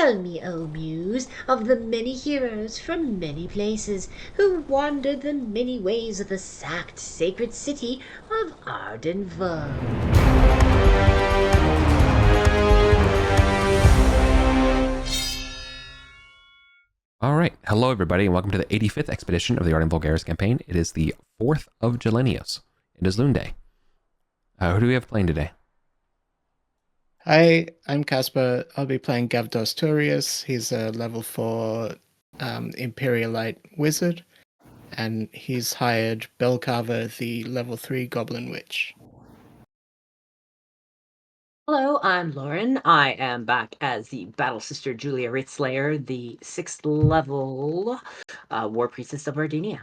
Tell me, O Muse, of the many heroes from many places who wandered the many ways of the sacked sacred city of Arden. All right. Hello, everybody, and welcome to the 85th expedition of the Arden Vulgaris campaign. It is the 4th of Jelenios. It is Loon Day. Who do we have playing today? Hi, I'm Casper. I'll be playing Gavdos Turius. He's a level 4 Imperialite wizard, and he's hired Belcarver, the level 3 Goblin Witch. Hello, I'm Lauren. I am back as the Battle Sister Julia Ritzlayer, the 6th level War Priestess of Ardenia.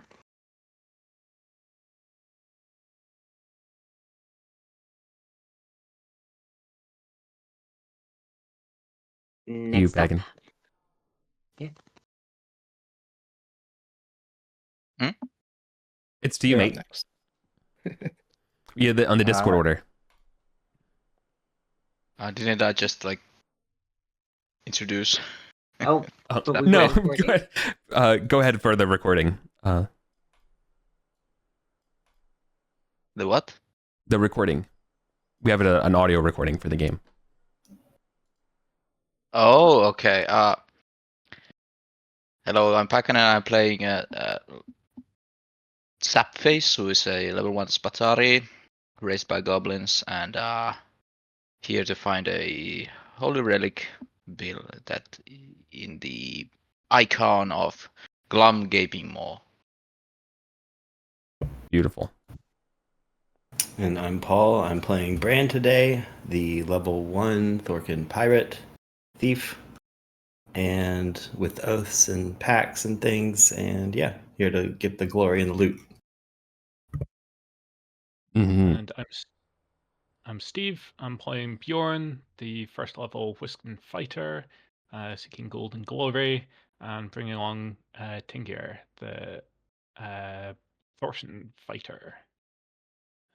Next up. Yeah. It's to you, mate. Next. Yeah, on the Discord order. Didn't I just introduce? Oh, no. Go ahead for the recording. The what? The recording. We have an audio recording for the game. Oh, okay. Hello, I'm Pakan and I'm playing Sapface, who is a level 1 Spatari, raised by goblins, and here to find a holy relic bill that in the icon of Glum Gaping Maw. Beautiful. And I'm Paul. I'm playing Bran today, the level 1 Thorkin Pirate Thief, and with oaths and packs and things, and yeah, here to get the glory and the loot. Mm-hmm. And I'm Steve. I'm playing Bjorn, the first level Whisken Fighter, seeking gold and glory, and bringing along Tingir, the Thorson Fighter,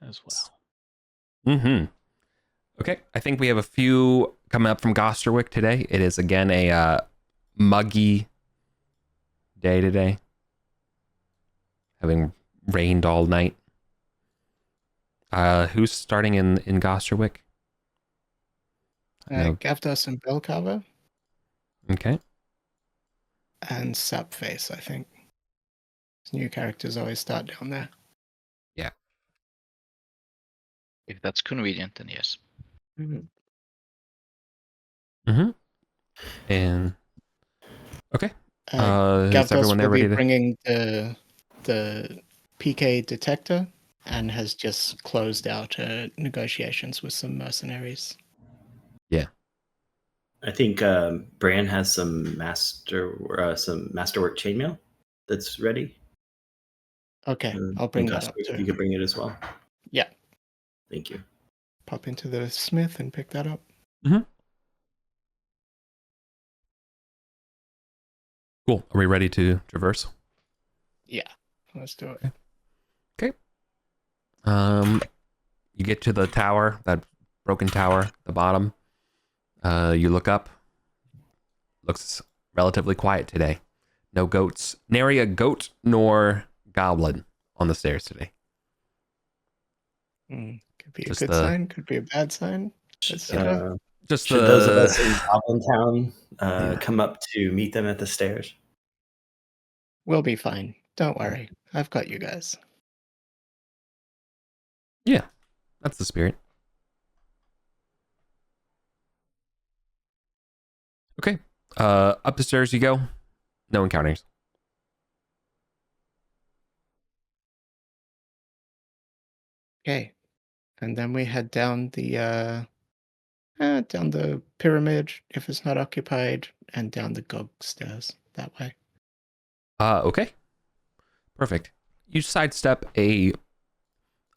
as well. Mm-hmm. Okay, I think we have a few coming up from Gosterwick today. It is again a muggy day today, having rained all night. Who's starting in Gosterwick? Gavdos and Belcarver. Okay. And Sapface, I think. New characters always start down there. Yeah. If that's convenient, then yes. Mm-hmm. And okay. Is Gavdos everyone there will be ready to bringing the PK detector and has just closed out negotiations with some mercenaries. Yeah. I think Bran has some masterwork chainmail that's ready. Okay, I'll bring that up too. You can bring it as well. Yeah. Thank you. Pop into the smith and pick that up. Mm-hmm. Cool. Are we ready to traverse? Yeah, let's do it. Okay. You get to the tower, that broken tower at the bottom. You look up. Looks relatively quiet today. No goats. Nary a goat nor goblin on the stairs today. Could be a good sign, could be a bad sign. Should those of us in Goblin Town come up to meet them at the stairs? We'll be fine. Don't worry. I've got you guys. Yeah, that's the spirit. Okay. Up the stairs you go. No encounters. Okay. And then we head down the pyramid if it's not occupied, and down the Gog stairs that way. Okay. Perfect. You sidestep a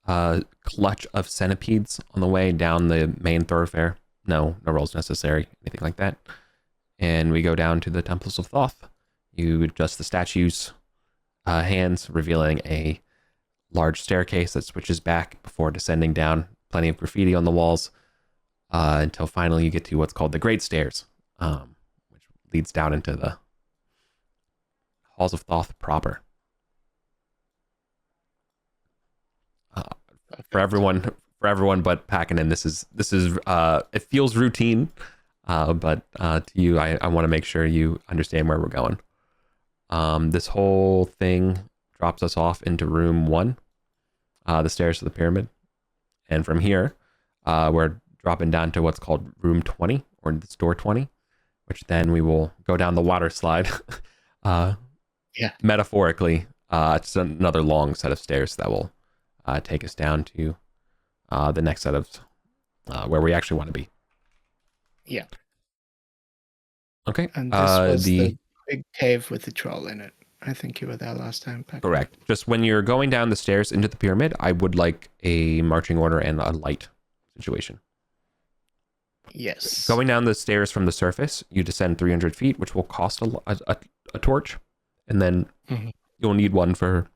clutch of centipedes on the way down the main thoroughfare. No rolls necessary, anything like that. And we go down to the Temples of Thoth. You adjust the statue's hands, revealing a large staircase that switches back before descending down. Plenty of graffiti on the walls until finally you get to what's called the Great Stairs, which leads down into the halls of Thoth proper. For everyone but Packanen, this is it feels routine, but to you, I want to make sure you understand where we're going. This whole thing drops us off into room 1, the stairs to the pyramid, and from here, we're dropping down to what's called room 20 or this door 20, which then we will go down the water slide. Metaphorically, it's another long set of stairs that will take us down to the next set of where we actually want to be. Yeah. Okay. And this was the big cave with the troll in it. I think you were there last time. Correct. Just when you're going down the stairs into the pyramid, I would like a marching order and a light situation. Yes. Going down the stairs from the surface, you descend 300 feet, which will cost a torch, and then you'll need one for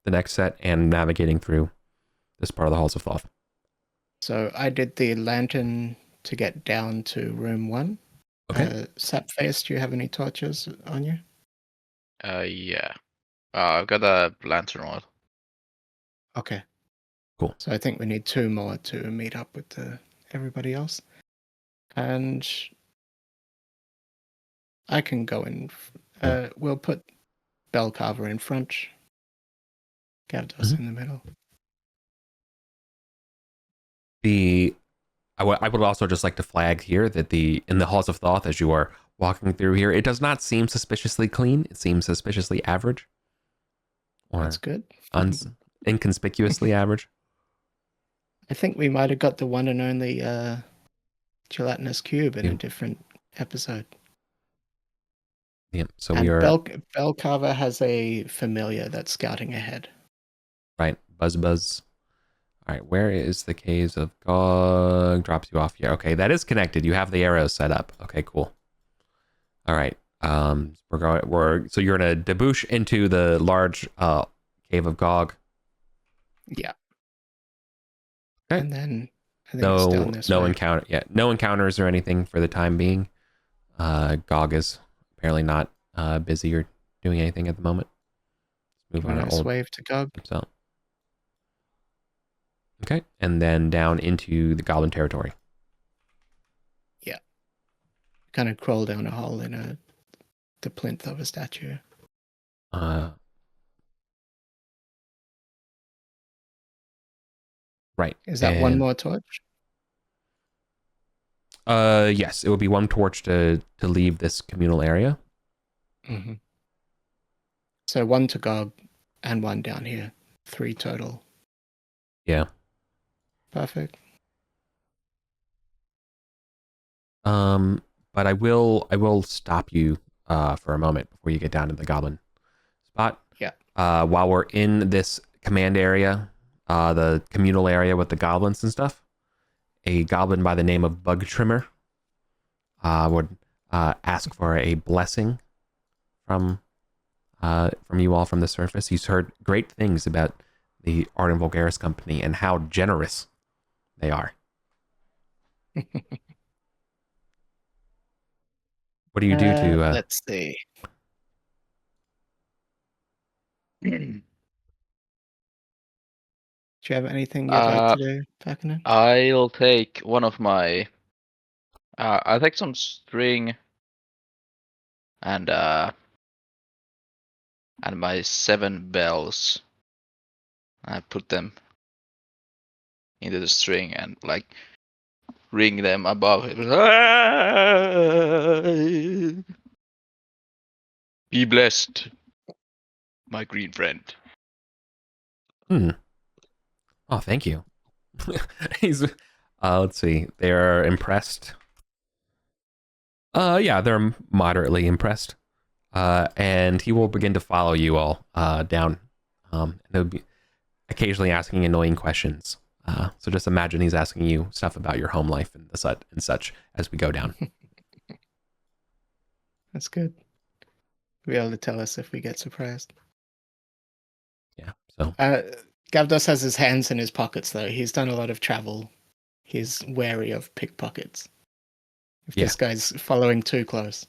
the next set and navigating through this part of the halls of Thoth. So I did the lantern to get down to room 1. Okay. Sapface, do you have any torches on you? Yeah. I've got a lantern rod. Okay. Cool. So I think we need 2 more to meet up with everybody else. And I can go in. We'll put Bellcarver in front. Gavdos in the middle. I would also just like to flag here that in the halls of Thoth, as you are walking through here, it does not seem suspiciously clean. It seems suspiciously average. Or that's good. Inconspicuously average. I think we might have got the one and only gelatinous cube in a different episode. Yeah, so and we are... Bellcarver has a familiar that's scouting ahead. Right, Buzz. All right, where is the caves of Gog? Drops you off here. Okay, that is connected. You have the arrows set up. Okay, cool. All right, so you're gonna debouche into the large cave of Gog. Yeah. Okay. And then I think it's down this way. No encounters or anything for the time being. Gog is apparently not busy or doing anything at the moment. Let's move on. Nice wave to Gog. So. Okay, and then down into the Goblin territory. Yeah. Kind of crawl down a hole in the plinth of a statue. Right. Is that one more torch? Yes, it would be one torch to leave this communal area. Mm-hmm. So 1 to Gog and 1 down here. 3 total. Yeah. Perfect. But I will stop you for a moment before you get down to the goblin spot. Yeah. While we're in this command area, the communal area with the goblins and stuff, a goblin by the name of Bug Trimmer would ask for a blessing from you all from the surface. He's heard great things about the Arden Vulgaris company and how generous they are. What do you do to... Let's see. Do you have anything you'd like to do, Packanen? I'll take one of my... I'll take some string and my 7 bells. I put them into the string and like ring them above it. Be blessed, my green friend. Oh, thank you. He's let's see. They're impressed. Yeah, they're moderately impressed. And he will begin to follow you all down. And he'll be occasionally asking annoying questions. So just imagine he's asking you stuff about your home life and such as we go down. That's good. Be able to tell us if we get surprised. Yeah. So Gavdos has his hands in his pockets, though. He's done a lot of travel. He's wary of pickpockets. If this guy's following too close.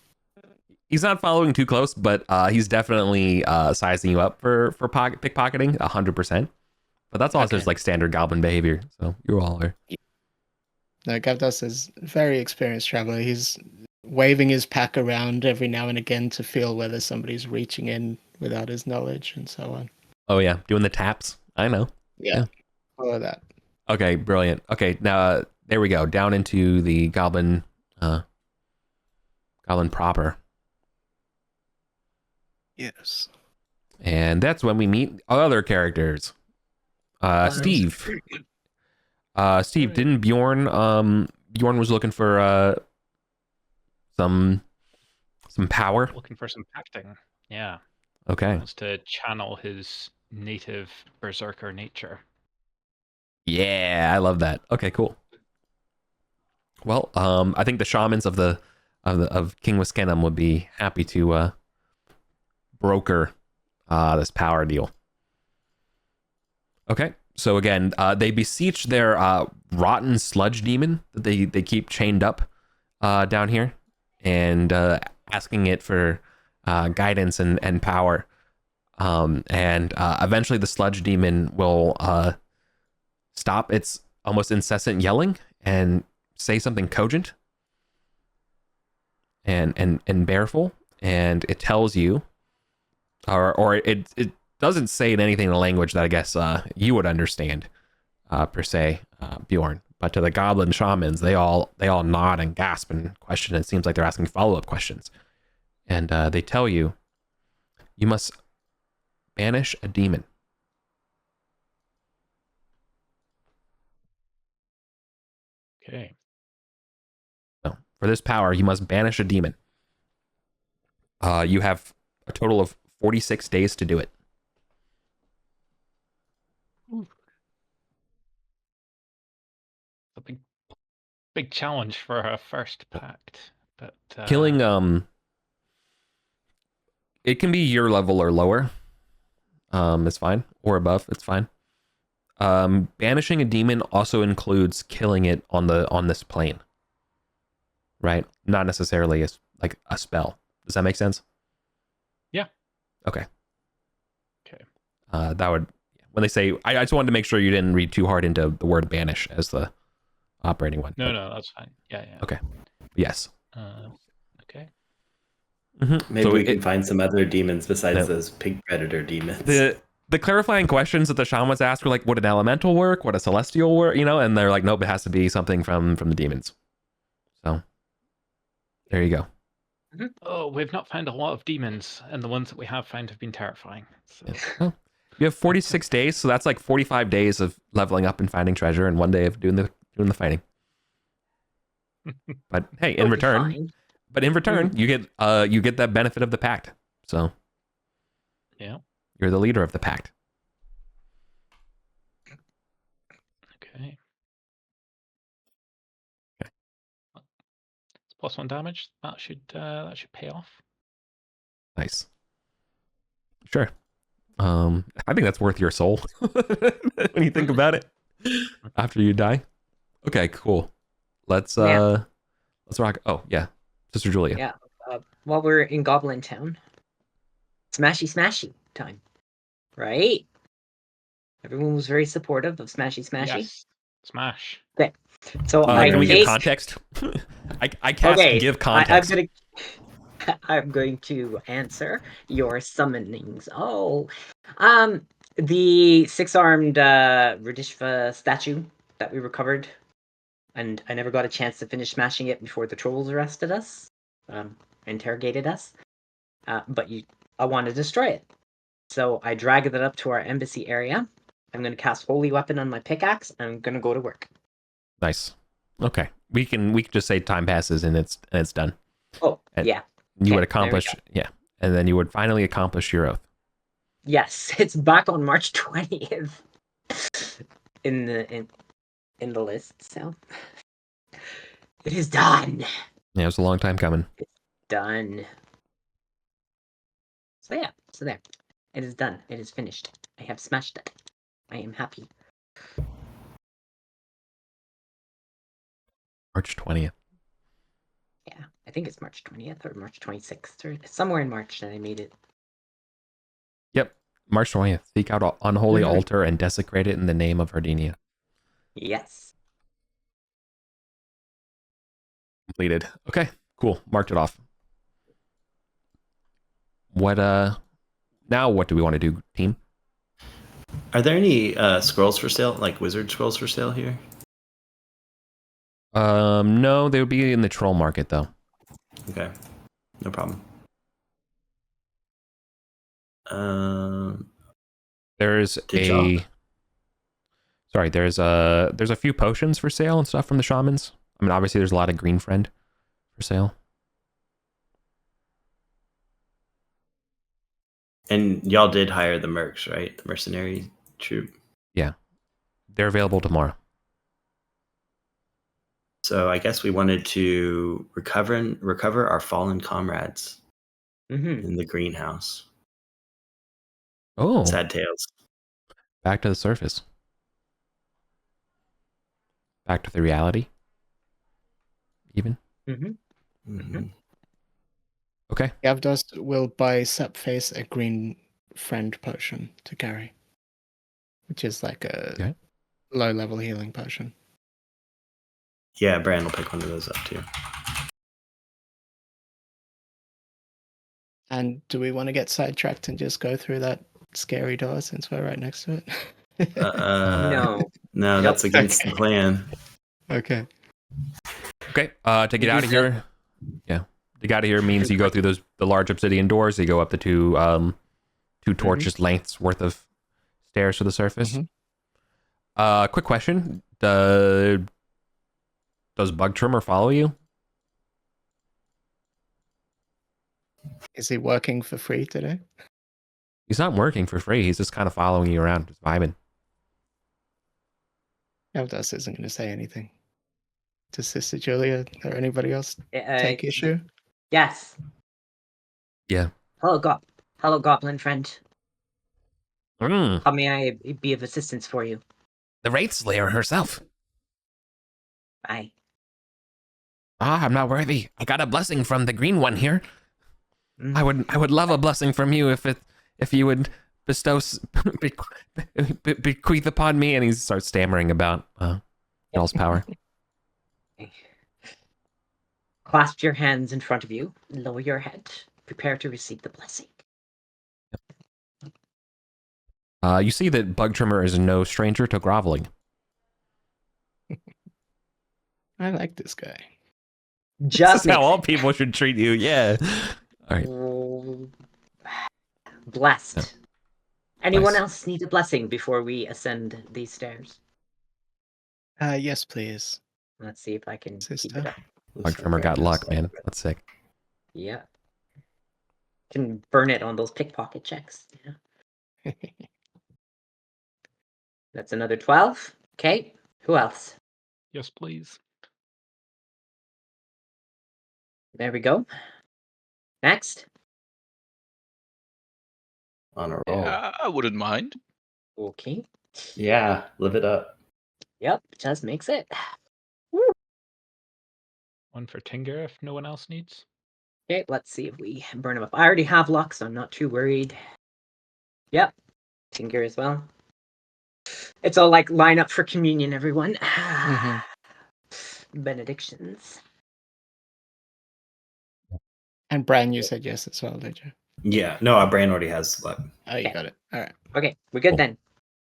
he's not following too close, but he's definitely sizing you up for pickpocketing 100%. But that's also just like standard goblin behavior. So you all are. No, Gavdos is a very experienced traveler. He's waving his pack around every now and again to feel whether somebody's reaching in without his knowledge and so on. Oh yeah, doing the taps. I know. Yeah. All of that. Okay, brilliant. Okay, now there we go. Down into the goblin proper. Yes. And that's when we meet other characters. Steve. Steve, didn't Bjorn Bjorn was looking for some power? Looking for some acting. Yeah. Okay. Wants to channel his native berserker nature. Yeah, I love that. Okay, cool. Well, I think the shamans of King Wiskenham would be happy to broker this power deal. Okay, so again, they beseech their rotten sludge demon that they keep chained up down here, and asking it for guidance and power. And eventually the sludge demon will stop its almost incessant yelling and say something cogent and bearful, and it tells you, or it doesn't say in anything in a language that I guess you would understand per se, Bjorn. But to the goblin shamans, they all nod and gasp and question. It seems like they're asking follow-up questions, and they tell you must banish a demon. Okay. So for this power, you must banish a demon. You have a total of 46 days to do it. A big challenge for our first pact, but Killing it can be your level or lower. It's fine, or above, it's fine. Banishing a demon also includes killing it on this plane, right? Not necessarily like a spell. Does that make sense? Yeah. Okay. Okay. That would, when they say, I just wanted to make sure you didn't read too hard into the word banish as the operating one. No, that's fine. Yeah. Okay. Yes. Okay. Mm-hmm. Maybe we can find some other demons besides those pig predator demons. The clarifying questions that the shamans ask were like, would an elemental work? Would a celestial work? And they're like, nope, it has to be something from the demons. So there you go. Mm-hmm. Oh, we've not found a lot of demons, and the ones that we have found have been terrifying. So. Yeah. Well, you have 46 days, so that's like 45 days of leveling up and finding treasure, and 1 day of doing the fighting. But hey, in return, you get that benefit of the pact. So yeah, you're the leader of the pact. Okay. It's +1 damage. That should pay off. Nice. Sure. I think that's worth your soul when you think about it after you die. Okay, cool. Let's rock. Oh yeah, Sister Julia. Yeah. While we're in Goblin Town, smashy time, right? Everyone was very supportive of smashy. Yes. Smash. Okay. So can we give context? I cast give context. I'm going to answer your summonings. Oh, the 6-armed Radishva statue that we recovered, and I never got a chance to finish smashing it before the trolls arrested us, interrogated us. But I want to destroy it, so I dragged it up to our embassy area. I'm going to cast Holy Weapon on my pickaxe, and I'm going to go to work. Nice. Okay, we can just say time passes and it's done. Oh, yeah. You would accomplish, and then you would finally accomplish your oath. Yes, it's back on March 20th in the list. So it is done. Yeah, it was a long time coming. It's done. So there. It is done. It is finished. I have smashed it. I am happy. March 20th. Yeah. I think it's March 20th or March 26th or somewhere in March that I made it. Yep. March 20th. Seek out an unholy Mhm. altar and desecrate it in the name of Ardinia. Yes. Completed. Okay, cool. Marked it off. What now what do we want to do, team? Are there any scrolls for sale, like wizard scrolls for sale here? No, they would be in the troll market though. Okay, no problem. There's Did y'all- there's a few potions for sale and stuff from the shamans. I mean, obviously there's a lot of green friend for sale. And y'all did hire the mercs, right? The mercenary troop. Yeah. They're available tomorrow. So I guess we wanted to recover our fallen comrades Mm-hmm. in the greenhouse. Oh, Sad tales. back to the surface. Back to the reality. Even. Mm-hmm. Mhm. Okay. Gavdos will buy Sapface a green friend potion to carry, which is like a Okay. low-level healing potion. Yeah, Bran will pick one of those up too. And do we want to get sidetracked and just go through that scary door since we're right next to it? No. No, that's against the Okay. plan. Okay. Okay. To get out of here. Yeah. To get out of here means you go through the large obsidian doors. You go up the two torches lengths worth of stairs to the surface. Mhm. Quick question. Does Bug Trimmer follow you? Is he working for free today? He's not working for free. He's just kind of following you around, just vibing. Gavdos isn't going to say anything. Does Sister Julia or anybody else take issue? Yes. Yeah. Hello, goblin friend. Mm, How may I be of assistance for you? the Wraith Slayer herself. Bye. I'm not worthy. I got a blessing from the green one here. Mm. I would love a blessing from you if you would bestow bequeath upon me. And he starts stammering about y'all's power. Clasp your hands in front of you. Lower your head. Prepare to receive the blessing. You see that Bug Trimmer is no stranger to groveling. I like this guy. This is how all people should treat you. Yeah. All right. Blessed. Yeah. Anyone Nice. else need a blessing before we ascend these stairs? Yes, please. Let's see if I can keep Sister. it up. Bug Trimmer got luck, man. That's sick. Yeah. Can burn it on those pickpocket checks. Yeah. That's another 12. Okay. Who else? Yes, please. There we go. Next. On a roll. I wouldn't mind. Okay. Yeah, live it up. Yep. Just makes it. One for Tinger if no one else needs. Okay. Let's see if we burn them up. I already have luck, so I'm not too worried. Yep. Tinker as well. It's all like line up for communion, everyone. Benedictions. And Bran, you said yes as well, did you? Yeah, no, Bran already has luck. Oh, you Okay. got it. All right. Okay, we're good Cool. then.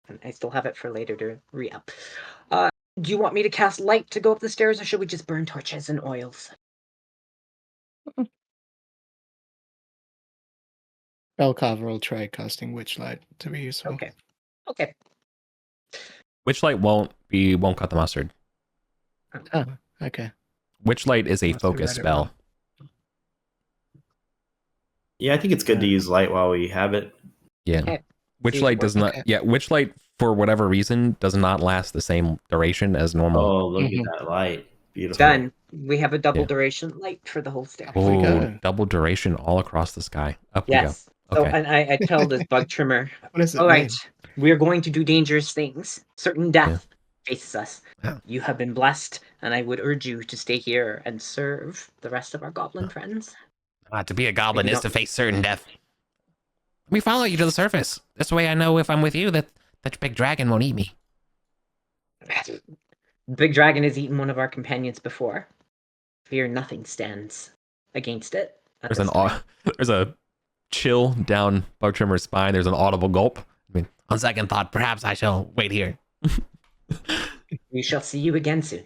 And I still have it for later to re-up. Do you want me to cast light to go up the stairs, or should we just burn torches and oils? Belcarver will try casting Witchlight to be useful. Okay. Okay. Witchlight won't cut the mustard. Oh, okay. Witchlight is a Must have focus read it spell. wrong. Yeah, I think it's good to use light while we have it. Yeah. Okay. Witchlight does not. Okay. Yeah, Witchlight for whatever reason does not last the same duration as normal. Oh, look Mhm. at that light. Beautiful. Done. We have a double Yeah. duration light for the whole stair. Up we Oh, go. double duration all across the sky. Up Yes. we go. So, Okay. and I tell this bug trimmer, What does it all mean? right, we're going to do dangerous things, certain death. faces us. Yeah. You have been blessed, and I would urge you to stay here and serve the rest of our goblin friends. To be a goblin Maybe is don't- to face certain death. Let me follow you to the surface. This way I know if I'm with you that that big dragon won't eat me. Big Dragon has eaten one of our companions before. Fear nothing stands against it. There's a chill down Bug Trimmer's spine. There's an audible gulp. I mean, on second thought, perhaps I shall wait here. We shall see you again soon.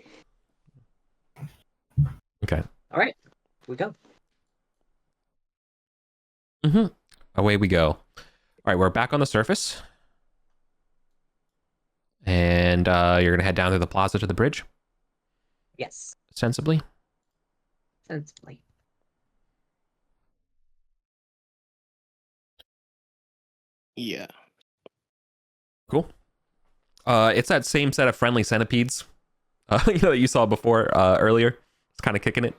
Okay. All right, we go. Away we go. All right, we're back on the surface. And you're going to head down to the plaza to the bridge, Yes, sensibly. sensibly. Yeah. Cool. It's that same set of friendly centipedes that you saw before earlier. It's kind of kicking it.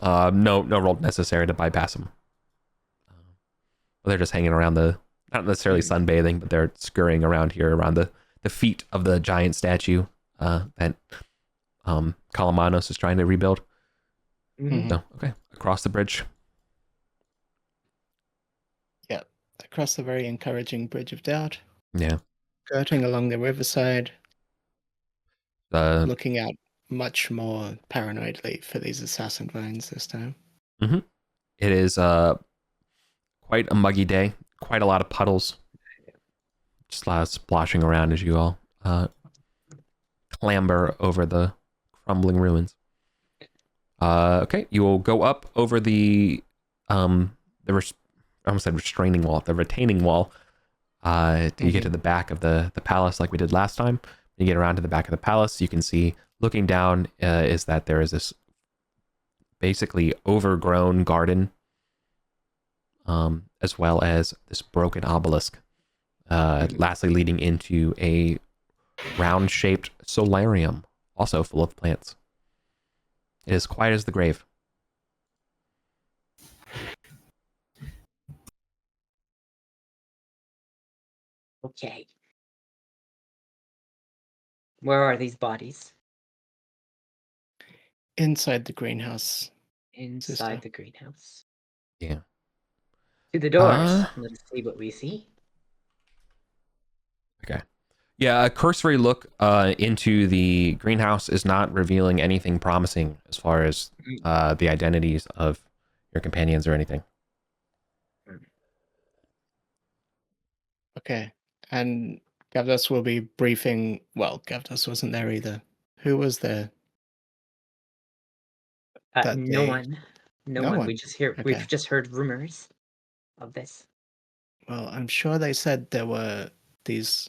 No roll necessary to bypass them. They're just hanging around not necessarily sunbathing, but they're scurrying around here around the feet of the giant statue that Kalamanos is trying to rebuild. Mhm. So, okay, across the bridge. Yeah. Across the very encouraging Bridge of Doubt, Yeah. skirting along the riverside, Uh, looking out much more paranoidly for these assassin vines this time. it is quite a muggy day. Quite a lot of puddles. Just a lot of splashing around as you all clamber over the crumbling ruins. Okay, you will go up over the I almost said restraining wall, the retaining wall. Till you get to the back of the palace, like we did last time. When you get around to the back of the palace, you can see looking down is that there is this basically overgrown garden, as well as this broken obelisk. Lastly, leading into a round-shaped solarium, also full of plants. It is quiet as the grave. Okay. Where are these bodies? Inside the greenhouse. Inside Sister. the greenhouse. Yeah. To the doors. Uh, Let us see what we see. Okay. Yeah, a cursory look into the greenhouse is not revealing anything promising as far as the identities of your companions or anything. Okay. And Gavdos will be briefing. Well, Gavdos wasn't there either. Who was there? That No they- one. No No one. one. We've Okay. just heard rumors of this. Well, I'm sure they said there were these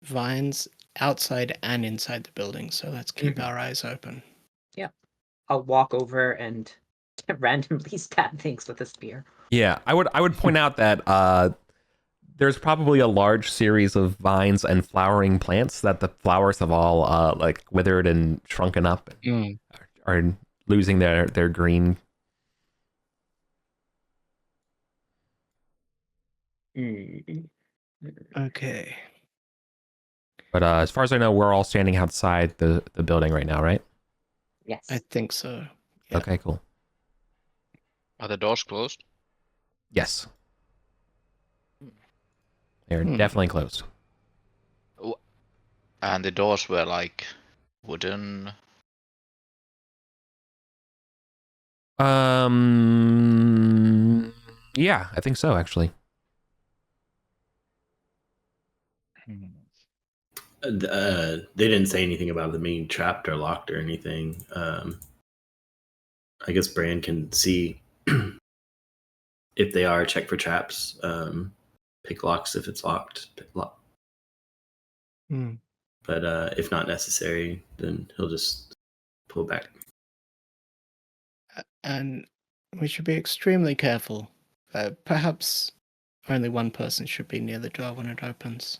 vines outside and inside the building, so let's keep Mhm. our eyes open. I'll walk over and randomly stab things with a spear. Yeah, I would point out that there's probably a large series of vines and flowering plants that the flowers have all like withered and shrunken up, are losing their green. Okay. But as far as I know, we're all standing outside the building right now, right? Yes. I think so. Yeah. Okay, cool. Are the doors closed? Yes. They're Hmm. definitely closed. And the doors were like wooden. Yeah, I think so, actually. They didn't say anything about them being trapped or locked or anything. I guess Bran can see if they are, check for traps, pick locks if it's locked, pick lock. Hmm. But if not necessary, then he'll just pull back. And we should be extremely careful. Perhaps only one person should be near the door when it opens.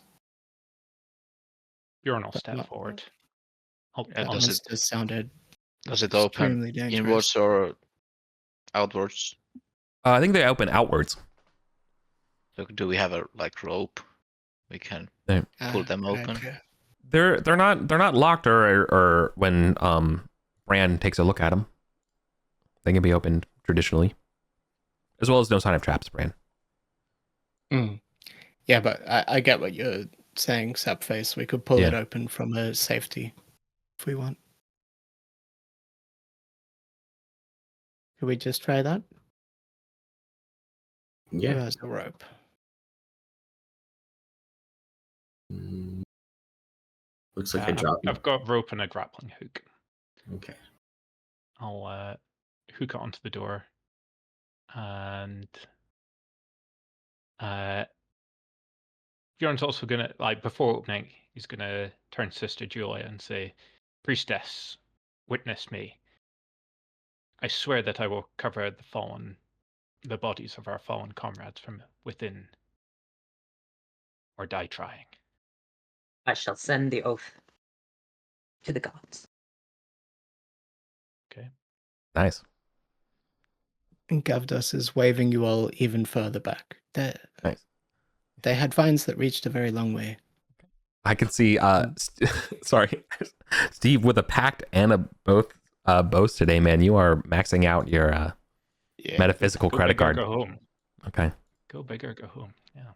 Bjorn will But step not- forward. I'll, Yeah, That does it- monster sounded Does it open extremely dangerous. inwards or outwards? I think they open outwards. So do we have a like rope? We can There. pull them good open. idea. They're not locked or when Bran takes a look at them. They can be opened traditionally, as well as no sign of traps, Bran. Yeah, but I get what you're saying, Sapface. We could pull it open from a safety if we want. Could we just try that? Yeah. Who has a rope? Looks like I dropped. I've got rope and a grappling hook. Okay. I'll hook it onto the door, and Bjorn's also gonna, like, before opening, he's gonna turn to Sister Julia and say, "Priestess, witness me. I swear that I will cover the bodies of our fallen comrades from within, or die trying." I shall send the oath to the gods. Okay. Nice. And Gavdos is waving you all even further back. Nice. They had vines that reached a very long way. I can see. Sorry, Steve, with a pact and a boast today, man. You are maxing out your metaphysical Go credit big or card. Go home. Okay. Go big or go home. Yeah.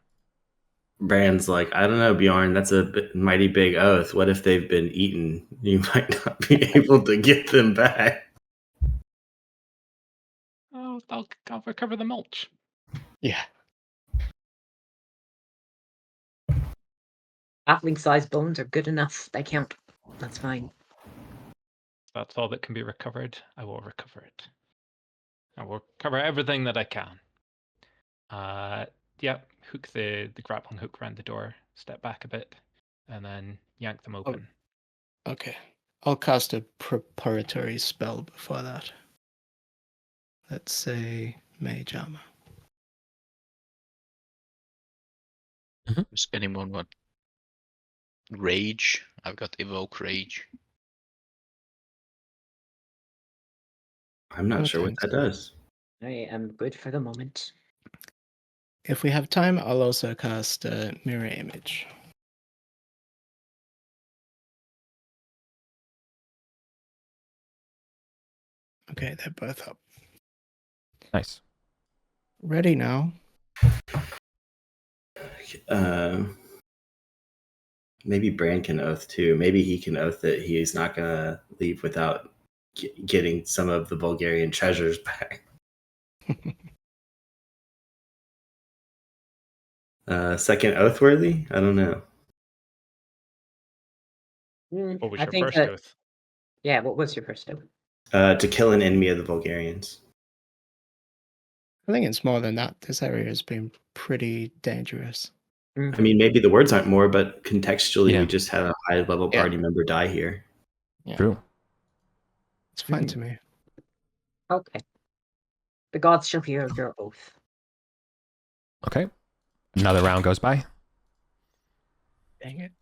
Bran's like, I don't know, Bjorn. That's a mighty big oath. What if they've been eaten? You might not be able to get them back. Oh, I'll recover the mulch. Yeah. Halfling-sized bones are good enough. They count. That's fine. That's all that can be recovered. I will recover it. I will cover everything that I can. Yeah, hook the grappling hook around the door, step back a bit, and then yank them open. Okay. I'll cast a preparatory spell before that. Let's say Mage Armor. Does anyone want Rage? I've got Evoke Rage. I'm not sure thanks. what that does. I am good for the moment. If we have time, I'll also cast Mirror Image. Okay, they're both up. Nice. Ready now. Maybe Bran can oath too. Maybe he can oath that he's not gonna leave without getting some of the Bulgarian treasures back. Second oath worthy? I don't know. What was I your think first that, oath? Yeah, what was your first oath? To kill an enemy of the Bulgarians. I think it's more than that. This area has been pretty dangerous. I mean, maybe the words aren't more, but contextually, Yeah. we just had a high-level party member die here. Yeah. True. It's fine to me. Okay. The gods shall hear your oath. Okay. Another round goes by. Dang it.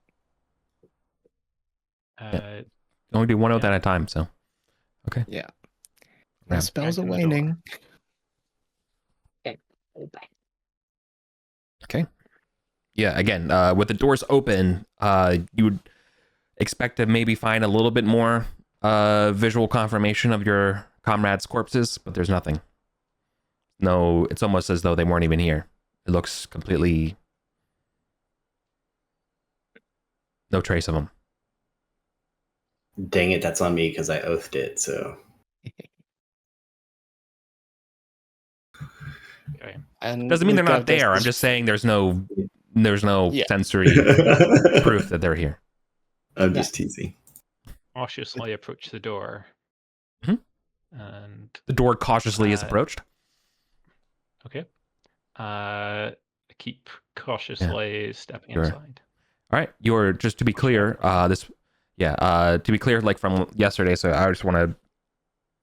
Only do one oath at a time, so. Okay. Yeah. Yeah. My spells are Yanking the door. waning. Okay. Okay. Yeah, again, with the doors open, you would expect to maybe find a little bit more visual confirmation of your comrades' corpses, but there's nothing. No, it's almost as though they weren't even here. It looks completely... no trace of them. Dang it, that's on me because I oathed it, so... Okay. And Doesn't mean they're with not Gavdos, there. I'm this- just saying there's no Yeah. sensory proof that they're here. I'm just teasing. Cautiously approach the door. Mhm. And The door cautiously is approached. okay. Keep cautiously stepping Sure. inside. All right, you're just to be clear. To be clear, like from yesterday. So I just want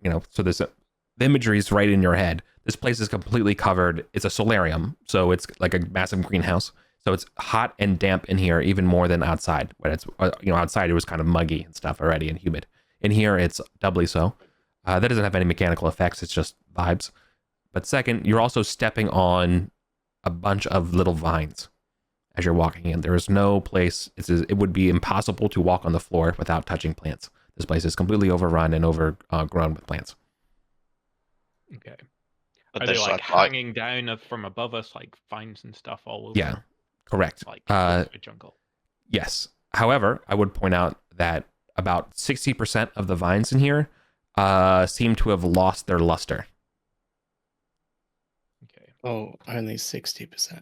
to, so this the imagery is right in your head. This place is completely covered. It's a solarium, so it's like a massive greenhouse. So it's hot and damp in here, even more than outside. When it's outside it was kind of muggy and stuff already and humid. In here it's doubly so. That doesn't have any mechanical effects. It's just vibes. But second, you're also stepping on a bunch of little vines as you're walking in. There is no place. It would be impossible to walk on the floor without touching plants. This place is completely overrun and overgrown with plants. Okay. But Are they there's like like hanging down from above us, like vines and stuff all over? Yeah, correct. Like a jungle. Yes. However, I would point out that about 60% of the vines in here seem to have lost their luster. Okay. Oh, only 60%.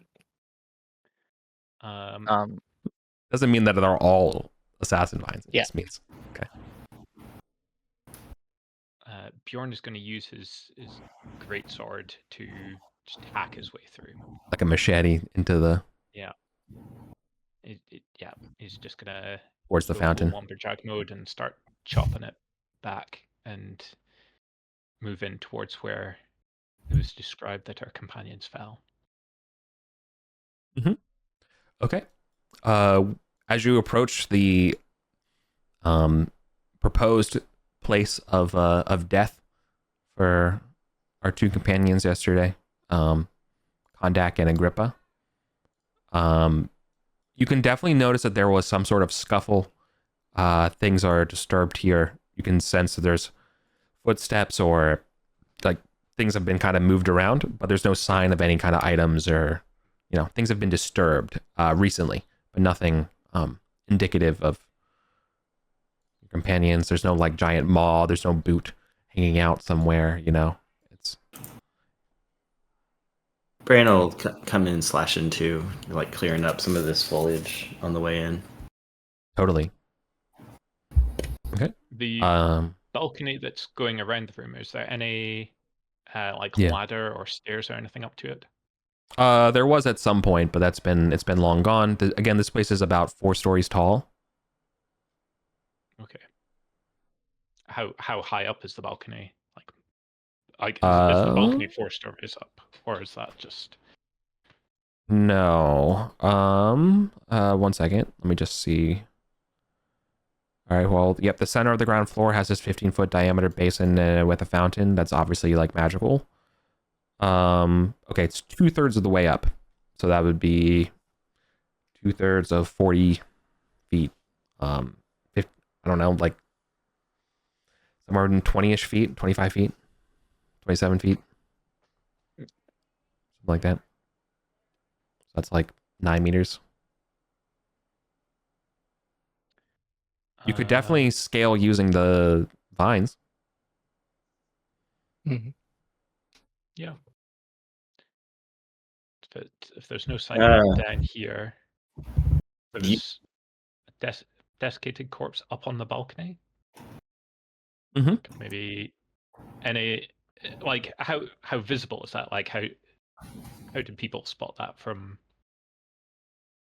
Doesn't mean that they're all assassin vines. It just means Bjorn is going to use his great sword to just hack his way through. like a machete into the He's just gonna towards the go fountain. full lumberjack mode and start chopping it back and move in towards where it was described that our companions fell. Okay. As you approach the proposed place of death for our two companions yesterday, Kondak and Agrippa, you can definitely notice that there was some sort of scuffle. Things are disturbed here. You can sense that there's footsteps or like things have been kind of moved around, but there's no sign of any kind of items or, things have been disturbed recently, but nothing indicative of your companions. There's no like giant maw. There's no boot hanging out somewhere, It's Bran will come in, slash into, like clearing up some of this foliage on the way in. totally. Okay. The balcony that's going around the room, is there any ladder or stairs or anything up to it? There was at some point, but it's been long gone. Again, this place is about 4 stories tall. Okay. How high up is the balcony? Is the balcony 4 stories up, or is that just? No. 1 second. Let me just see. All right. Well, yep. The center of the ground floor has this 15-foot diameter basin with a fountain that's obviously like magical. Okay, it's 2/3 of the way up, so that would be 2/3 of 40 feet. I don't know, like somewhere in 20-ish feet, 25 feet, 27 feet, something like that. So that's like 9 meters. You could definitely scale using the vines. Mm-hmm. Yeah. If there's no sign of down here, there's a desiccated corpse up on the balcony. Maybe any how visible is that? Like how did people spot that from?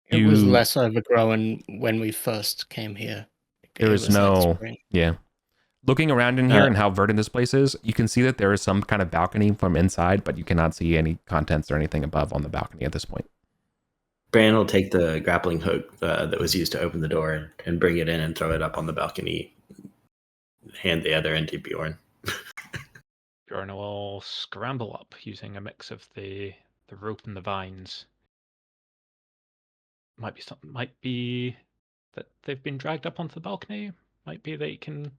It was less overgrown when we first came here. There was no Looking around in here and how verdant this place is, you can see that there is some kind of balcony from inside, but you cannot see any contents or anything above on the balcony at this point. Bran will take the grappling hook that was used to open the door and bring it in and throw it up on the balcony. Hand the other end to Bjorn. Bjorn will scramble up using a mix of the rope and the vines. Might be that they've been dragged up onto the balcony. Might be that you can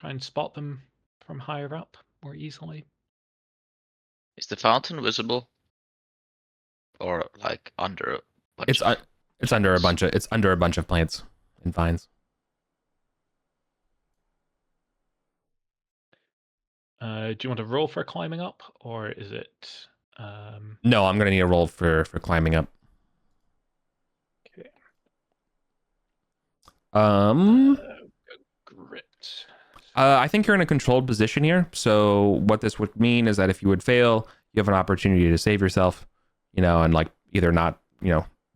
try and spot them from higher up more easily. Is the fountain visible, or like under a bunch? It's under a bunch of plants and vines. Do you want to roll for climbing up, or is it? No, I'm gonna need a roll for climbing up. Okay. Grit. I think you're in a controlled position here. So what this would mean is that if you would fail, you have an opportunity to save yourself, and like either not,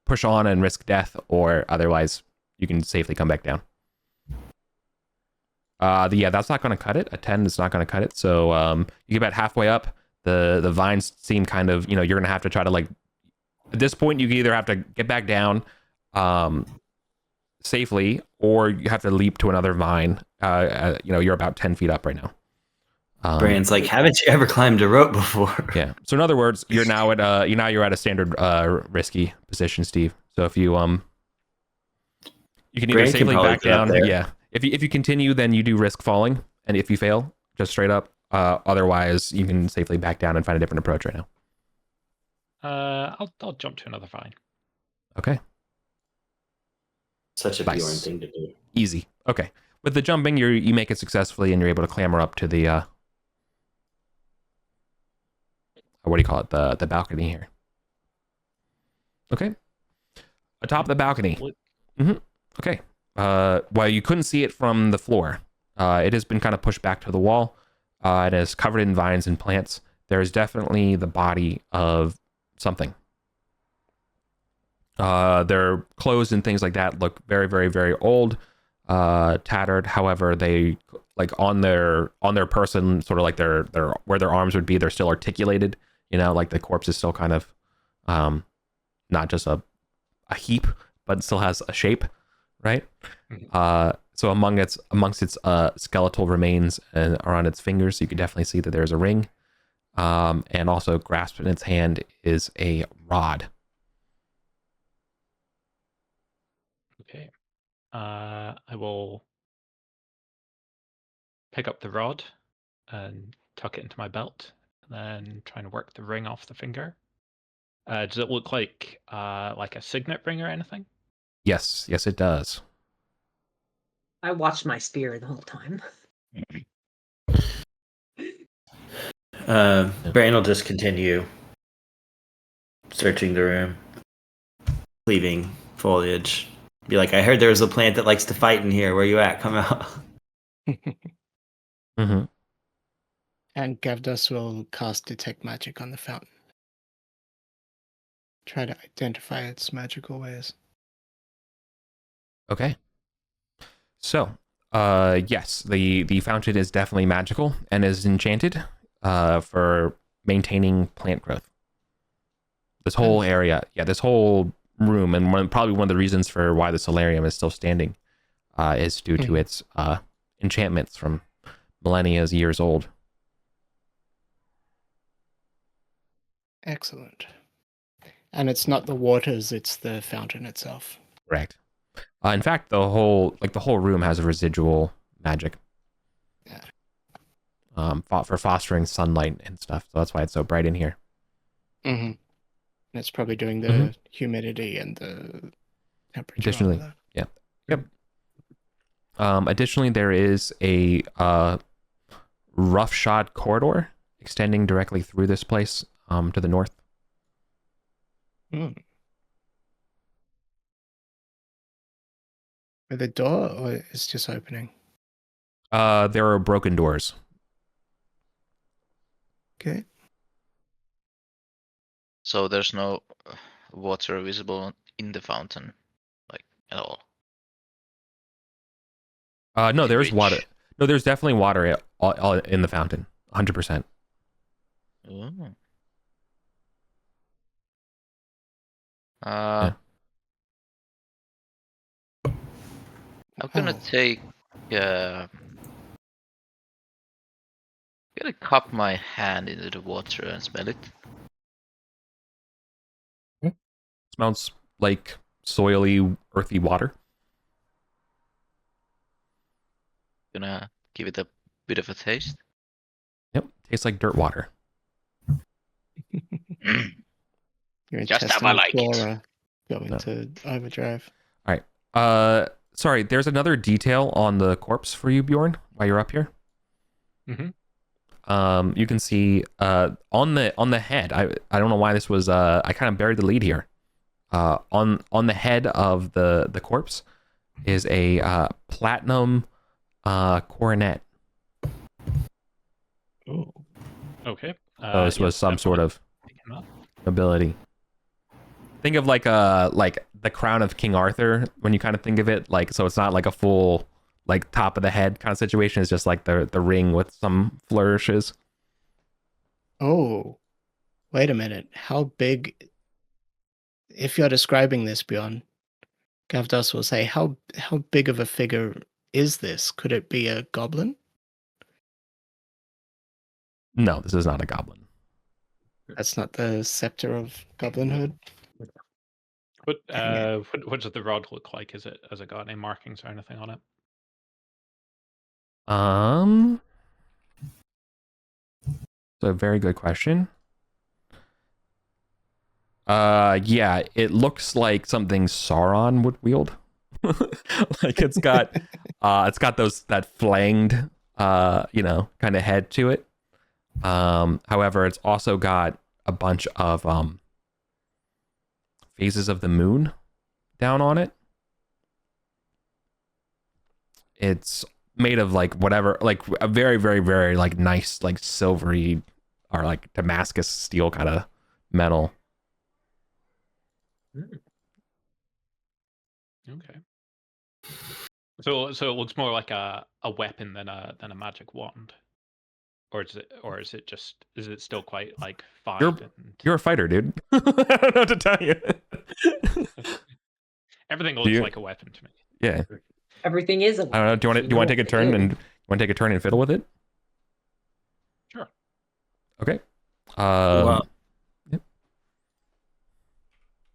push on and risk death, or otherwise you can safely come back down. That's not going to cut it. A 10 is not going to cut it. So you get about halfway up. The vines seem kind of, you're going to have to try to like, at this point, you either have to get back down safely, or you have to leap to another vine. You're about 10 feet up right now. Bran's like, haven't you ever climbed a rope before? Yeah. So in other words, you're now at a standard risky position, Steve. So if you you can either Bran can safely probably back get up down. there. Yeah. If you continue, then you do risk falling, and if you fail, just straight up. Otherwise, you can safely back down and find a different approach right now. I'll jump to another vine. Okay. Such a Nice. Bjorn thing to do. Easy. Okay. With the jumping, you make it successfully, and you're able to clamber up to the what do you call it? The balcony here. Okay. Atop the balcony. Okay. Well, you couldn't see it from the floor. It has been kind of pushed back to the wall. It is covered in vines and plants. There is definitely the body of something. Their clothes and things like that look very, very, very old, tattered. However, they like on their person, sort of like their where their arms would be, they're still articulated. You know, like the corpse is still kind of not just a heap, but it still has a shape, right? So amongst its skeletal remains and around its fingers, you can definitely see that there's a ring. And also grasped in its hand is a rod. Okay. I will pick up the rod and tuck it into my belt, and then try and work the ring off the finger. Does it look like a signet ring or anything? Yes, it does. I watched my spear the whole time. Bran will just continue searching the room, cleaving foliage. Be like, I heard there was a plant that likes to fight in here. Where you at? Come out. Mm-hmm. And Gavdos will cast Detect Magic on the fountain. Try to identify its magical ways. Okay. So, yes, the fountain is definitely magical and is enchanted for maintaining plant growth. This whole area, this whole room, and probably one of the reasons for why the solarium is still standing is due to its enchantments from millennia years old. Excellent. And it's not the waters, it's the fountain itself. Correct. In fact, the whole room has a residual magic. Yeah. For fostering sunlight and stuff. So that's why it's so bright in here. Mm-hmm. And it's probably doing the humidity and the temperature. Additionally, Yep. Additionally, there is a roughshod corridor extending directly through this place to the north. With a door, or it's just opening? There are broken doors. Okay. So there's no water visible in the fountain, like at all. No, there's Reach. water. No, there's definitely water in the fountain. 100%. Ooh. Yeah. I'm gonna take. Gonna cup my hand into the water and smell it. Smells like soily, earthy water. Gonna give it a bit of a taste. Yep, tastes like dirt water. Your Just how I intestinal like it. flora go into overdrive. All right. Sorry, there's another detail on the corpse for you, Bjorn, while you're up here. Mm-hmm. You can see on the head. I don't know why this was. I kind of buried the lead here. On the head of the corpse is a platinum coronet. Oh. Okay. So this was some sort of nobility. Think of like the crown of King Arthur when you kind of think of it, like, so it's not like a full like top of the head kind of situation. It's just like the ring with some flourishes. Oh, wait a minute. How big? If you're describing this, Bjorn, Gavdos will say, how big of a figure is this? Could it be a goblin? No, this is not a goblin. That's not the scepter of goblinhood. What does the rod look like? Has it got any markings or anything on it? So a very good question. Yeah, it looks like something Sauron would wield. Like it's got that flanged kind of head to it. However, it's also got a bunch of phases of the moon down on it. It's made of like whatever, like a very, very, very like nice, like silvery or like Damascus steel kind of metal. Okay. So it looks more like a weapon than a magic wand, or is it still quite like fine? You're a fighter, dude. I don't know what to tell you. Everything looks like a weapon to me. Yeah. Everything is a I don't know. Do you want to take a turn and fiddle with it? Sure. Okay. Well, yep.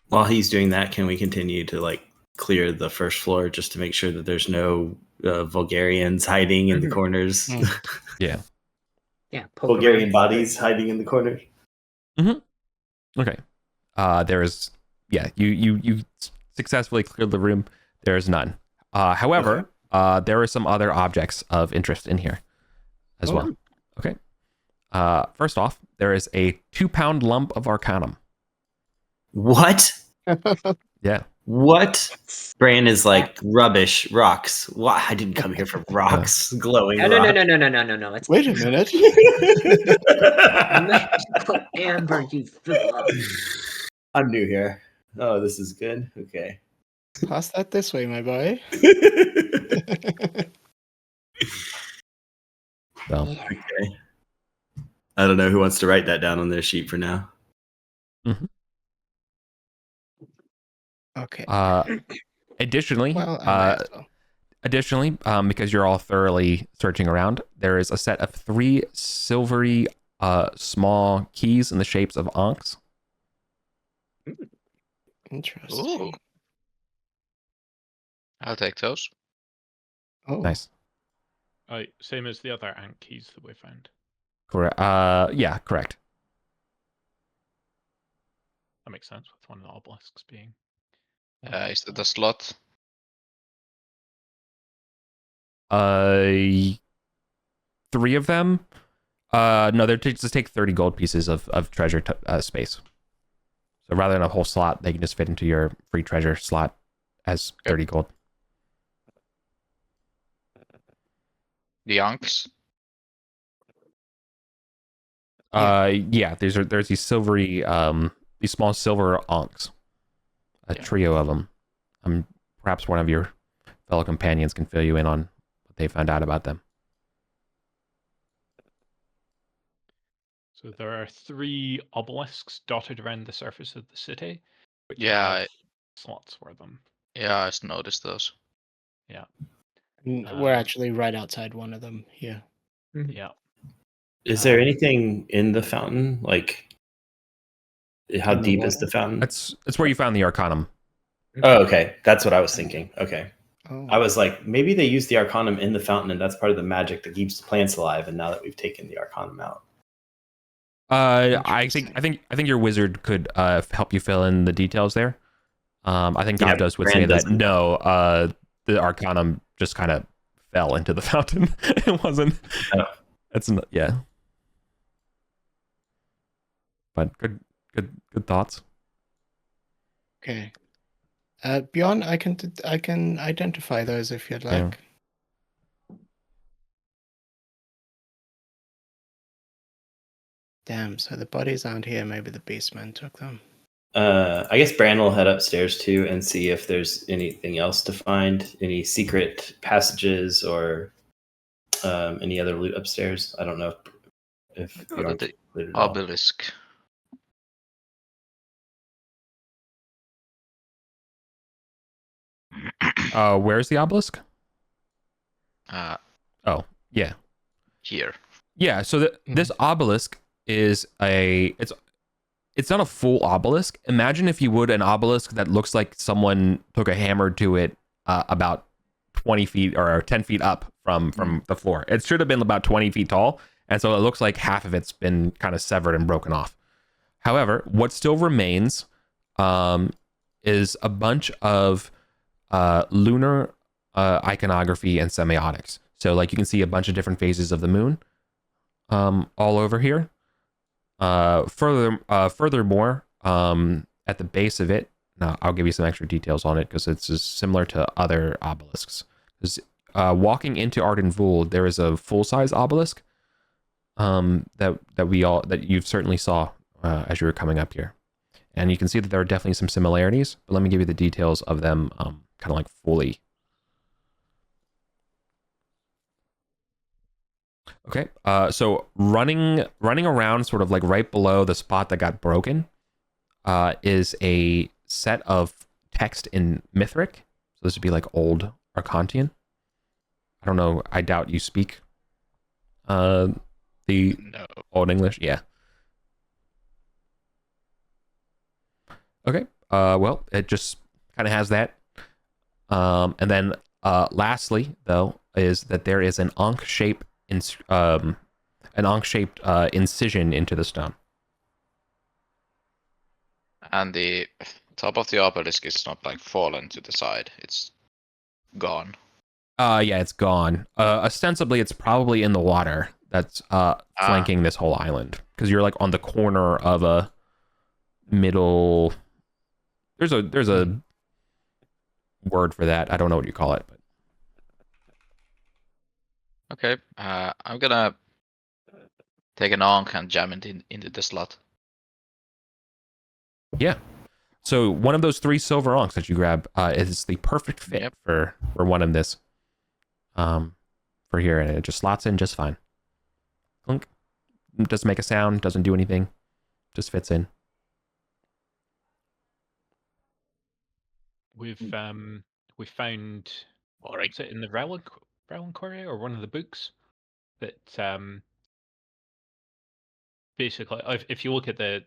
While he's doing that, can we continue to like clear the first floor just to make sure that there's no Vulgarians hiding in the corners? Yeah. Yeah. Vulgarian bodies hiding in the corners. Okay. You successfully cleared the room. There is none. However, there are some other objects of interest in here as well. Okay. First off, there is a 2-pound lump of arcanum. What? Yeah. What? Bran is like rubbish, rocks. What? I didn't come here for rocks, glowing rocks. No. Wait a minute. Magical amber, you fool. I'm new here. Oh, this is good. Okay. Pass that this way, my boy. Well, Okay. I don't know who wants to write that down on their sheet for now. Okay. Additionally, Well, I might as well. because you're all thoroughly searching around, there is a set of 3 silvery small keys in the shapes of ankhs. Interesting. Ooh. I'll take those. Oh, Nice. Same as the other ant keys that we found. Correct. Yeah, correct. That makes sense with one of the obelisks being. Is that a slot? 3 of them. No, they're just take 30 gold pieces of treasure space. So rather than a whole slot, they can just fit into your free treasure slot as 30 gold. The ankhs? Yeah, there's these silvery these small silver ankhs. A trio of them. Perhaps one of your fellow companions can fill you in on what they found out about them. So there are 3 obelisks dotted around the surface of the city, which Yeah. have slots for them. Yeah, I just noticed those. Yeah. We're actually right outside one of them here. Yeah. Is there anything in the fountain? Like, how In the deep is water? the fountain? It's where you found the arcanum. Oh, okay. That's what I was thinking. Okay. Oh. I was like, maybe they use the arcanum in the fountain, and that's part of the magic that keeps the plants alive. And now that we've taken the arcanum out, I think your wizard could help you fill in the details there. I think Gavdos would say that no, the arcanum just kind of fell into the fountain. It wasn't. Oh. It's not. Yeah. But good thoughts. Okay. Bjorn, I can identify those if you'd like. Yeah. Damn, so the bodies aren't here. Maybe the beastmen took them. I guess Bran will head upstairs too and see if there's anything else to find, any secret passages or any other loot upstairs. I don't know if Go you to are the included at all. obelisk. Where's the obelisk? Oh, yeah. Here. Yeah, so this obelisk is it's not a full obelisk. Imagine, if you would, an obelisk that looks like someone took a hammer to it about 20 feet or 10 feet up from the floor. It should have been about 20 feet tall, and so it looks like half of it's been kind of severed and broken off. However, what still remains is a bunch of lunar iconography and semiotics. So like you can see a bunch of different phases of the moon all over here. Furthermore, at the base of it, now I'll give you some extra details on it because it's similar to other obelisks. Because walking into Arden Vul, there is a full-size obelisk that you've certainly saw as you were coming up here, and you can see that there are definitely some similarities. But let me give you the details of them, kind of like fully. Okay, so running around sort of like right below the spot that got broken is a set of text in Mithric. So this would be like Old Arcantian. I don't know, I doubt you speak the Old English. Yeah. Okay, well, it just kind of has that. And then lastly, though, is that there is an Ankh-shaped incision into the stone. And the top of the obelisk is not like fallen to the side. It's gone. Yeah, it's gone. Ostensibly, it's probably in the water that's flanking this whole island. Because you're like on the corner of a middle... There's a word for that. I don't know what you call it. But... Okay, I'm gonna take an Ankh and jam it into the slot. Yeah. So one of those 3 silver Ankhs that you grab is the perfect fit for one of this. For here, and it just slots in just fine. Clunk. Doesn't make a sound, doesn't do anything. Just fits in. We found, is it in the Reliquary or one of the books, that basically, if you look at the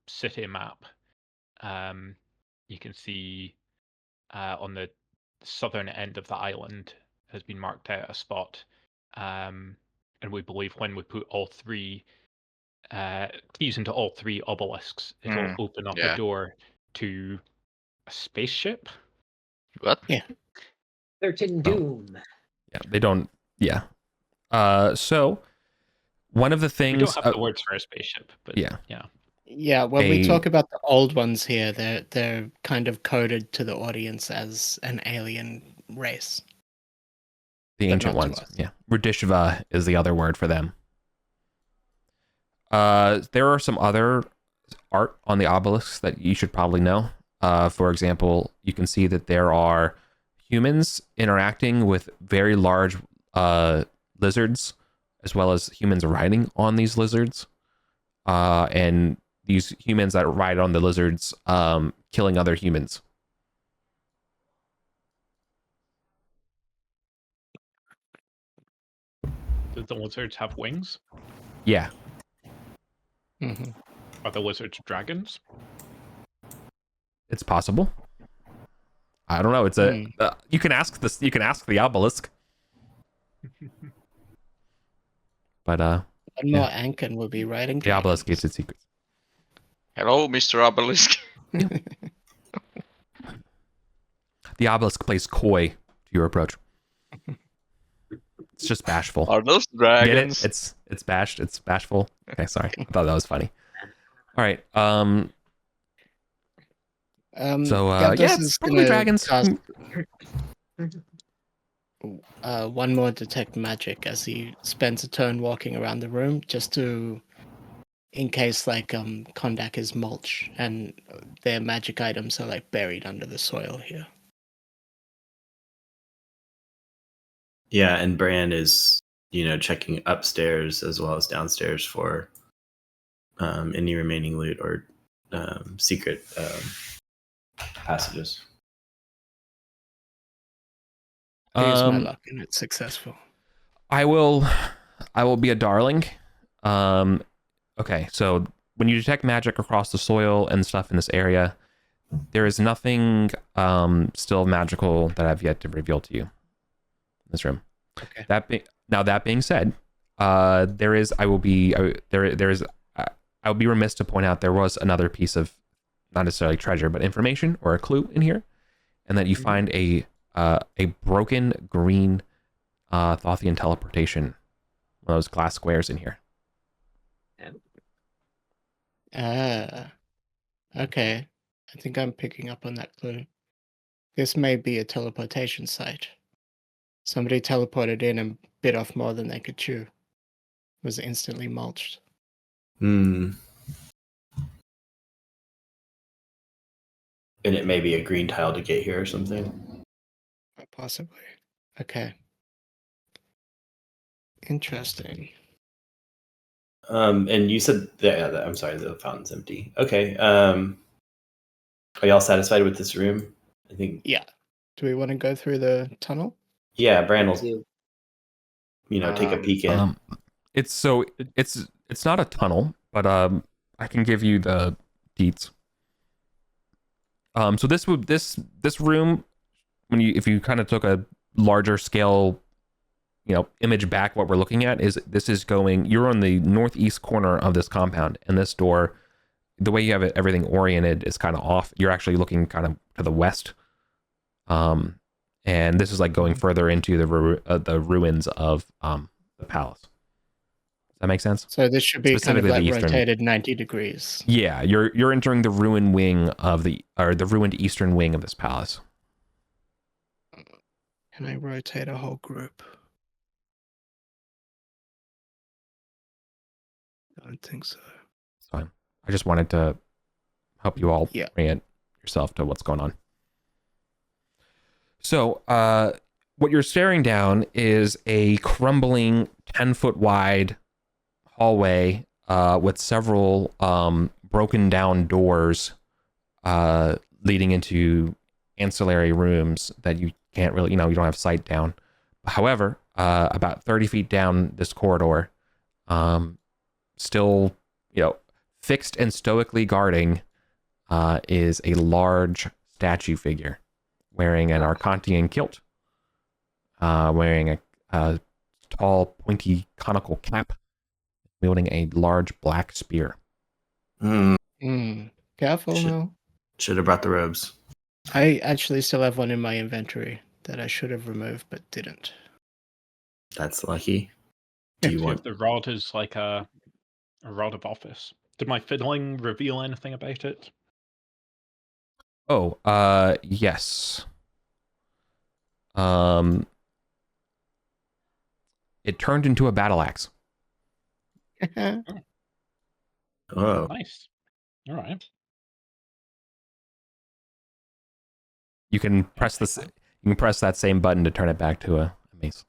city map, you can see on the southern end of the island has been marked out a spot, and we believe when we put all 3 keys into all 3 obelisks, it'll open up a door to a spaceship. What? Yeah. Certain doom. Yeah, they don't. Yeah. So one of the things We don't have the words for a spaceship, but yeah. Yeah, when we talk about the old ones here, they're kind of coded to the audience as an alien race. The ancient ones. Yeah. Radishva is the other word for them. There are some other art on the obelisks that you should probably know. For example, you can see that there are humans interacting with very large lizards, as well as humans riding on these lizards. And these humans that ride on the lizards killing other humans. Do the lizards have wings? Yeah. Mm-hmm. Are the lizards dragons? It's possible. I don't know. It's you can ask this. You can ask the obelisk. But one more Ankin will be riding. The obelisk keeps its secrets. Hello, Mr. Obelisk. The obelisk plays coy to your approach. It's just bashful. Are those dragons? Get it? It's bashed. It's bashful. Okay, sorry. I thought that was funny. All right. So yeah, it's probably dragons. One more detect magic as he spends a turn walking around the room, just to, in case like Kondak is mulch and their magic items are like buried under the soil here. Yeah, and Bran is, checking upstairs as well as downstairs for any remaining loot or secret passages. I use my luck and it's successful. I will be a darling. Okay, so when you detect magic across the soil and stuff in this area, there is nothing still magical that I've yet to reveal to you in this room. Okay. That being said, there is I will be remiss to point out there was another piece of not necessarily treasure but information or a clue in here, and that you find a broken green Thothian teleportation, one of those glass squares in here. Okay. I think I'm picking up on that clue. This may be a teleportation site. Somebody teleported in and bit off more than they could chew. Was instantly mulched. And it may be a green tile to get here or something. Possibly. Okay. Interesting. And you said I'm sorry, the fountain's empty. Okay. Are y'all satisfied with this room? I think. Yeah. Do we want to go through the tunnel? Yeah, Bran will, take a peek in. It's not a tunnel, but I can give you the deets. So this room, if you kind of took a larger scale, image back, what we're looking at you're on the northeast corner of this compound, and this door, the way you have everything oriented is kind of off. You're actually looking kind of to the west, and this is like going further into the ruins of the palace. Does that make sense? So this should be kind of like eastern, rotated 90 degrees. Yeah, you're entering the ruined wing the ruined eastern wing of this palace. Can I rotate a whole group? I don't think so. It's fine. I just wanted to help you all orient yourself to what's going on. So, what you're staring down is a crumbling 10-foot wide hallway with several broken down doors leading into ancillary rooms that you can't really, you don't have sight down. However, about 30 feet down this corridor, still, fixed and stoically guarding is a large statue figure wearing an Arcantian kilt, wearing a tall, pointy, conical cap, wielding a large black spear. Careful now. Should have brought the robes. I actually still have one in my inventory that I should have removed but didn't. That's lucky. Do you want the rod is like a rod of office? Did my fiddling reveal anything about it? Oh, yes. It turned into a battle axe. Oh, Nice. All right. You can press this. You can press that same button to turn it back to a mace.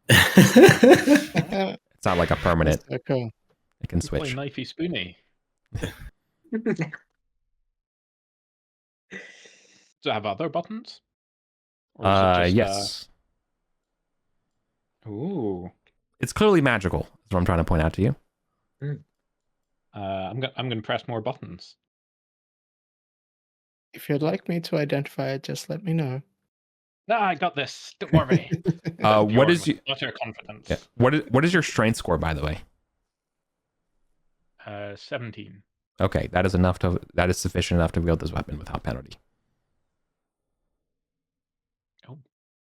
It's not like a permanent. So cool. It can You play switch. knifey spoony. Does it have other buttons? Or is it just, Yes. Ooh. It's clearly magical. That's what I'm trying to point out to you. I'm gonna press more buttons. If you'd like me to identify it, just let me know. No, I got this. Don't worry. What is utter confidence? Yeah. What is your strength score, by the way? 17. Okay, that is sufficient enough to wield this weapon without penalty. Oh,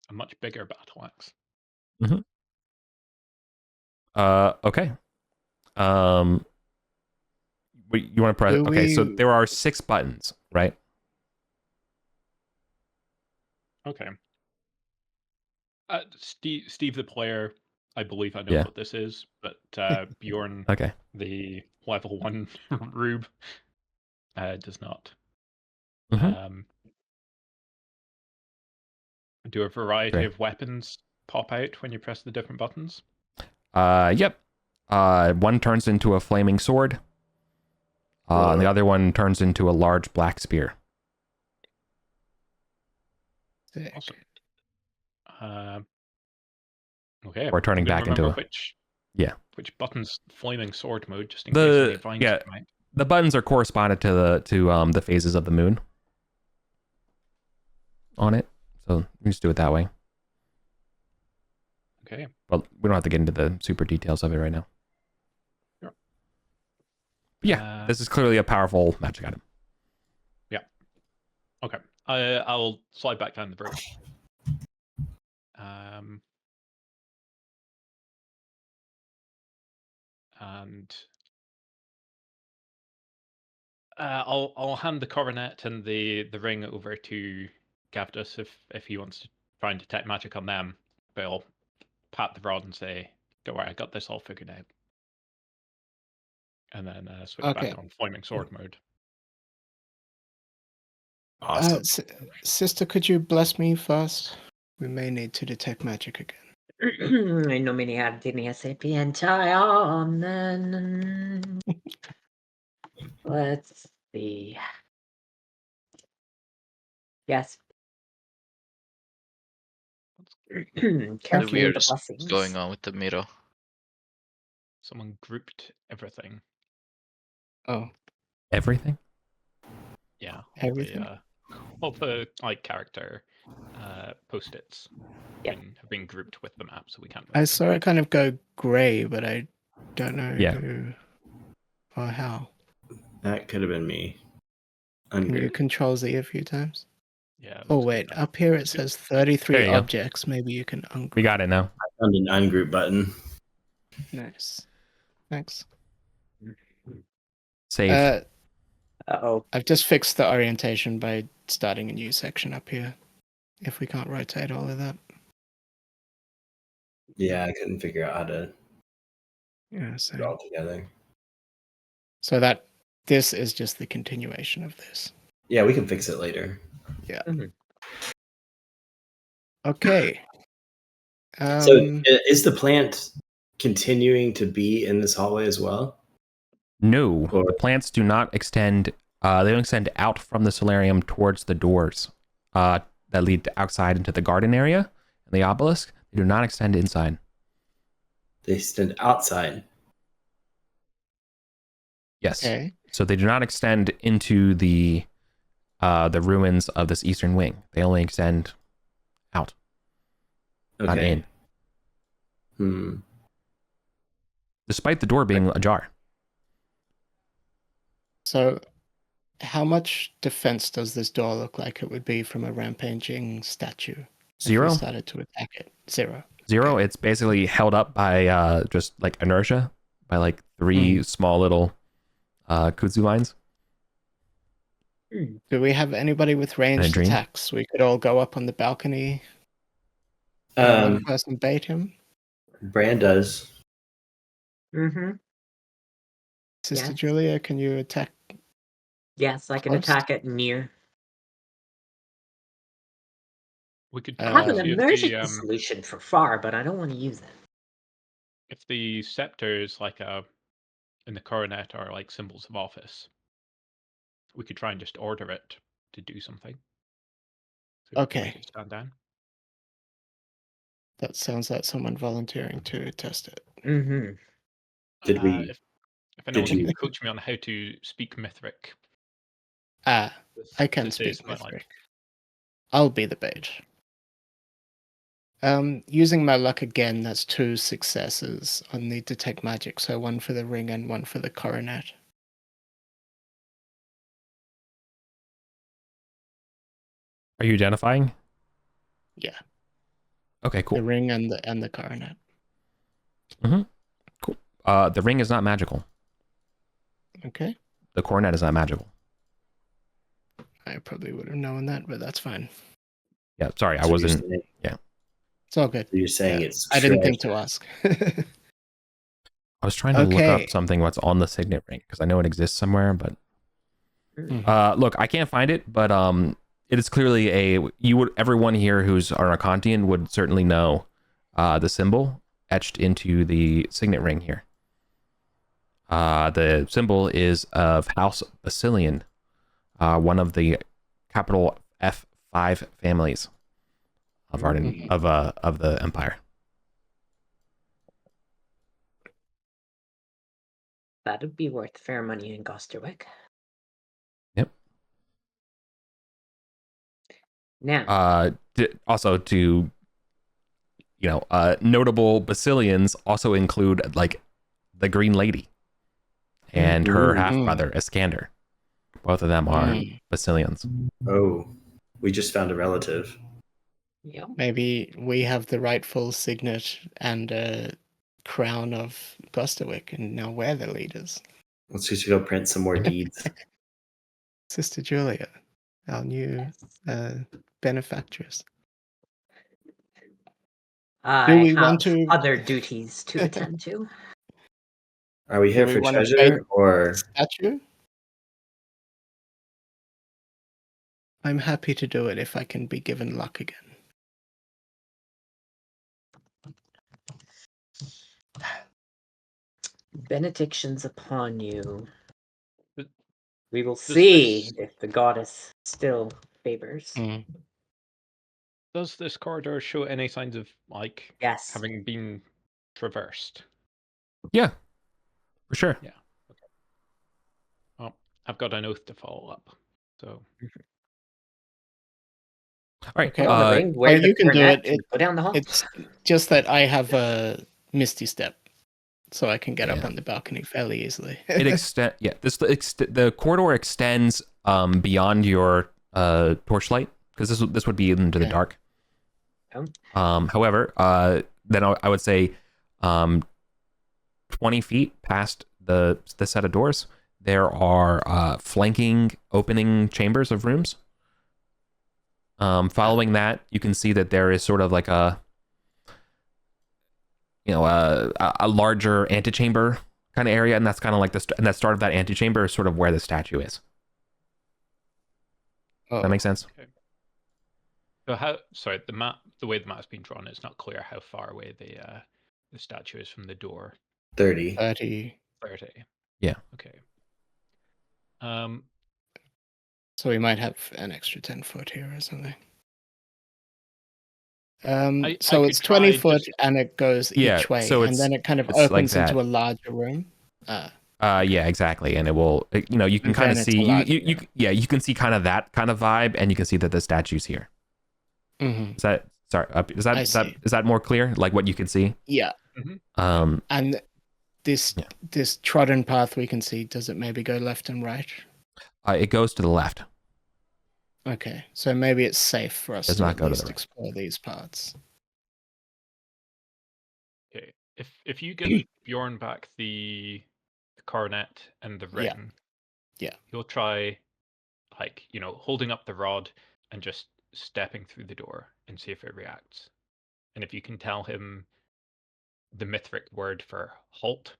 a much bigger battle axe. Okay. You want to press? Okay, so there are 6 buttons, right? Okay. Steve the player, I believe I know what this is, but Bjorn, Okay. the level 1 rube, does not. Do a variety of weapons pop out when you press the different buttons? Yep. One turns into a flaming sword. And the other one turns into a large black spear. Awesome. Okay. Or turning back into which buttons flaming sword mode, just in case any vines come out. The buttons are corresponded to the phases of the moon on it, so we just do it that way. Okay. Well, we don't have to get into the super details of it right now. Sure. Yeah, this is clearly a powerful magic item. Yeah. Okay. I'll slide back down the bridge. And I'll hand the coronet and the ring over to Gavdus if he wants to try and detect magic on them. But I'll pat the rod and say, "Don't worry, I got this all figured out." And then switch back on flaming sword mode. Awesome. Sister, could you bless me first? We may need to detect magic again. In nomine Ardinia Sapientia, amen. Let's see. Yes. Carefully Weird the is blessings. going on with the mirror. Someone grouped everything. Oh, Everything? Yeah. everything? All the like character post-its Yeah. have been grouped with the map, so we can't. I saw it kind of go grey, but I don't know Yeah. who or how. That could have been me. Can you Ungroup. Control Z a few times? Yeah. Oh wait, up here it says 33 There you go. objects. Maybe you can ungroup. We got it now. I found an ungroup button. Nice. Thanks. Save. Uh-oh. I've just fixed the orientation by starting a new section up here. If we can't rotate all of that. Yeah, I couldn't figure out how to Yeah, put it so all together. this is just the continuation of this. Yeah, we can fix it later. Yeah. Mhm. Okay. So is the plant continuing to be in this hallway as well? No, Or- the plants do not extend. They don't extend out from the solarium towards the doors that lead outside into the garden area and the obelisk. They do not extend inside. They extend outside. Yes. Okay. So they do not extend into the ruins of this eastern wing. They only extend out, not Okay. in. Despite the door being ajar. So how much defense does this door look like it would be from a rampaging statue? If we 0. started to attack it. 0. 0. It's basically held up by just like inertia, by like 3 small little kudzu lines. Do we have anybody with ranged dream? attacks? We could all go up on the balcony. One Um, person bait him. Bran does. Mm-hmm. Sister Yes. Julia, can you attack? Yes, I can Close. attack it near. We could I have an see if emergency solution for far, but I don't want to use it. if the scepters like in the coronet are like symbols of office. We could try and just order it to do something. So Okay. Make it stand down. That sounds like someone volunteering to test it. Mm-hmm. Did we? If anyone you- can coach me on how to speak Mithric. I can this speak is my, Mithric. I'll be the bait. Using my luck again, that's 2 successes on the detect magic, so 1 for the ring and 1 for the coronet. Are you identifying? Yeah. Okay, cool. The ring and the coronet. Cool. The ring is not magical. Okay. The coronet is not magical. I probably would have known that, but that's fine. Yeah, sorry, I So you're wasn't. saying- It's all good. so you're saying Yeah. it's. I didn't think to treasure. ask. I was trying to look Okay. up something what's on the signet ring because I know it exists somewhere, but look, I can't find it, but it is clearly everyone here who's an Archontian would certainly know the symbol etched into the signet ring here. The symbol is of House Basilian, one of the capital F5 families of Arden of the Empire. That'd be worth fair money in Gosterwick. Yep. Now, Also to notable Basilians also include like the Green Lady and her Ooh. half brother Iskander. Both of them are Basilians. Oh, we just found a relative. yeah. Maybe we have the rightful signet and crown of Gosterwick, and now we're the leaders. Let's just go print some more deeds. Sister Julia, our new benefactress. I we have want to- other duties to attend to. Are we here we for want to treasure or? Statue? I'm happy to do it if I can be given luck again. Benedictions upon you. But We will does see this- if the goddess still favors. Does this corridor show any signs of like Yes. having been traversed? Yeah, for sure. Yeah. Okay. Well, I've got an oath to follow up. So All right. Okay. Put on the ring, wear the you can do coronet, it. and go down the hall. It's just that I have a Misty Step, so I can get up Yeah. on the balcony fairly easily. The corridor extends beyond your torchlight because this would be into the Okay. dark. Oh. However, then I would say 20 feet past the set of doors, there are flanking opening chambers of rooms. Following that, you can see that there is sort of like a larger antechamber kind of area, and that's kind of like and that start of that antechamber is sort of where the statue is. Does that make sense? Okay. So the way the map's been drawn, it's not clear how far away the statue is from the door. 30. 30. 30. Yeah. Okay. So we might have an extra 10 foot here or something. I So could it's 20 try foot just- and it goes Yeah, each way, so and then it kind of it's like opens into that. a larger room. Yeah, exactly. And it will, you can And kind of then it's see, a large you can see kind of that kind of vibe, and you can see that the statue's here. Mm-hmm. Is that, sorry, is that more clear? Like what you can see? Yeah. And this Yeah. this trodden path we can see, does it maybe go left and right? It goes to the left. Okay, so maybe it's safe for us Does to not at go to least the right. explore these parts. Okay. If you give Bjorn back the coronet and the Yeah. ring, Yeah. he'll try holding up the rod and just stepping through the door and see if it reacts. And if you can tell him the Mithric word for halt,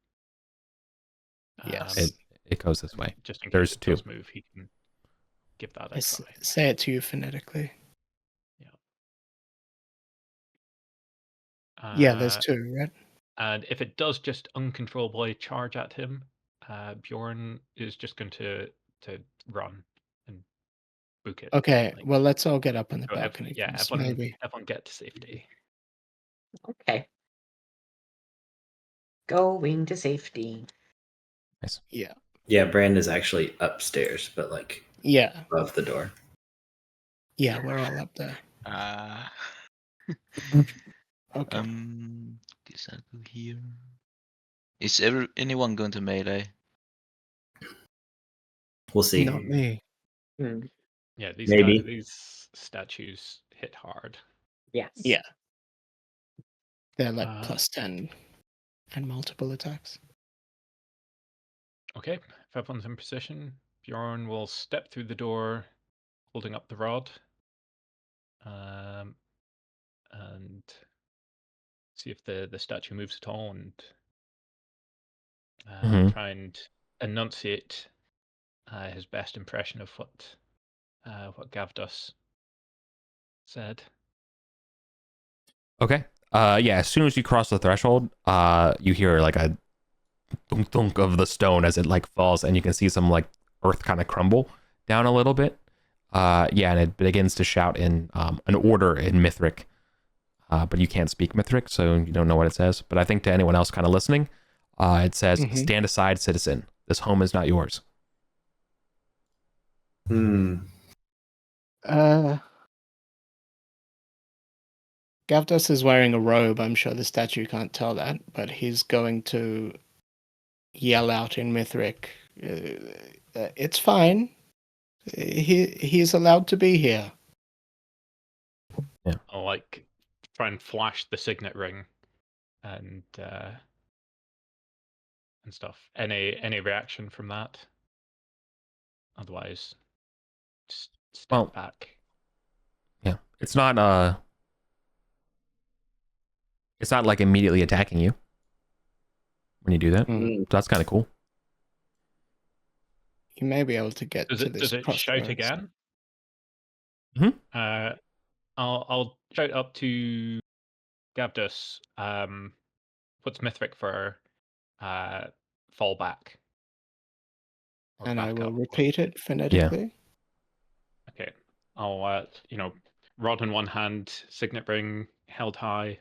Yes. It goes this way. just in case There's it two. does move, he can give that a try. Say it to you phonetically. Yeah, there's two, right? And if it does just uncontrollably charge at him, Bjorn is just going to run and book it. Okay, Like, well, let's all get up on the so balcony first, everyone, maybe. everyone get to safety. Okay. Going to safety. Nice. Yeah. Yeah, Brand is actually upstairs, but like Yeah. above the door. Yeah, we're all up there. Okay. This I go here. Is anyone going to melee? We'll see. Not me. Yeah, Maybe. these statues hit hard. Yes. Yeah. They're like Uh, +10 and multiple attacks. Okay, if everyone's in position, Bjorn will step through the door, holding up the rod, and see if the statue moves at all, and try and enunciate his best impression of what Gavdos said. Okay. Yeah, as soon as you cross the threshold, you hear like a thunk thunk of the stone as it like falls, and you can see some like earth kind of crumble down a little bit. Yeah, and it begins to shout in an order in Mithric. But you can't speak Mithric, so you don't know what it says. But I think to anyone else kind of listening, It says, Mhm. "Stand aside, citizen. This home is not yours." Gavdos is wearing a robe. I'm sure the statue can't tell that, but he's going to yell out in Mithric, "It's fine. He's allowed to be here." I'll like try and flash the signet ring and stuff. Any reaction from that? Otherwise, just step Well, back. yeah, it's not like immediately attacking you when you do that. Mm. So that's kind of cool. You may be able to get Does to it this shout crossroads. again? Mhm. I'll shout up to Gavdus. What's Mithric for? Fall back. Or And I back will up. repeat it phonetically. Okay. I'll rod in one hand, signet ring held high.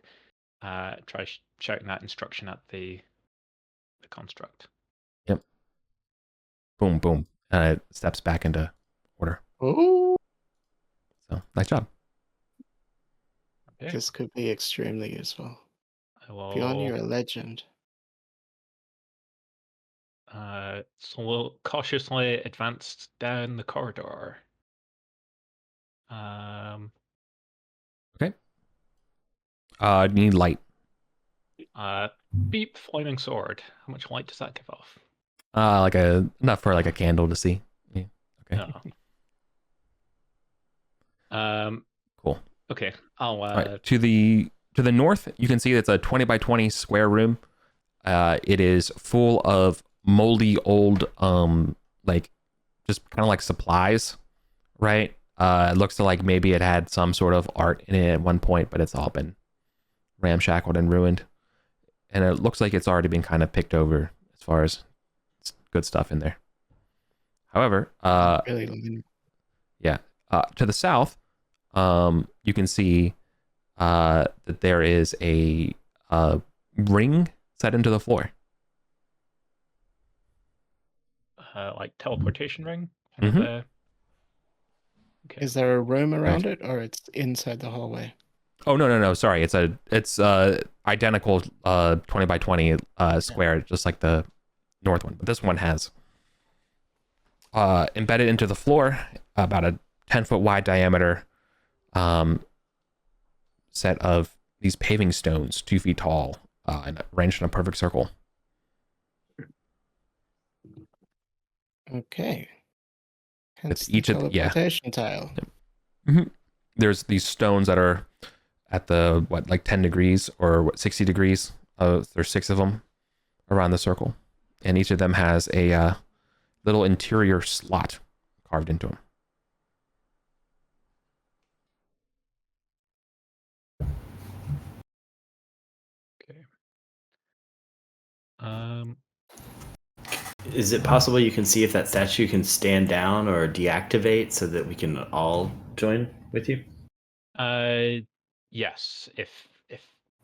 Try shouting that instruction at the construct. Yep. Boom, boom. And it steps back into order. Oh, So nice job. Okay. this could be extremely useful. I will. Beyond, you're a legend. So we'll cautiously advance down the corridor. Okay. You need light. Beep, flaming sword. How much light does that give off? Like enough for like a candle to see. Yeah. Okay. No. Cool. Okay. I'll All right. To the north, you can see it's a 20 by 20 square room. It is full of moldy old like just kind of like supplies, right? It looks to like maybe it had some sort of art in it at one point, but it's all been ramshackled and ruined. And it looks like it's already been kind of picked over as far as good stuff in there. However, Really, yeah, to the south, you can see that there is a ring set into the floor. like teleportation ring. Mhm. Okay. is there a room around it, or it's inside the hallway? Oh no! Sorry, it's identical 20 by 20 square, just like the north one. But this one has embedded into the floor about a 10-foot wide diameter set of these paving stones, 2 feet tall, and arranged in a perfect circle. Okay. Hence With the each of teleportation tile. Mm-hmm. There's these stones that are at the like 10 degrees or 60 degrees. There's 6 of them around the circle, and each of them has a little interior slot carved into them. Okay. Is it possible you can see if that statue can stand down or deactivate so that we can all join with you? Yes. If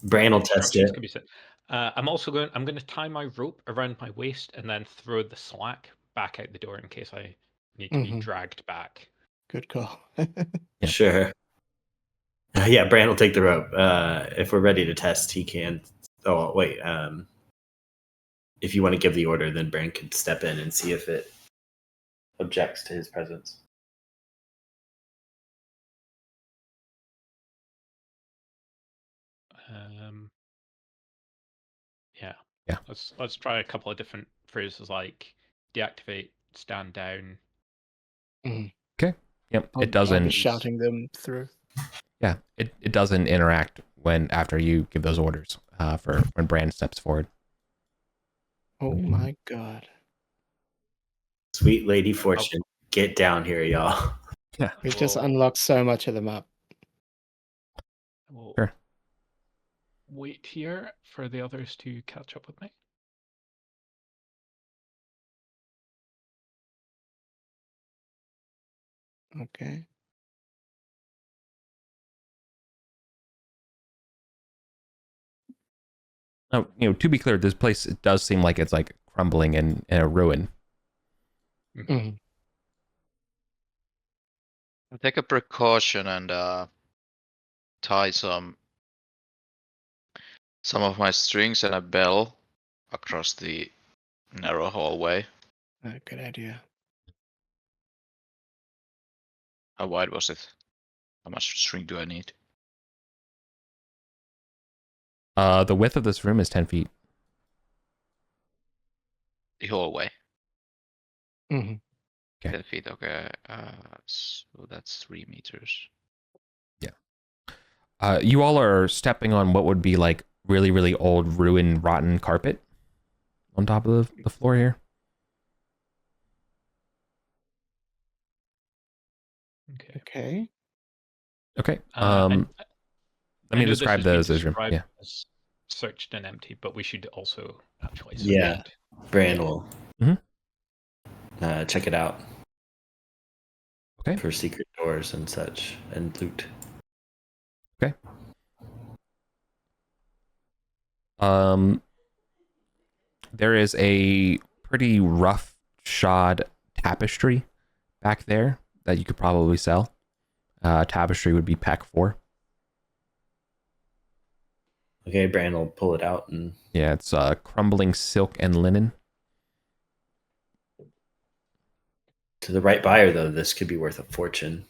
Bran will test instructions it. can be set. I'm going to tie my rope around my waist and then throw the slack back out the door in case I need to be dragged back. Good call. Yeah. Sure. Yeah, Bran will take the rope. If we're ready to test, he can. Oh wait. If you want to give the order, then Bran can step in and see if it objects to his presence. Yeah. Let's try a couple of different phrases like deactivate, stand down. Okay. Yep. I'll It doesn't. be shouting them through. Yeah. It doesn't interact after you give those orders. For when Bran steps forward. Oh my god. Sweet Lady Fortune, get down here, y'all. Yeah. We just unlocked so much of the map. We'll Sure. wait here for the others to catch up with me. Okay. Oh, to be clear, this place does seem like it's like crumbling in a ruin. Mhm. I'll take a precaution and tie some of my strings and a bell across the narrow hallway. Good idea. How wide was it? How much string do I need? The width of this room is 10 feet. The hallway. Mhm. 10 feet, okay. So that's 3 meters. You all are stepping on what would be like really, really old, ruined, rotten carpet on top of the floor here. Okay. Okay. Okay. And Let I me know this describe has been this room. described Yeah. as searched and empty, but we should also actually search Yeah. it. Brand will Mhm. check it out. Okay. For secret doors and such and loot. Okay. There is a pretty rough shod tapestry back there that you could probably sell. Tapestry would be pack 4. Okay, Brand will pull it out and Yeah, it's crumbling silk and linen. to the right buyer though, this could be worth a fortune.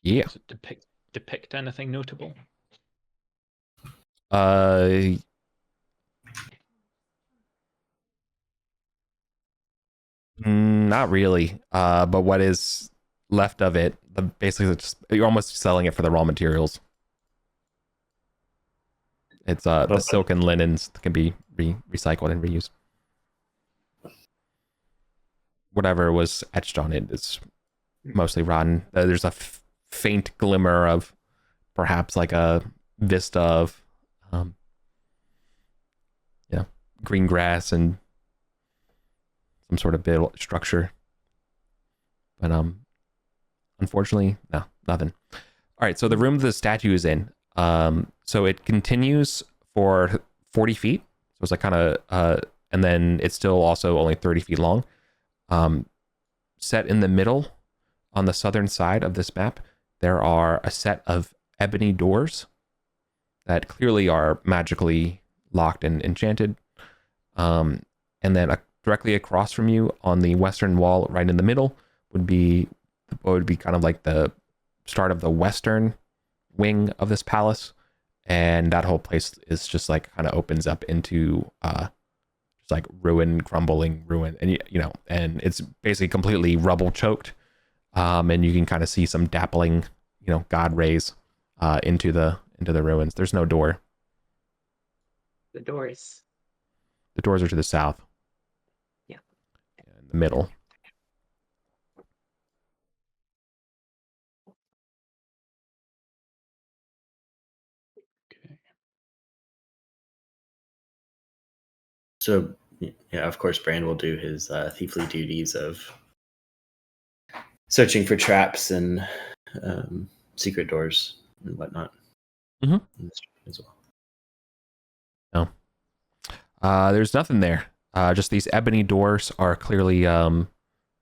Yeah. Does it depict anything notable? Not really. But what is left of it, basically, just you're almost selling it for the raw materials. It's the silk and linens can be recycled and reused. Whatever was etched on it is mostly rotten. There's a faint glimmer of perhaps like a vista of, green grass and some sort of build structure. But unfortunately, no, nothing. All right, so the room the statue is in. So it continues for 40 feet. So it's like kind of, and then it's still also only 30 feet long. Set in the middle on the southern side of this map, there are a set of ebony doors that clearly are magically locked and enchanted. And then directly across from you on the western wall, right in the middle, would be kind of like the start of the western wing of this palace, and that whole place is just like kind of opens up into just like crumbling ruin, and and it's basically completely rubble choked, and you can kind of see some dappling god rays into the ruins. There's no door. The doors. The doors are to the south. Yeah. In the middle. Okay. So yeah, of course Brand will do his thiefly duties of searching for traps and secret doors and whatnot. Mhm. As well. There's nothing there. Just these ebony doors are clearly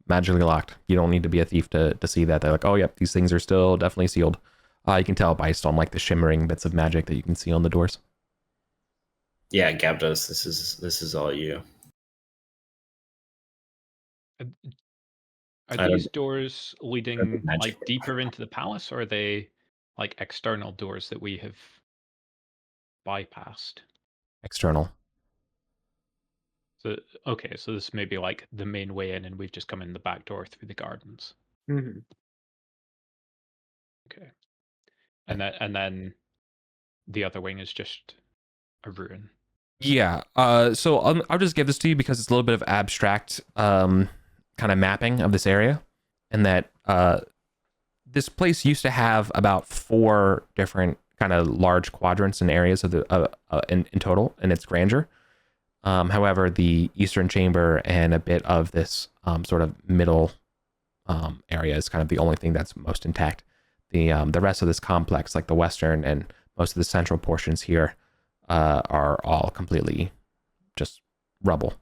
magically locked. You don't need to be a thief to see that. They're like, oh, yep, these things are still definitely sealed. You can tell based on like the shimmering bits of magic that you can see on the doors. Yeah, Gavdos, this is all you. Are these doors leading like deeper into the palace, or are they like external doors that we have bypassed? External. So okay, so this may be like the main way in, and we've just come in the back door through the gardens. Mm-hmm. Okay, and then the other wing is just a ruin. Yeah. So I'll just give this to you because it's a little bit of abstract kind of mapping of this area, and that this place used to have about 4 different kind of large quadrants and areas of the in total in its grandeur. However, the eastern chamber and a bit of this sort of middle area is kind of the only thing that's most intact. The rest of this complex, like the western and most of the central portions here are all completely just rubble.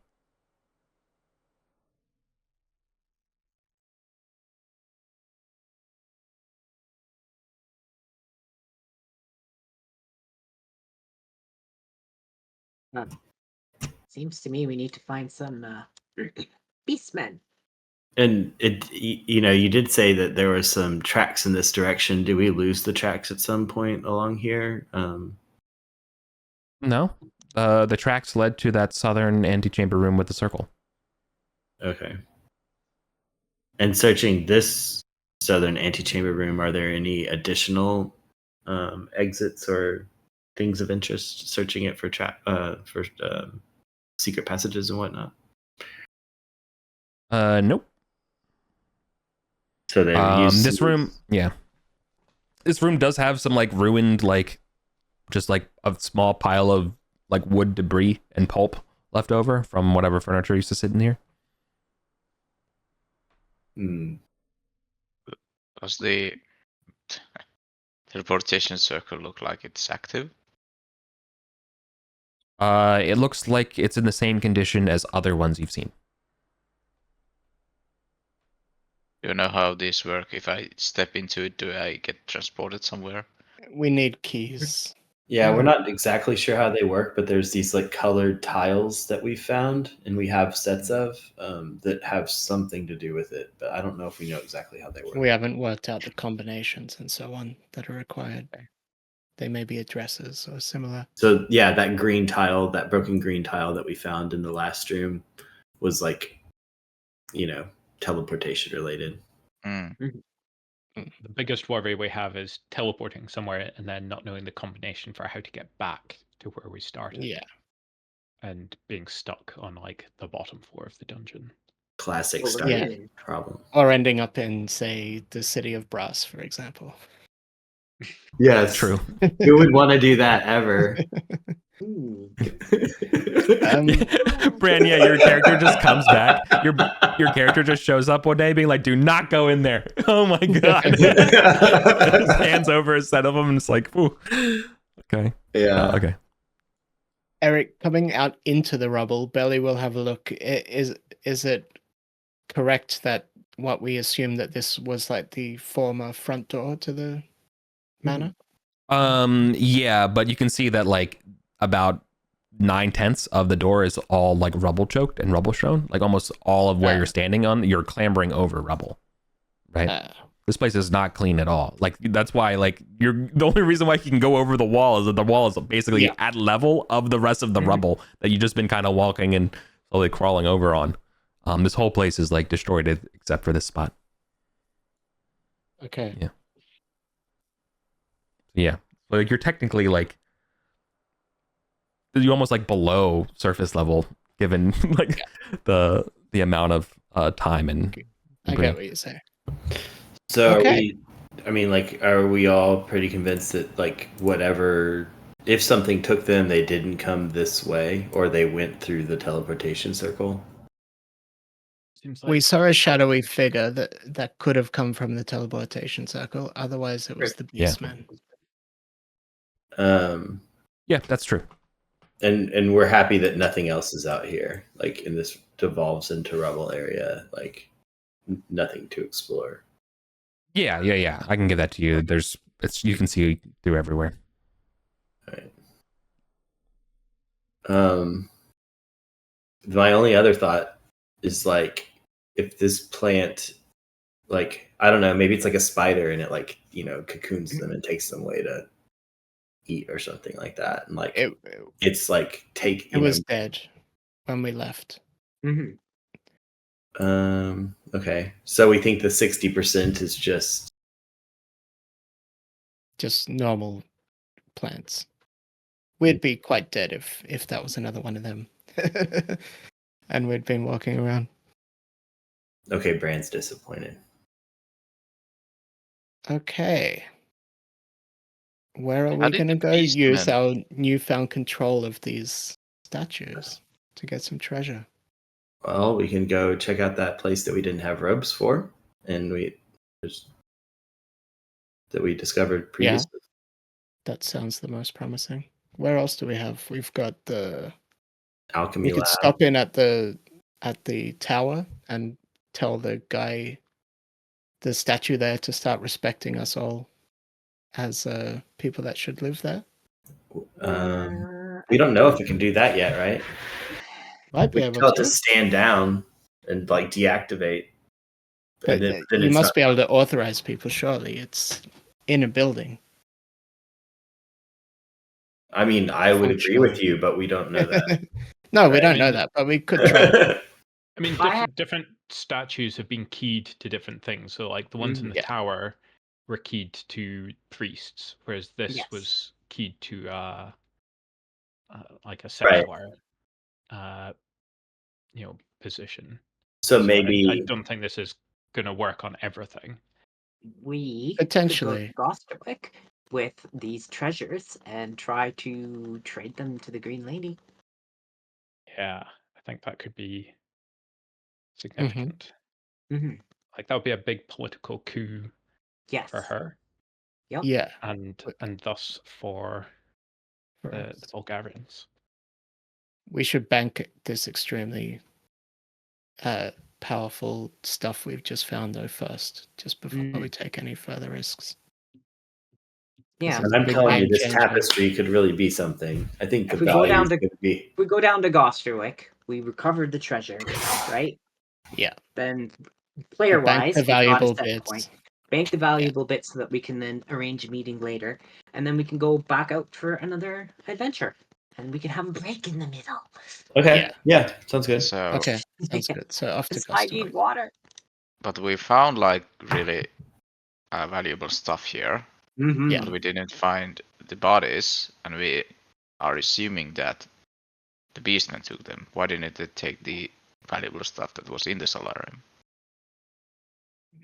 Seems to me we need to find some beastmen. And you did say that there were some tracks in this direction. Do we lose the tracks at some point along here? No, the tracks led to that southern antechamber room with the circle. Okay. And searching this southern antechamber room, are there any additional exits or things of interest? Searching it for secret passages and whatnot. Nope. So they use this room, yeah. This room does have some like ruined, like just like a small pile of like wood debris and pulp left over from whatever furniture used to sit in here. Does the teleportation circle look like it's active? It looks like it's in the same condition as other ones you've seen. Do you know how these work? If I step into it, do I get transported somewhere? We need keys. Yeah, we're not exactly sure how they work, but there's these like colored tiles that we found and we have sets of that have something to do with it, but I don't know if we know exactly how they work. We haven't worked out the combinations and so on that are required. They may be addresses or similar. So yeah, that green tile, that broken green tile that we found in the last room was like, teleportation related. The biggest worry we have is teleporting somewhere and then not knowing the combination for how to get back to where we started. Yeah. And being stuck on like the bottom floor of the dungeon. Classic Well, starting problem. Or ending up in, say, the city of Brass, for example. Yes. True. Who would want to do that ever? Bran, yeah, your character just comes back. Your character just shows up one day being like, do not go in there. Oh my god. His hands over a set of them and it's like, ooh. Okay. Yeah. Okay. Eric, coming out into the rubble, Belly will have a look. Is it correct that what we assume that this was like the former front door to the manor? Yeah, but you can see that like about 9/10 of the door is all like rubble choked and rubble shown. Like almost all of where you're standing on, you're clambering over rubble. Right? This place is not clean at all. Like that's why like the only reason why you can go over the wall is that the wall is basically at level of the rest of the rubble that you've just been kind of walking and slowly crawling over on. This whole place is like destroyed except for this spot. Okay. Yeah. Yeah. Like you're technically like you're almost like below surface level given like the amount of time and I get what you're saying. So are we all pretty convinced that like whatever, if something took them, they didn't come this way or they went through the teleportation circle? Seems like We saw a shadowy figure that could have come from the teleportation circle. Otherwise, it was the Beastman. Yeah, that's true. And we're happy that nothing else is out here. Like in this devolves into rubble area, like nothing to explore. Yeah. I can give that to you. You can see through everywhere. All right. My only other thought is like if this plant, like I don't know, maybe it's like a spider and it like cocoons them and takes them away to eat or something like that, and like it's like it was dead when we left. Okay, so we think the 60% is just normal plants. We'd be quite dead if that was another one of them. And we'd been walking around. Okay, Bran's disappointed. Okay. Where are we going to go? Use our newfound control of these statues to get some treasure. Well, we can go check out that place that we didn't have robes for, and that we discovered previously. That sounds the most promising. Where else do we have? We've got the. Alchemy We could lab. stop in at the tower and tell the guy, the statue there, to start respecting us all as people that should live there. We don't know if we can do that yet, right? Might be We can able tell it to to. stand down and like deactivate. But then you it's must not- be able to authorize people, surely. It's in a building. I mean, I would agree with Functional. you, but we don't know that. No, we Right. don't I know mean- that, but we could try to. I mean, different statues have been keyed to different things. So, like the ones in the Yeah. tower were keyed to priests, whereas this Yes. was keyed to like a Right. secular, position. So I maybe don't think this is going to work on everything. We Potentially. could go to Gosterwick with these treasures and try to trade them to the Green Lady. Yeah, I think that could be significant. Mm-hmm. Like that would be a big political coup Yes. for her, Yep. Yeah. and thus for the Vulgarians. We should bank this extremely powerful stuff we've just found, though, first, just before we take any further risks. Yeah. It's and a I'm big telling you, game this changer. tapestry could really be something. I think the If we go value down to- could be. If we go down to Gosterwick, we recovered the treasure, right? Yeah. Then, player-wise, the we got a valuable set bits. point. Bank the valuable bits so that we can then arrange a meeting later, and then we can go back out for another adventure, and we can have a break in the middle. Okay. Yeah. Sounds good. So, Okay, sounds good. So off to I need Gosterwick. water. but we found like really valuable stuff here, Mm-hmm. Yeah. but we didn't find the bodies, and we are assuming that the beastmen took them. Why didn't they take the valuable stuff that was in the solarium?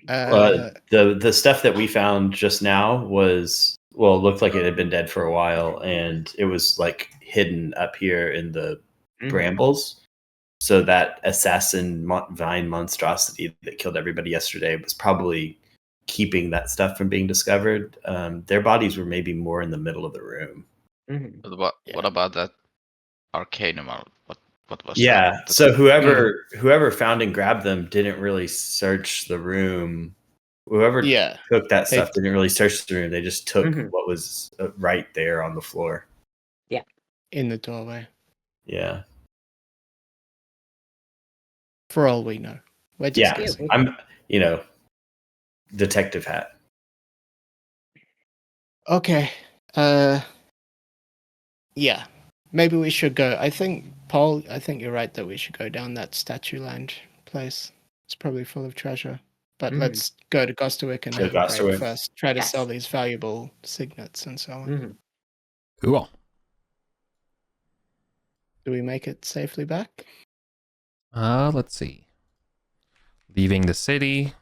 The stuff that we found just now looked like it had been dead for a while, and it was like hidden up here in the brambles. So that assassin vine monstrosity that killed everybody yesterday was probably keeping that stuff from being discovered. Their bodies were maybe more in the middle of the room. Mm-hmm. But what about that arcanum? What was Yeah. that? So whoever found and grabbed them didn't really search the room. Whoever took that stuff didn't really search the room. They just took what was right there on the floor. Yeah. In the doorway. Yeah. For all we know. We're just Yeah. guessing. I'm, detective hat. Okay. Yeah. Maybe we should go. Paul, I think you're right that we should go down that statue land place. It's probably full of treasure. But let's go to Gosterwick and have a break first. Try to sell these valuable signets and so on. Cool. Do we make it safely back? Let's see. Leaving the city.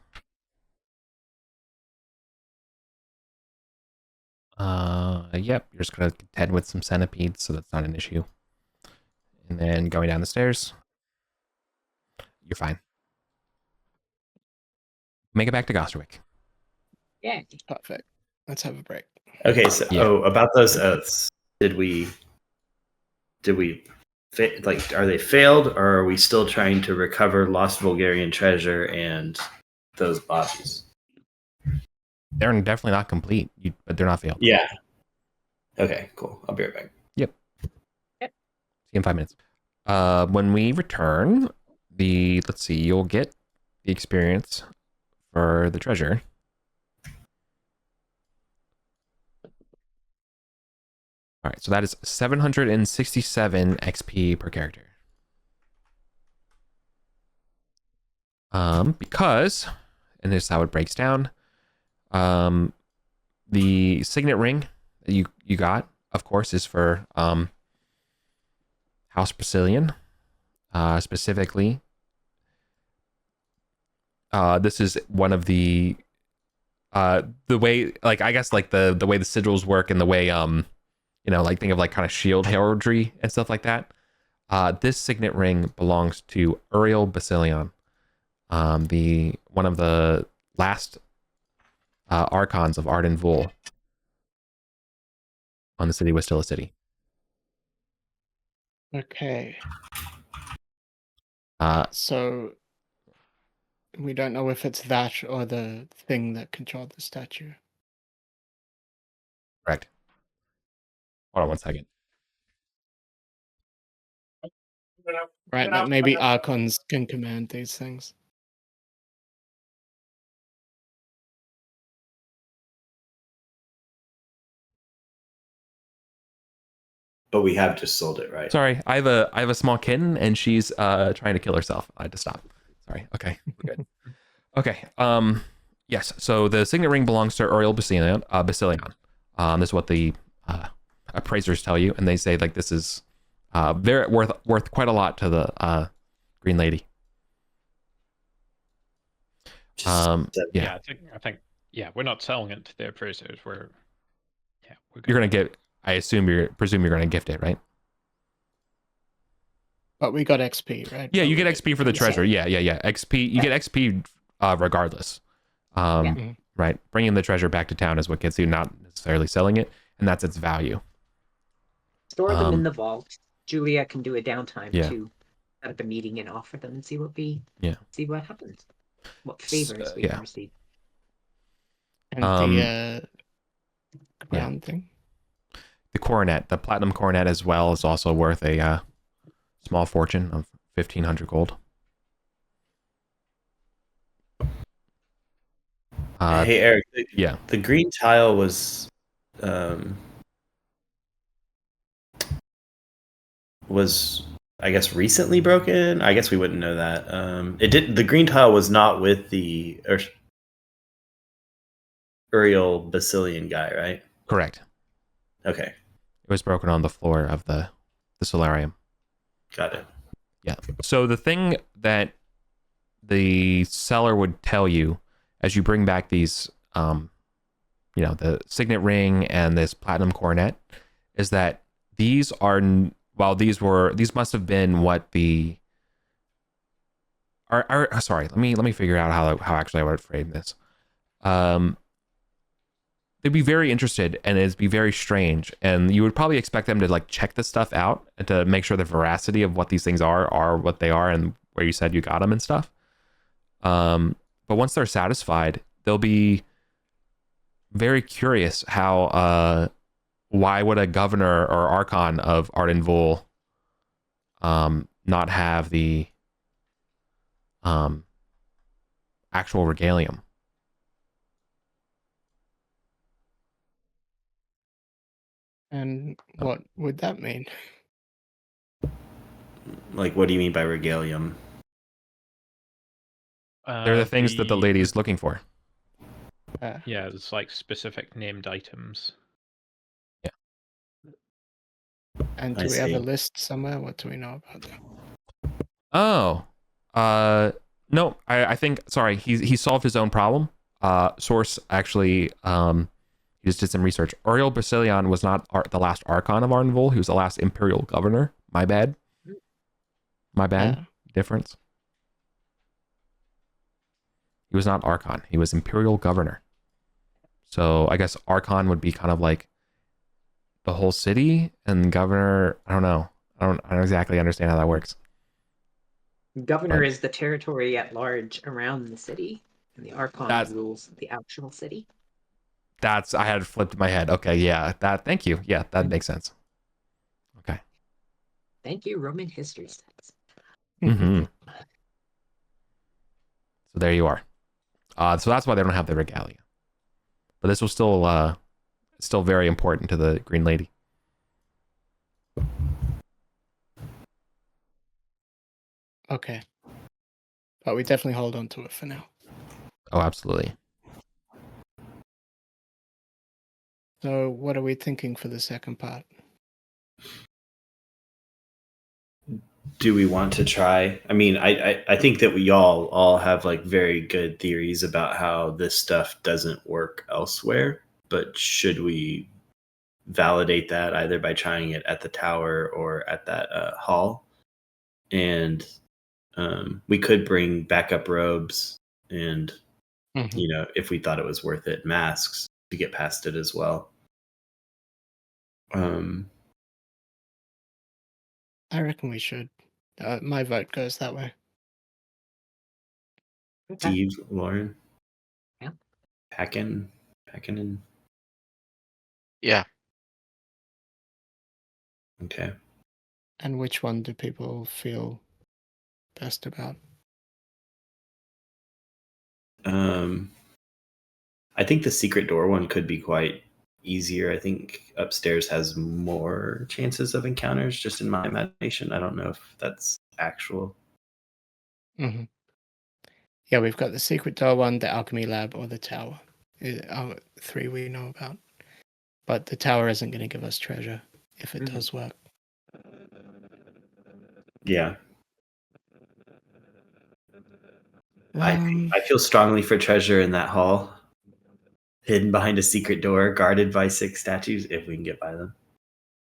Yep, you're just gonna contend with some centipedes, so that's not an issue. And then going down the stairs. You're fine. Make it back to Gosterwick. Yeah. Perfect. Let's have a break. Okay, so about those oaths, did we are they failed, or are we still trying to recover lost Vulgarian treasure and those bodies? They're definitely not complete, but they're not failed. Yeah. Okay, cool. I'll be right back. Yep. See you in 5 minutes. When we return, let's see, you'll get the experience for the treasure. All right, so that is 767 XP per character. Because, and this is how it breaks down, the signet ring that you got, of course, is for House Brazilian. Specifically, this is one of the way, like, I guess, like the way the sigils work and the way like think of like kind of shield heraldry and stuff like that. This signet ring belongs to Uriel Basilion, one of the last archons of Arden Vul. when the city was still a city. Okay. Uh, So we don't know if it's that or the thing that controlled the statue. correct. Hold on one second. Right, that maybe Archons can command these things. But we have just sold it, right? Sorry, I have a small kitten and she's trying to kill herself. I had to stop. Sorry. Okay, we're good. Okay. Yes. So the signet ring belongs to Uriel Basilion. This is what the appraisers tell you, and they say like this is very worth quite a lot to the Green Lady. Just Yeah. I think we're not selling it to the appraisers. We're You're gonna get. I presume you're gonna gift it, right? But we got XP, right? Yeah, But you get we XP for the treasure. Yeah. XP. You get XP regardless. Mhm. Right. Bringing the treasure back to town is what gets you, not necessarily selling it, and that's its value. Store them in the vault. Julia can do a downtime Yeah. to set up a meeting and offer them and see what happens. What favors we can receive. And the crown thing. The coronet, the platinum coronet as well, is also worth a small fortune of 1,500 gold. Hey Eric, yeah. The green tile was I guess recently broken. I guess we wouldn't know that. It did. The green tile was not with the Uriel Basilion guy, right? Correct. Okay. It was broken on the floor of the solarium. Got it. Yeah. So the thing that the seller would tell you as you bring back these, the signet ring and this platinum coronet, is that these are, these must have been what the. Sorry, let me figure out how actually I would frame this. They'd be very interested and it'd be very strange, and you would probably expect them to like check this stuff out and to make sure the veracity of what these things are what they are and where you said you got them and stuff. But once they're satisfied, they'll be very curious how why would a governor or archon of Arden not have the actual regalium. And what would that mean? Like, what do you mean by regalium? They're the things that the lady is looking for. Yeah, it's like specific named items. Yeah. And do we have a list somewhere? What do we know about that? Oh, no, I think, sorry, he solved his own problem. Source actually, he just did some research. Uriel Basilion was not the last Archon of Ardenvul. He was the last Imperial Governor. My bad. Difference. He was not Archon. He was Imperial Governor. So I guess Archon would be kind of like the whole city, and Governor, I don't know. I don't exactly understand how that works. Governor is the territory at large around the city, and the Archon rules the actual city. I had flipped my head. Okay, yeah. Thank you. Yeah, that makes sense. Okay. Thank you, Roman history stats. Mm-hmm. So there you are. So that's why they don't have the regalia. But this was still very important to the Green Lady. Okay. But we definitely hold on to it for now. Oh, absolutely. So what are we thinking for the second part? Do we want to try? I mean, I think that we all have like very good theories about how this stuff doesn't work elsewhere, but should we validate that either by trying it at the tower or at that hall? And we could bring backup robes and, if we thought it was worth it, masks to get past it as well. I reckon we should. My vote goes that way. Okay. Steve, Lauren. Yeah. Packin. Yeah. Okay. And which one do people feel best about? I think the secret door one could be quite easier. I think upstairs has more chances of encounters, just in my imagination. I don't know if that's actual. Mm-hmm. Yeah, we've got the secret door one, the alchemy lab, or the tower. Three we know about. But the tower isn't going to give us treasure if it does work. Yeah. I feel strongly for treasure in that hall, hidden behind a secret door, guarded by 6 statues, if we can get by them.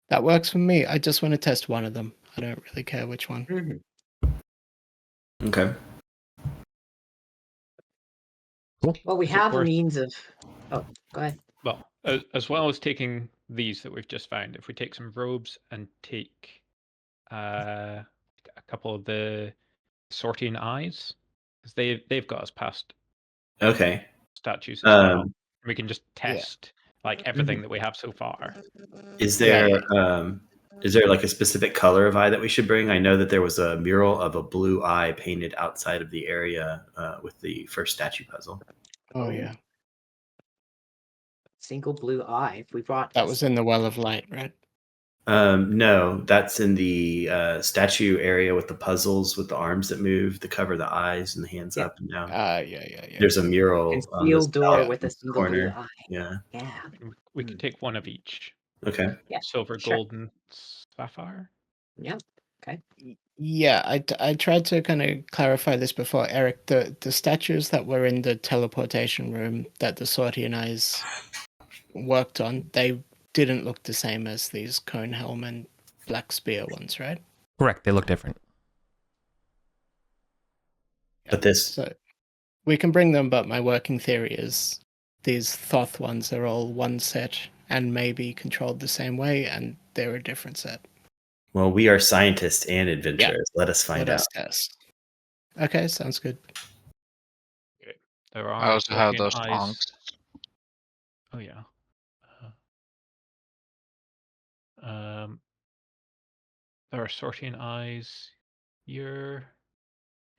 That works for me. I just want to test one of them. I don't really care which one. Okay. Cool. Well, we Is it have a worth- means of. Oh, go ahead. Well, as well as taking these that we've just found, if we take some robes and take a couple of the sorting eyes, because they've got us past Okay. statues as well. We can just Yeah. test like everything that we have so far. Is there Yeah. is there like a specific color of eye that we should bring? I know that there was a mural of a blue eye painted outside of the area with the first statue puzzle. Oh, yeah. Single blue eye. If we brought That was in the Well of Light, right? No, that's in the statue area with the puzzles with the arms that move, the cover, the eyes, and the hands up and down. Yeah. There's a mural on concealed the door south with a single blue corner. eye. Yeah. Yeah. We can take one of each. Okay. Yeah. Silver, sure. gold, and sapphire. Yeah. Okay. Yeah, I tried to kind of clarify this before, Eric. The statues that were in the teleportation room that the Sortian Eyes worked on, they didn't look the same as these cone helm and black spear ones, right? Correct. They look different. But this So we can bring them, but my working theory is these Thoth ones are all one set and maybe controlled the same way, and they're a different set. well, we are scientists and adventurers. Let us find Let out. us test. Okay, sounds good. There are I also have Sortian those eyes. tongs. Oh yeah. There are Sortian eyes here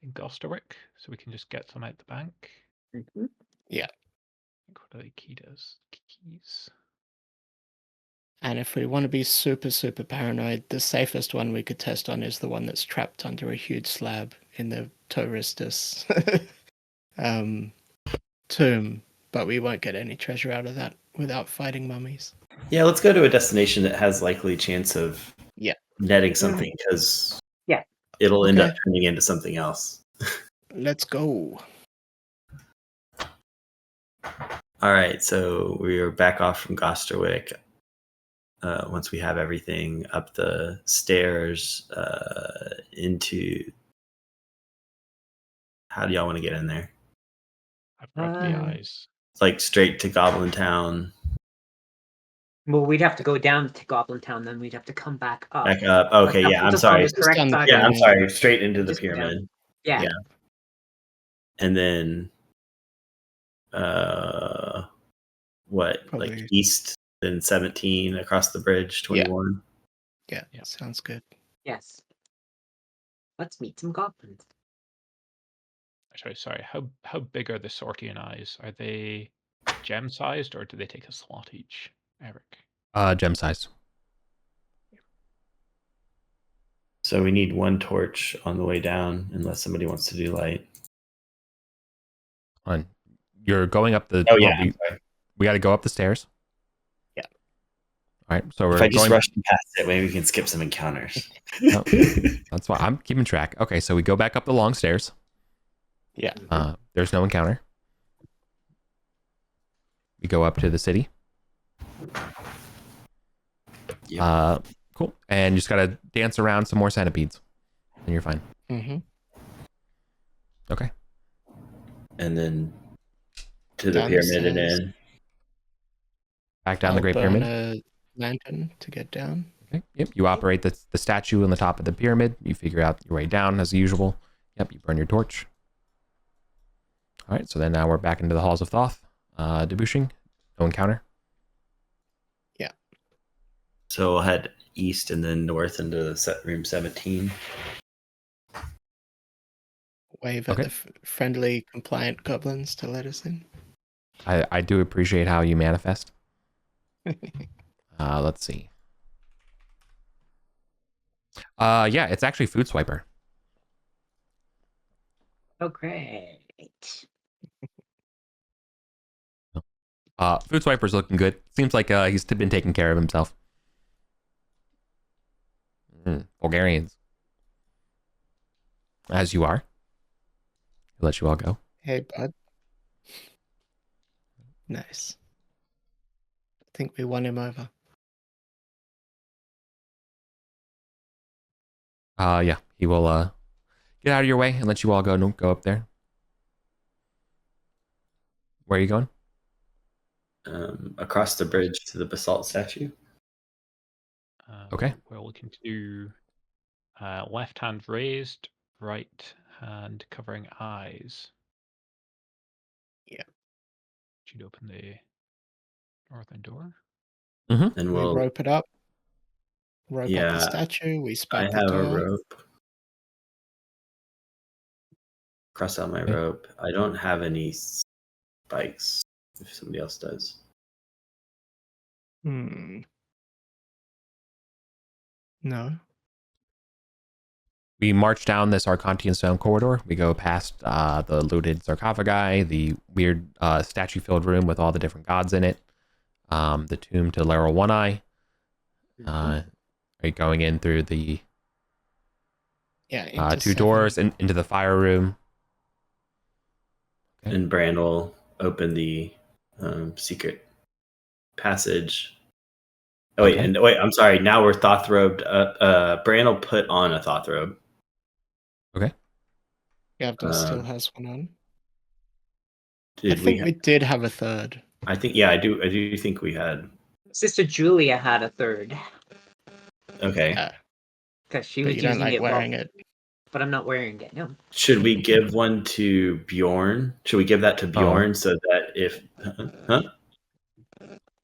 in Gosterwick, so we can just get some out the bank. Yeah. What are the keys? And if we want to be super, super paranoid, the safest one we could test on is the one that's trapped under a huge slab in the Touristus tomb. But we won't get any treasure out of that without fighting mummies. Yeah, let's go to a destination that has likely chance of netting something, because it'll end up turning into something else. Let's go. All right, so we are back off from Gosterwick. Once we have everything up the stairs into... How do y'all want to get in there? I've grabbed the eyes. It's like straight to Goblin Town. Well, we'd have to go down to Goblin Town, then we'd have to come back up. Back up. Okay, Like, yeah, I'm just on sorry. the correct side Yeah, of I'm the- sorry. Straight into the Just go down. pyramid. Yeah. And then what? Like Probably- east, then 17 across the bridge, 21. Yeah, Yeah. sounds good. Yes. Let's meet some goblins. Actually, sorry. How big are the Sortian eyes? Are they gem sized or do they take a slot each, Eric? Gem size. So we need one torch on the way down, unless somebody wants to do light. On. You're going up the. Oh yeah, well, I'm sorry. we got to go up the stairs. Yeah. All right. So we're If I just going. rush past it, maybe we can skip some encounters. No. That's why I'm keeping track. Okay, so we go back up the long stairs. Yeah. There's no encounter. We go up to the city. Cool. And you just gotta dance around some more centipedes, and you're fine. Mm-hmm. Okay. And then to the Down the pyramid and stairs. in. Back down the I'll Great burn Pyramid. lantern to get down. Okay. Yep. You operate the statue on the top of the pyramid. You figure out your way down as usual. Yep. You burn your torch. All right. So then now we're back into the halls of Thoth. Debushing. No encounter. Yeah. So we'll head east and then north into room 17. Wave at Okay. the friendly, compliant goblins to let us in. I do appreciate how you manifest. Let's see. Yeah, it's actually Food Swiper. Oh, great. Food Swiper's looking good. Seems like he's been taking care of himself. Vulgarians. As you are. I'll let you all go. Hey, bud. Nice. I think we won him over. Yeah, he will get out of your way and let you all go up there. Where are you going? Across the bridge to the basalt statue. Okay. We're looking to do left hand raised, right hand covering eyes. Yeah. Should open the northern door. And We we'll rope it up. Rope up Yeah, the statue. We I spot the have a door. rope. Cross out my Okay. rope. I don't have any spikes. If somebody else does. No. We march down this Arcantian stone corridor. We go past the looted sarcophagi, the weird statue-filled room with all the different gods in it, the tomb to Laurel One Eye. Are you going in through the Yeah. two doors and into the fire room? Okay. And Bran will open the secret passage. Oh wait, Okay. I'm sorry. Now we're Thoth robed. Bran will put on a Thoth robe. Okay. Gavdos still has one on. Did I think we did have a third. I think I do think we had. Sister Julia had a third Okay. Yeah. because she But was you don't using like it wearing it. but I'm not wearing it. No. Should we give one to Bjorn? Should we give that to Bjorn so that if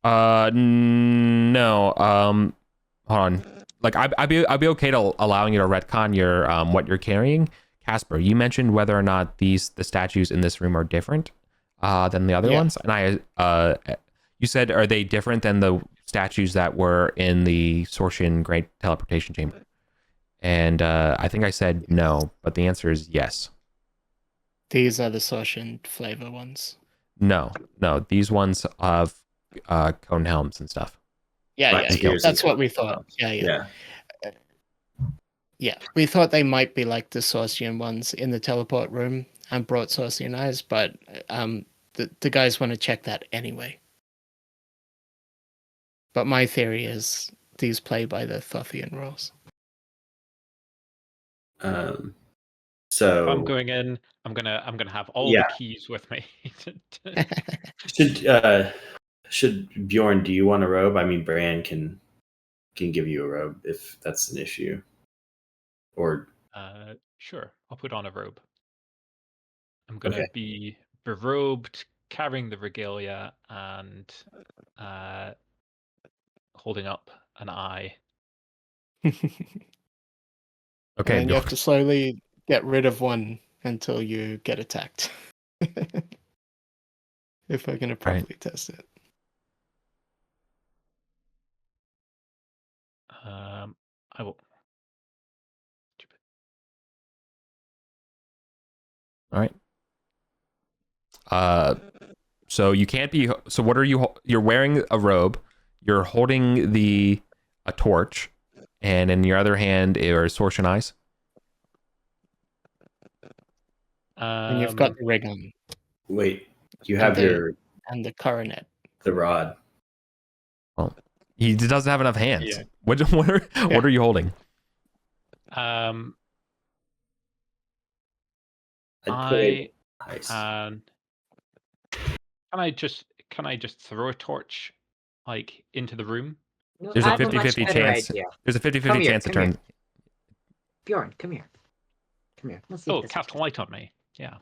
No. Hold on. Like I'd be okay to allowing you to retcon your what you're carrying. Casper, you mentioned whether or not the statues in this room are different than the other ones, and you said, are they different than the statues that were in the Sortian Great Teleportation Chamber? And I think I said no, but the answer is yes. These are the Sortian flavor ones. No, these ones have cone helms and stuff. Yeah. That's what we thought. Yeah. We thought they might be like the Sorcian ones in the teleport room and brought Sorcian eyes, but the guys want to check that anyway. But my theory is these play by the Thothian rules. So If I'm going in, I'm gonna have all the keys with me. Should Bjorn, do you want a robe? I mean, Bran can give you a robe if that's an issue. Or sure, I'll put on a robe. I'm gonna be berobed, carrying the regalia, and holding up an eye. Okay, And you have to slowly get rid of one until you get attacked. If we're going to properly test it. I will. All right. So you can't be. So what are you? You're wearing a robe. You're holding a torch, and in your other hand are Sortian eyes. And you've got the rig on. Wait, you have and the coronet. The rod. Well, he doesn't have enough hands. Yeah. What are you holding? Can I just throw a torch like into the room No, There's I a have a much 50-50 better chance. idea. There's a 50-50 Come here, chance to come here. turn. Bjorn, come here. Come here. Let's see. Oh, if this cast works. light on me. Yeah.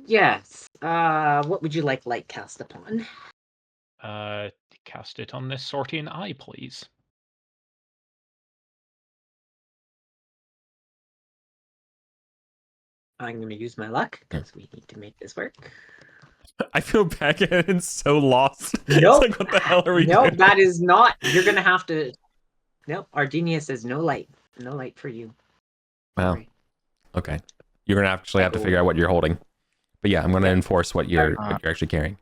Yes. What would you like light cast upon? Cast it on this Sortian eye, please. I'm going to use my luck because we need to make this work. I feel Packhead's so lost. Nope. It's like, what the hell are we Nope, doing? that is not. You're going to have to. Nope. Ardenia says no light. No light for you. Wow. Sorry. Okay. You're gonna actually have to figure out what you're holding. But yeah, I'm gonna enforce what you're actually carrying.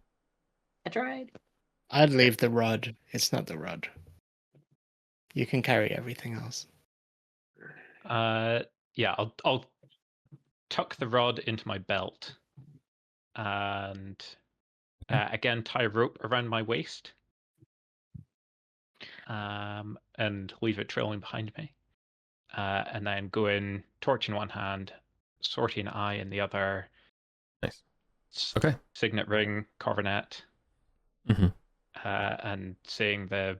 I tried. I'd leave the rod. It's not the rod. You can carry everything else. Yeah, I'll tuck the rod into my belt, and again tie a rope around my waist, and leave it trailing behind me, and then go in, torch in one hand, Sortian eye in the other. Nice. Okay. Signet ring, coronet, Mm-hmm. and saying the,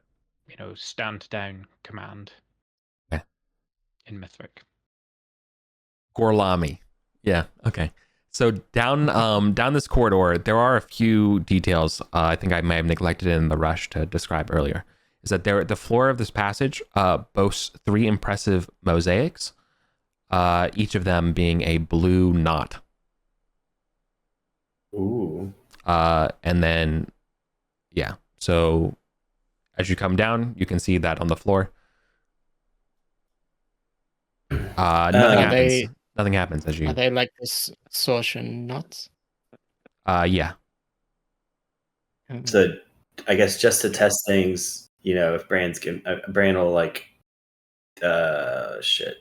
stand down command. Okay. In Mithric. Gorlami. Yeah. Okay. So down this corridor, there are a few details I think I may have neglected in the rush to describe earlier. Is that the floor of this passage boasts 3 impressive mosaics, each of them being a blue knot. Ooh. And then, yeah. So as you come down, you can see that on the floor. Nothing happens. Nothing happens as you. Are they like this Sortian knots? Yeah. So I guess just to test things, if Bran will like, shit.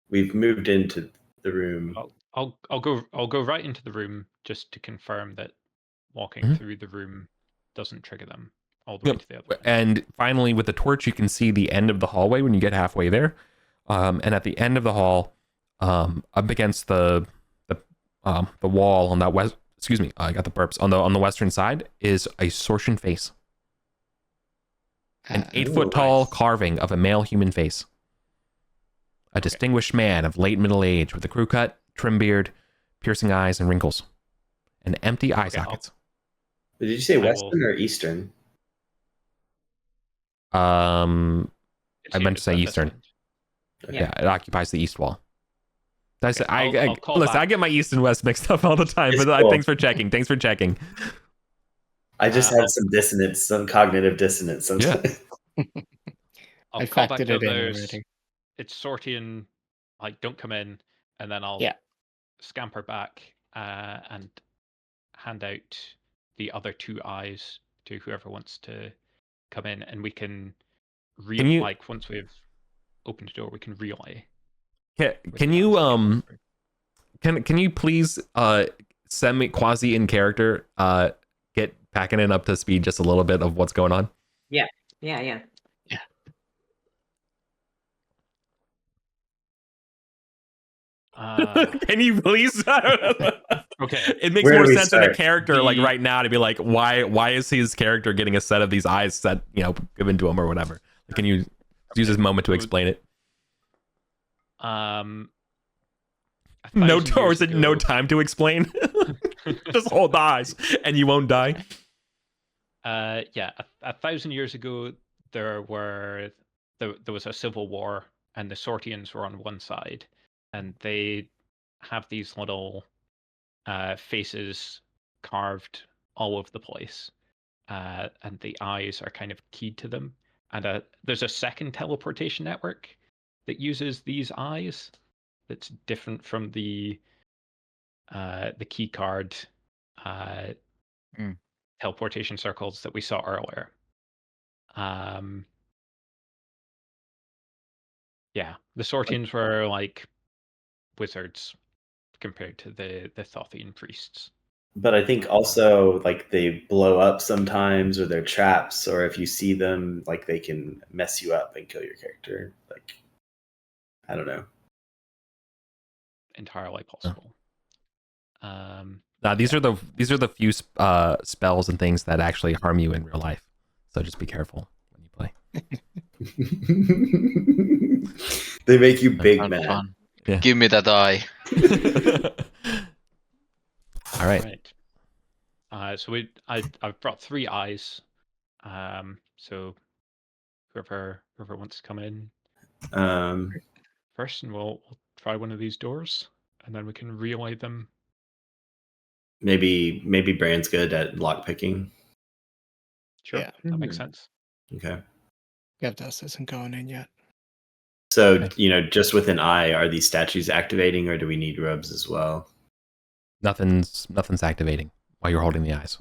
We've moved into the room. I'll go right into the room just to confirm that walking through the room doesn't trigger them all the way to the other room. And finally, with the torch, you can see the end of the hallway when you get halfway there. And at the end of the hall, up against the wall on that west. Excuse me, I got the burps. On the western side is a Sortian face. An 8-foot tall carving of a male human face. A distinguished man of late middle age with a crew cut, trim beard, piercing eyes, and wrinkles. And empty eye sockets. Did you say western or eastern? I meant to say eastern. Okay. Yeah, it occupies the east wall. Okay, I'll Listen, back. I get my east and west mixed up all the time, It's but cool. thanks for checking. Thanks for checking. I just had some dissonance, some cognitive dissonance sometimes. Yeah. I'll call back factored the it in others. already. It's Sortian, like, don't come in, and then I'll scamper back and hand out the other 2 eyes to whoever wants to come in, and we can once we've opened the door, we can relay. Can you please send me quasi in character get packing it up to speed just a little bit of what's going on? Yeah. Can you please? Okay. It makes more sense in a character like right now to be like, why is his character getting a set of these eyes set, given to him or whatever? Can you use this moment to explain it? No, or is it no time to explain? Just hold the eyes and you won't die. Yeah, 1,000 years ago, there was a civil war, and the Sortians were on one side, and they have these little faces carved all over the place, and the eyes are kind of keyed to them. And there's a second teleportation network that uses these eyes that's different from the key card teleportation circles that we saw earlier. Yeah, the Sortians were like wizards compared to the Thothian priests. But I think also like they blow up sometimes, or they're traps, or if you see them, like they can mess you up and kill your character. Like, I don't know. Entirely possible. These are the few spells and things that actually harm you in real life. So just be careful when you play. They make you big Sounds mad. fun. Yeah. Give me that eye. All right. Right. So I've brought 3 eyes. So whoever wants to come in Um, first, and we'll try one of these doors, and then we can relay them. maybe Brand's good at lock picking. Sure, Yeah. that makes sense. Okay. Gavdos isn't going in yet. So, Okay. just with an eye, are these statues activating, or do we need robes as well? Nothing's activating while you're holding the eyes,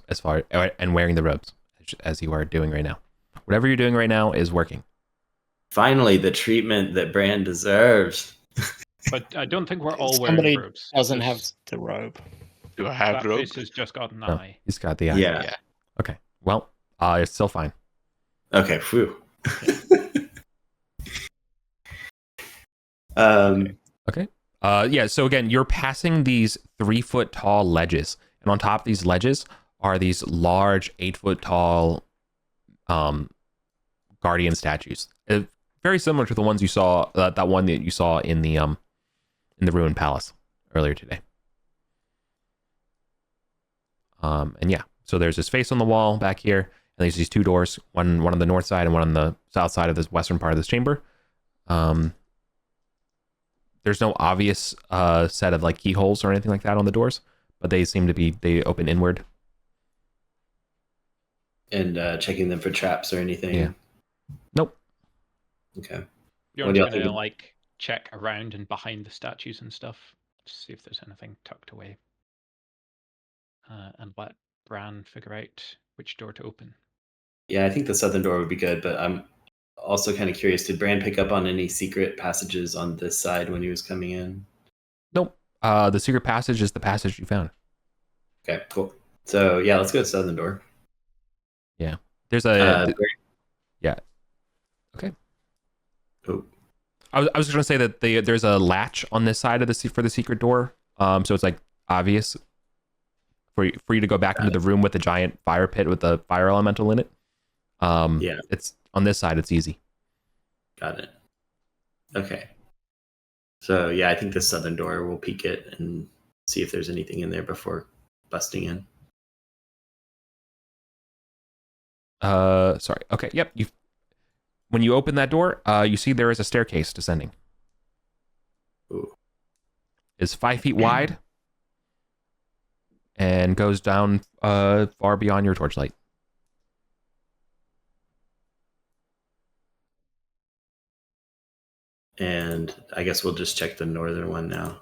and wearing the robes as you are doing right now. Whatever you're doing right now is working. Finally, the treatment that Brand deserves. But I don't think we're all wearing Somebody robes. doesn't have Just the robe. Do I have that rope? face has just got an No, eye. he's got the eye. Yeah. Yeah. Okay. Well, it's still fine. Okay. Phew. Okay. Yeah. So again, you're passing these 3-foot tall ledges, and on top of these ledges are these large 8-foot tall, guardian statues. Very similar to the ones you saw. That one that you saw in the ruined palace earlier today. And yeah, so there's this face on the wall back here, and there's these 2 doors, one on the north side and one on the south side of this western part of this chamber. There's no obvious set of like keyholes or anything like that on the doors, but they seem to be, they open inward. And checking them for traps or anything. Yeah. Nope. Okay. You're What do y'all gonna think? like check around and behind the statues and stuff to see if there's anything tucked away, and let Bran figure out which door to open. Yeah, I think the southern door would be good, but I'm also kind of curious. Did Brand pick up on any secret passages on this side when he was coming in? Nope. The secret passage is the passage you found. Okay, cool. So yeah, let's go to southern door. Yeah. There's a Brand- okay. Oh, I was just gonna say that there's a latch on this side of for the secret door. So it's like obvious for you to go back into the room with the giant fire pit with the fire elemental in it. yeah, It's on this side. It's easy. got it. Okay. So yeah, I think the southern door, we'll peek it and see if there's anything in there before busting in. Sorry. Okay. Yep. When you open that door, you see there is a staircase descending. Ooh. It's 5 feet wide and goes down far beyond your torchlight. And I guess we'll just check the northern one now.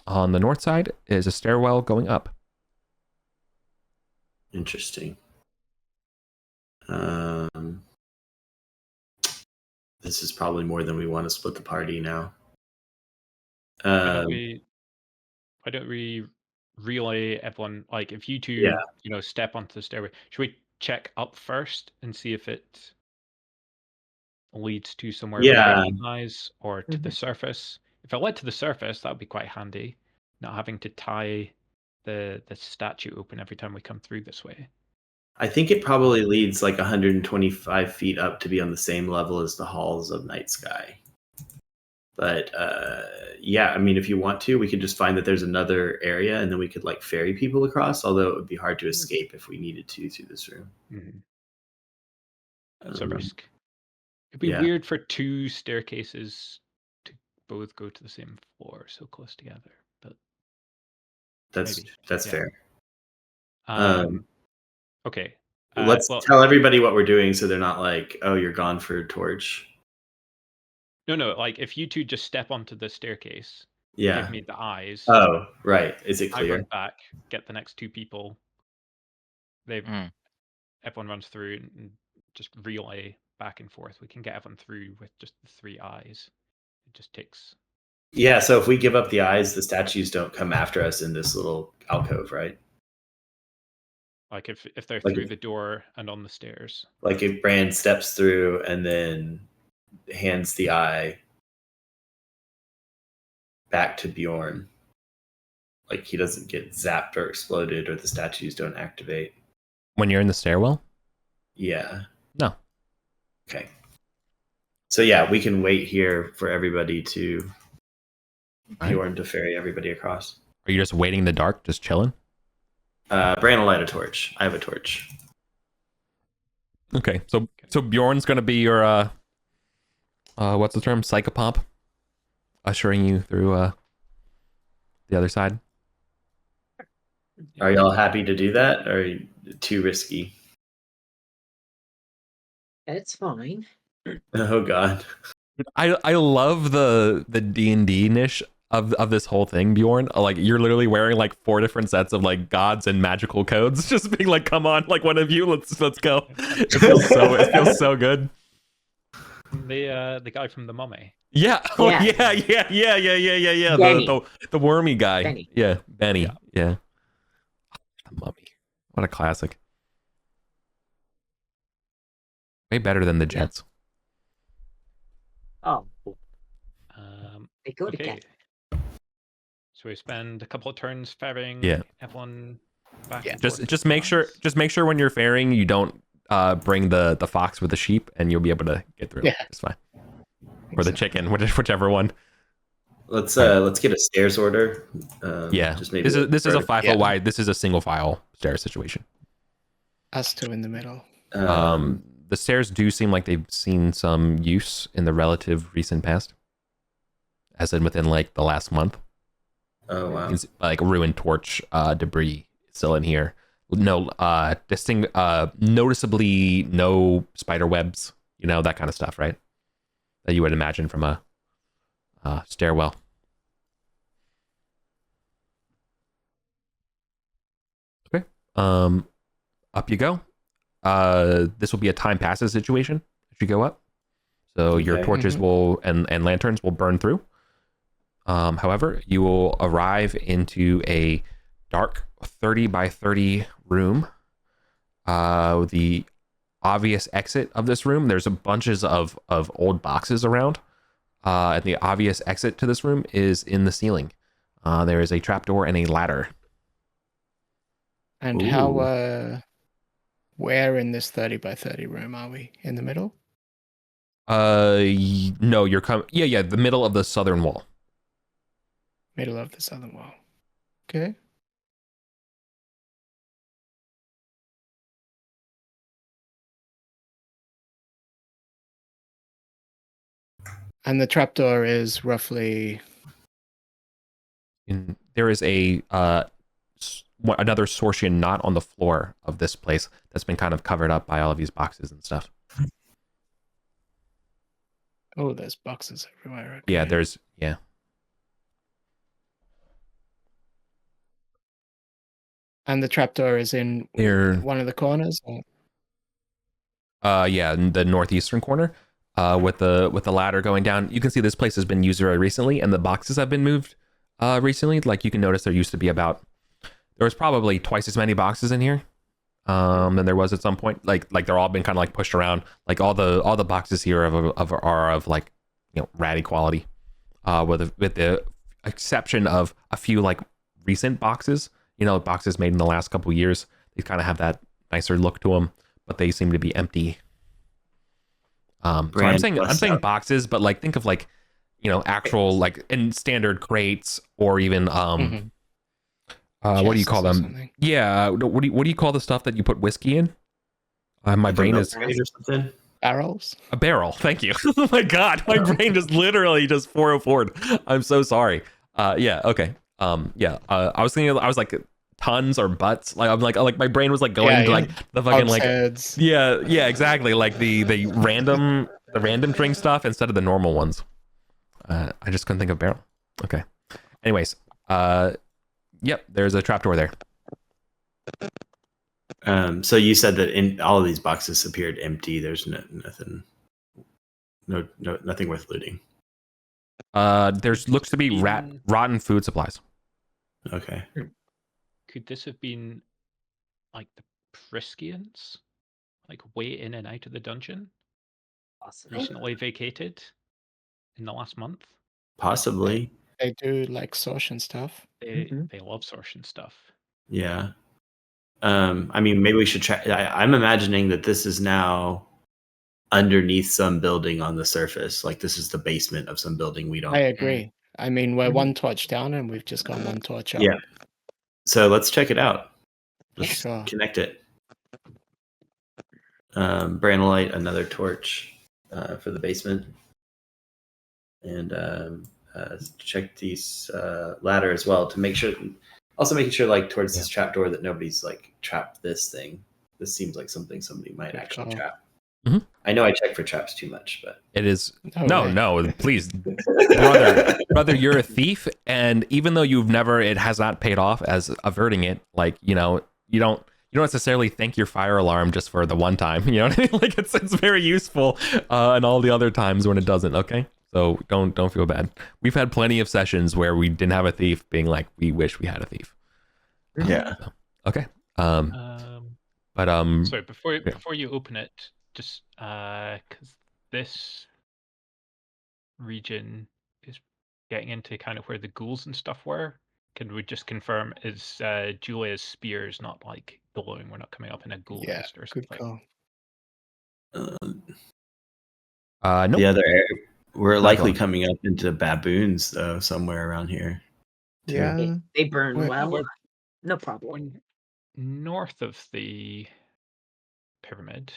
On the north side is a stairwell going up. Interesting. This is probably more than we want to split the party now. Why don't we relay everyone? Like, if you two, Yeah. step onto the stairway, should we check up first and see if it leads to somewhere we Yeah. recognize, or to the surface? If it led to the surface, that would be quite handy, not having to tie the statue open every time we come through this way. I think it probably leads like 125 feet up to be on the same level as the halls of Night Sky. But yeah, I mean, if you want to, we could just find that there's another area, and then we could like ferry people across. Although it would be hard to escape if we needed to through this room. Mm-hmm. That's a risk. It'd be yeah. weird for 2 staircases to both go to the same floor so close together, but That's maybe. that's Yeah. fair. Okay. Let's tell everybody what we're doing so they're not like, oh, you're gone for a torch. No, like if you two just step onto the staircase, Yeah. give me the eyes. Oh, right. Is it I clear? run back, get the next 2 people. Everyone runs through and just relay back and forth. We can get everyone through with just the 3 eyes. It just takes. Yeah, so if we give up the eyes, the statues don't come after us in this little alcove, right? Like if they're Like through the door and on the stairs. Like if Brand steps through and then hands the eye back to Bjorn, like he doesn't get zapped or exploded, or the statues don't activate. When you're in the stairwell? Yeah. No. Okay. So yeah, we can wait here for everybody to Bjorn to ferry everybody across. Are you just waiting in the dark, just chilling? Bran will light a torch. I have a torch. Okay, so Bjorn's gonna be your what's the term? Psychopomp, ushering you through the other side. Are y'all happy to do that, or too risky? It's fine. Oh God. I love the D&D niche of this whole thing, Bjorn. Like you're literally wearing like 4 different sets of like gods and magical codes, just being like, come on, like one of you, let's go. It feels so good. The guy from the Mummy. Yeah. Oh, yeah. Benny. The wormy guy. Benny. Yeah, Benny. Yeah. Yeah. The Mummy. What a classic. Way better than the Jets. Oh, they go Okay. together. So we spend a couple of turns ferrying everyone back. Yeah. and forth Just make sure when you're ferrying you don't bring the fox with the sheep, and you'll be able to get through. Yeah. It's fine. Or the chicken, whichever one. Let's get a stairs order. Just maybe this is a 5 foot Yeah. wide. This is a single file stair situation. Us two in the middle. The stairs do seem like they've seen some use in the relative recent past, as in within like the last month. Oh wow. It's like ruined torch debris still in here. No noticeably no spider webs, that kind of stuff, right? That you would imagine from a stairwell. Okay. Up you go. This will be a time passes situation as you go up. So your Okay. torches will and lanterns will burn through. However, you will arrive into a dark 30 by 30 room. The obvious exit of this room, there's a bunches of old boxes around. And the obvious exit to this room is in the ceiling. There is a trapdoor and a ladder. And how where in this 30 by 30 room are we? In the middle? No, you're coming. Yeah, the middle of the southern wall. Middle of the southern wall. Okay. And the trapdoor is roughly There is a another Sortian knot on the floor of this place that's been kind of covered up by all of these boxes and stuff. oh, there's boxes everywhere. Yeah, okay. there's And the trapdoor is in There- one of the corners? Or? in the northeastern corner. With the ladder going down. You can see this place has been used very recently, and the boxes have been moved recently. Like you can notice there used to be there was probably twice as many boxes in here than there was at some point. Like they're all been kind of like pushed around. Like all the boxes here are of like ratty quality, with the exception of a few like recent boxes. Boxes made in the last couple years. They kind of have that nicer look to them, but they seem to be empty. So I'm saying boxes, but like think of like actual like in standard crates or even what do you call them? Something. Yeah, what do you call the stuff that you put whiskey in? My brain is or something. Barrels? a barrel. Thank you. Oh my god, my brain just literally just 404'd. I'm so sorry. Yeah, okay. I was thinking, I was like tons or butts. Like I'm like my brain was like going to like the fucking like Hogsheads. yeah, exactly. Like the random drink stuff instead of the normal ones. I just couldn't think of barrel. Okay. Anyways, yep, there's a trapdoor there. So you said that in all of these boxes appeared empty. There's nothing worth looting. There's looks to be rotten food supplies. Okay. Could this have been like the Priskians? Like way in and out of the dungeon? Possibly. Recently vacated in the last month? Possibly. They do like Sortian stuff. They love Sortian stuff. Yeah. I mean, maybe we should try. I'm imagining that this is now underneath some building on the surface. Like this is the basement of some building we don't. I agree. I mean, we're Mhm. one torch down, and we've just gone one torch up. Yeah. So let's check it out. Yeah, Let's sure. connect it. Bran will light another torch for the basement, and check these ladder as well to make sure. Also making sure, like towards this trapdoor, that nobody's like trapped this thing. This seems like something somebody might Good actually call. trap. Mhm. I know I check for traps too much, but It is No way. no, please, brother, you're a thief, and even though it has not paid off as averting it. Like you don't necessarily thank your fire alarm just for the one time. You know what I mean? Like it's very useful, and all the other times when it doesn't. Okay, so don't feel bad. We've had plenty of sessions where we didn't have a thief, being like, we wish we had a thief. yeah. So, okay. But Sorry, before you open it, just because this region is getting into kind of where the ghouls and stuff were, can we just confirm is Julia's spears not like glowing? We're not coming up in a ghoul Yeah, mist or good something. call. nope. The other area, we're Not likely going. coming up into baboons though, somewhere around here. too. Yeah. They burn Wait, well. we're- No problem. When north of the pyramid,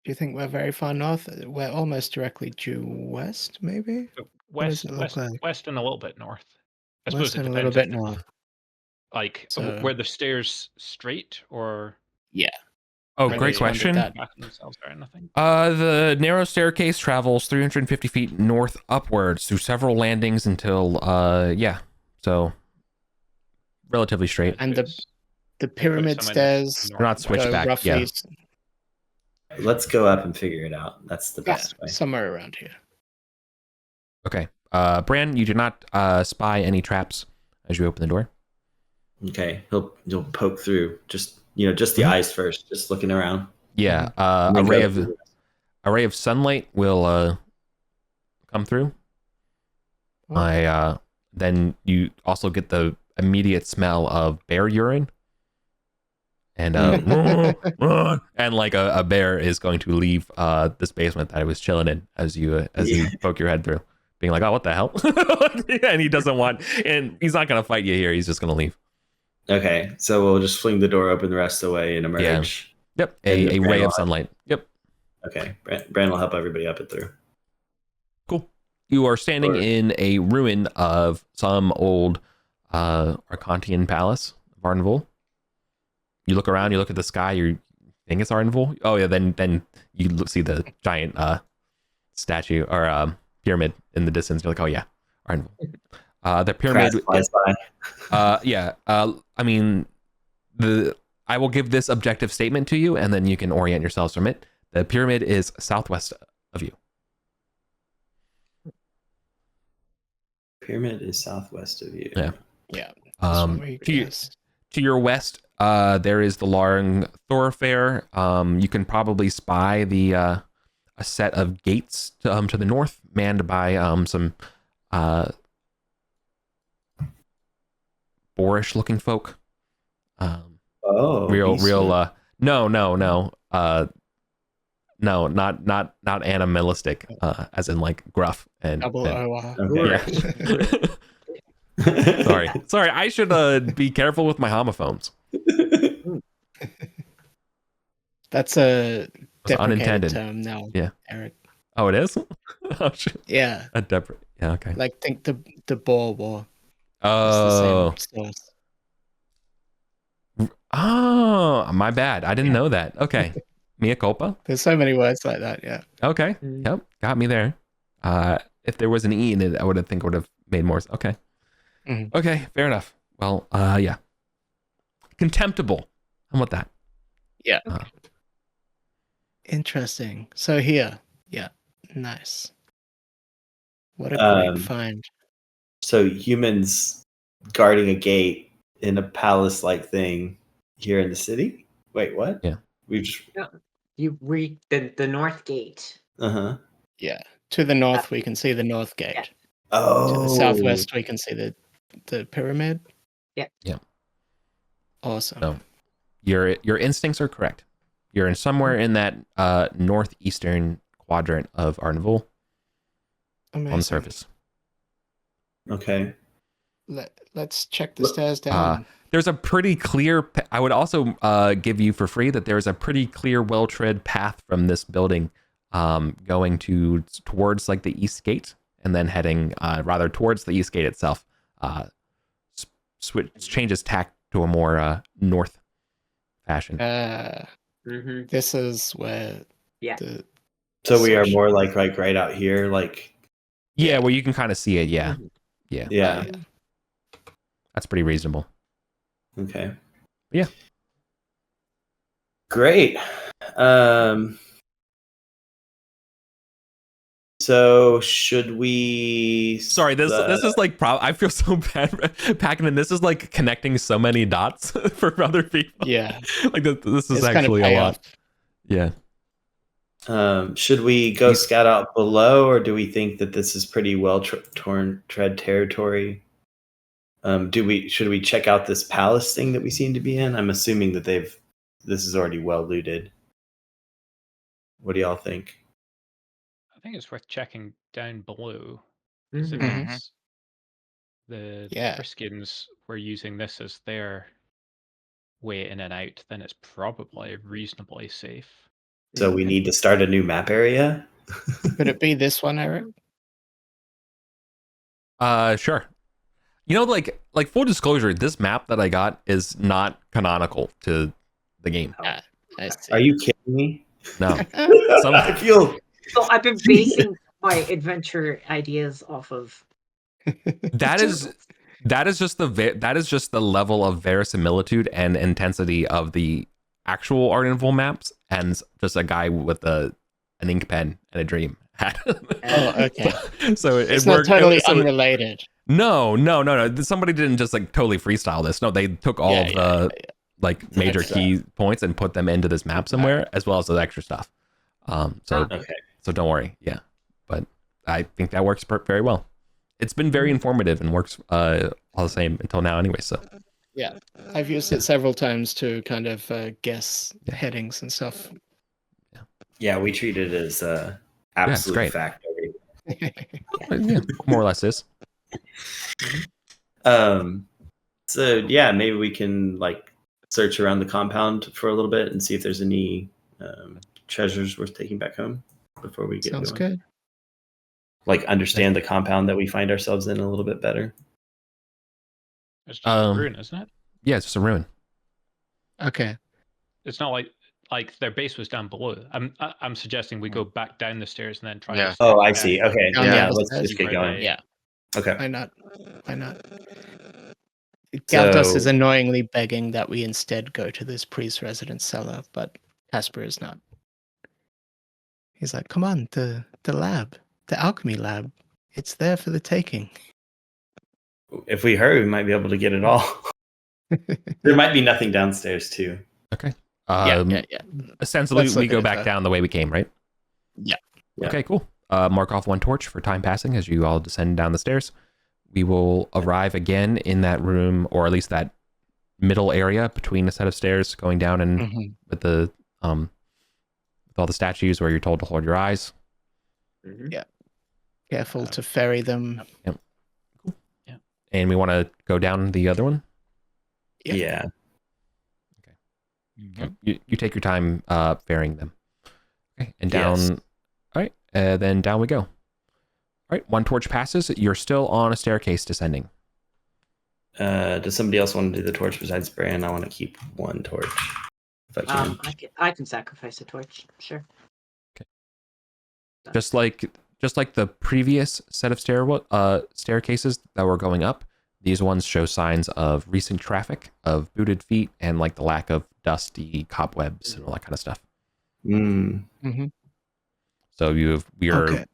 Do you think we're very far north? We're almost directly due west, maybe? so What does west, it look west, like? west, and a little bit north. I West suppose it and a little depends. bit north. Like So- were the stairs straight or Yeah. Oh, Right, great just wondered question. that. back themselves or anything? The narrow staircase travels 350 feet north upwards through several landings until, so relatively straight. And the Put pyramid some in stairs They're not northwest. switched go back, roughly yeah. Let's go up and figure it out. That's the best way. somewhere around here. Okay. Bran, you do not spy any traps as you open the door. Okay, you'll poke through. Just the eyes first. Just looking around. Yeah. And A then ray go of through. sunlight will come through. Oh. Then you also get the immediate smell of bear urine. And and like a bear is going to leave this basement that I was chilling in as you poke your head through, being like, oh, what the hell? And he doesn't want, and he's not gonna fight you here. He's just gonna leave. Okay, so we'll just fling the door open the rest of the way and emerge. Yep, And a Bran ray will of sunlight. Yep, Okay, Bran will help everybody up it through. cool. You are standing Sure. in a ruin of some old Arcantian palace of Ardenvul. You look around, you look at the sky, you think it's Ardenvul. Oh yeah, then you see the giant statue or pyramid in the distance. You're like, oh yeah, Ardenvul. The pyramid Kras flies by. I mean, I will give this objective statement to you, and then you can orient yourselves from it. The pyramid is southwest of you. Pyramid is southwest of you. Yeah. Yeah. That's what we To guessed. your west, there is the Larng thoroughfare. You can probably spy a set of gates to the north, manned by some boorish-looking folk. Real. No, not animalistic. As in like gruff and. Double and OR. Okay. yeah. Sorry. I should be careful with my homophones. That's a It's deprecated unintended. term now, Yeah. Eric. Oh, it is. Oh shit. Yeah. Yeah. Okay. Like think the Boer War. It's Oh. the same source. Oh, my bad. I didn't know that. Okay. Mea culpa. There's so many words like that, yeah. Okay. Yep. Got me there. If there was an E in it, I would have made more. Okay. Mhm. Okay. Fair enough. Well, yeah. Contemptible. How about that? Yeah. Interesting. So here. Yeah. Nice. What a great find. So humans guarding a gate in a palace-like thing here in the city? Wait, what? Yeah. We've just You read the north gate. uh-huh. Yeah. To the north we can see the north gate. Oh. To the southwest we can see the pyramid. Yeah. Yeah. Awesome. No. Your instincts are correct. You're in somewhere in that northeastern quadrant of Ardenville Amazing. on the surface. Okay. Let's check the stairs down. There's a pretty clear. I would also give you for free that there's a pretty clear, well-tread path from this building, going towards like the east gate, and then heading rather towards the east gate itself. Changes tack to a more north fashion. This is where. Yeah. So we are more like right out here, like. Yeah, well, you can kind of see it. Yeah, yeah, Yeah. that's pretty reasonable. Okay. Yeah. Great. So should we? Sorry, this is like I feel so bad packing in. This is like connecting so many dots for other people. Yeah. Like this is It's actually kind of a lot. Yeah. Should we go scout out below, or do we think that this is pretty well tread territory? Should we check out this palace thing that we seem to be in? I'm assuming that this is already well looted. What do y'all think? I think it's worth checking down below. Mhm. It Mhm. means the Yeah. Friskians were using this as their way in and out, then it's probably reasonably safe. So we need to start a new map area? Could it be this one, Eric? Sure. You know, like full disclosure, this map that I got is not canonical to the game. I see. Are you kidding me? No. I feel So I've been basing my adventure ideas off of. That is just the level of verisimilitude and intensity of the actual Ardenville maps, and just a guy with an ink pen and a dream hat. Oh, okay. So It's it not worked. totally unrelated. No. Somebody didn't just like totally freestyle this. No, they took all of the like major key points and put them into this map somewhere, as well as the extra stuff. So don't worry. Yeah, but I think that works very well. It's been very informative and works all the same until now anyway. So Yeah, I've used it several times to kind of guess headings and stuff. Yeah, we treat it as absolute great. fact. yeah, more or less is. So yeah, maybe we can like search around the compound for a little bit and see if there's any treasures worth taking back home before we get Sounds going. good. Like understand the compound that we find ourselves in a little bit better. It's just a ruin, isn't it? Yeah, it's just a ruin. Okay. It's not like their base was down below. I'm suggesting we go back down the stairs and then try. Yeah. Oh, I see. Okay. Down Yeah, the let's stairs. just get going. Yeah. Okay. Why not? Galdos is annoyingly begging that we instead go to this priest's residence cellar, but Casper is not. He's like, come on, the lab, the alchemy lab. It's there for the taking. If we hurry, we might be able to get it all. There might be nothing downstairs too. Okay. Yeah. Essentially, Let's we look go at back that. down the way we came, right? Yeah. Okay, cool. Mark off 1 torch for time passing as you all descend down the stairs. We will arrive again in that room, or at least that middle area between a set of stairs going down and with the with all the statues where you're told to hold your eyes. Yeah. Careful to ferry them. Yep. Cool. Yeah. And we want to go down the other one. Yeah. Okay. You take your time ferrying them. Okay. And down. Yes. All right. Then down we go. All right. 1 torch passes. You're still on a staircase descending. Does somebody else want to do the torch besides Bran? I want to keep 1 torch. If I can. I can sacrifice a torch. Sure. Okay. Just like the previous set of staircases that were going up, these ones show signs of recent traffic, of booted feet, and like the lack of dusty cobwebs and all that kind of stuff. So we are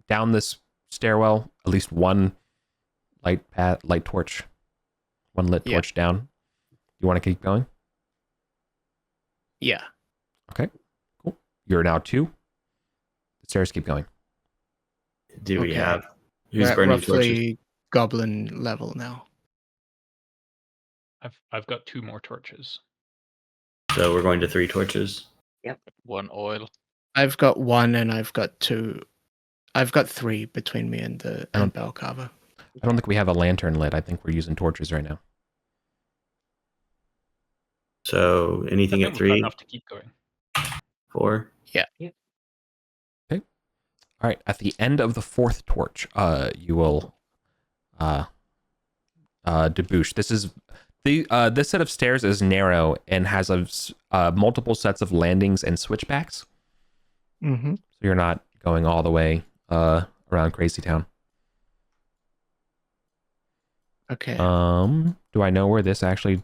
down this stairwell, at least 1 light torch, 1 lit torch down. You want to keep going? Yeah. Okay, cool. You're now 2. The stairs keep going. Do we have? We're Who's at burning torches? roughly goblin level now. I've got 2 more torches. So we're going to 3 torches. 1 oil. I've got 1 and I've got 2. I've got 3 between me and the I don't- bell carver. I don't think we have a lantern lit. I think we're using torches right now. So anything I at think we've got 3, enough to keep going. 4. All right. At the end of the 4th torch, you will debouche. This is this set of stairs is narrow and has multiple sets of landings and switchbacks. Mm-hmm. So you're not going all the way around Crazy Town. Okay. Do I know where this actually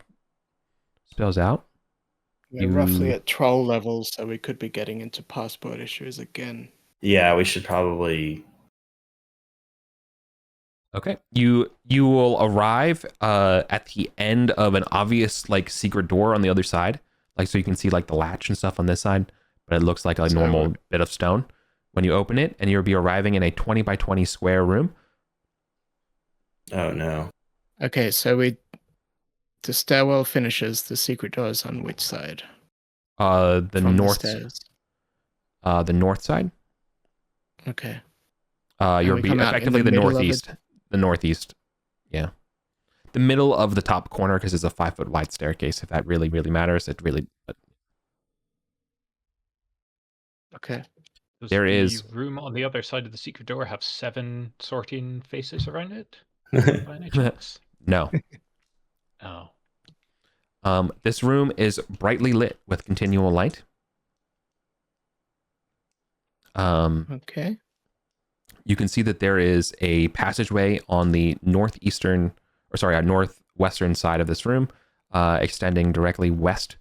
spills out? We're roughly at troll level, so we could be getting into passport issues again. Yeah, we should probably. Okay. You will arrive at the end of an obvious like secret door on the other side. Like so you can see like the latch and stuff on this side, but it looks like a normal bit of stone. When you open it, and you'll be arriving in a 20 by 20 square room. Oh no. Okay, so the stairwell finishes. The secret door is on which side? The From north. the stairs. The north side. Okay. You'll we be come out in effectively the the middle of northeast. The northeast. Yeah. The middle of the top corner because it's a 5-foot wide staircase. If that really, really matters, it really. Okay. Does There the is- room on the other side of the secret door have 7 sorting faces around it? By any chance? No. Oh. This room is brightly lit with continual light. Okay. You can see that there is a passageway on the northwestern side of this room, extending directly west,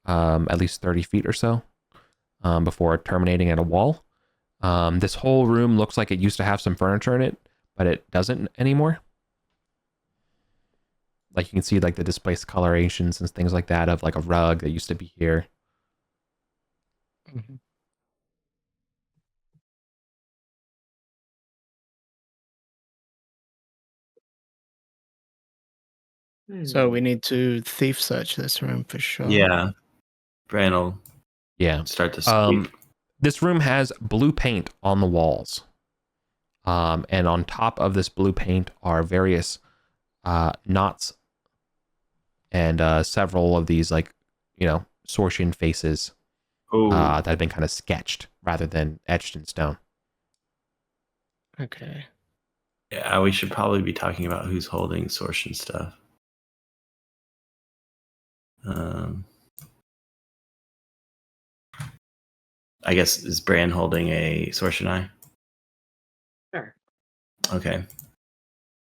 at least 30 feet or so, before terminating at a wall. This whole room looks like it used to have some furniture in it, but it doesn't anymore. Like you can see like the displaced colorations and things like that of like a rug that used to be here. Mhm. So we need to thief search this room for sure. Yeah. Bran will Yeah. start to sweep. This room has blue paint on the walls. And on top of this blue paint are various knots and several of these like, Sortian faces that have been kind of sketched rather than etched in stone. Okay. Yeah, we should probably be talking about who's holding Sortian stuff. I guess is Bran holding a Sortian eye? Sure. Okay.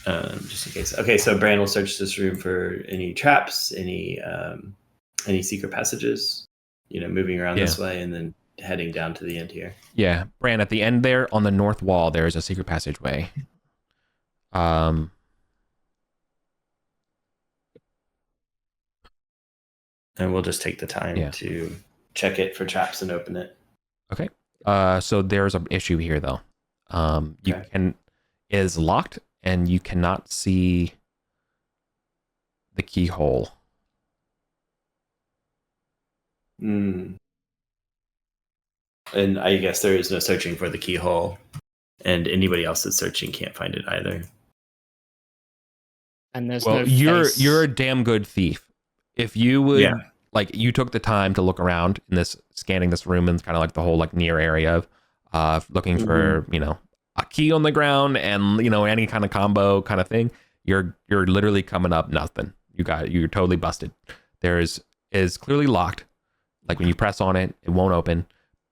Just in case. Okay, so Bran will search this room for any traps, any secret passages. Moving around this way and then heading down to the end here. Yeah, Bran, at the end there on the north wall, there is a secret passageway. And we'll just take the time to check it for traps and open it. Okay. So there's an issue here though. It is locked and you cannot see the keyhole. And I guess there is no searching for the keyhole, and anybody else that's searching can't find it either. And there's Well, no you're a damn good thief. If you would you took the time to look around in scanning this room and kind of like the whole like near area of looking for, a key on the ground and any kind of combo kind of thing, you're literally coming up nothing. You're totally busted. Is clearly locked. Like when you press on it, it won't open.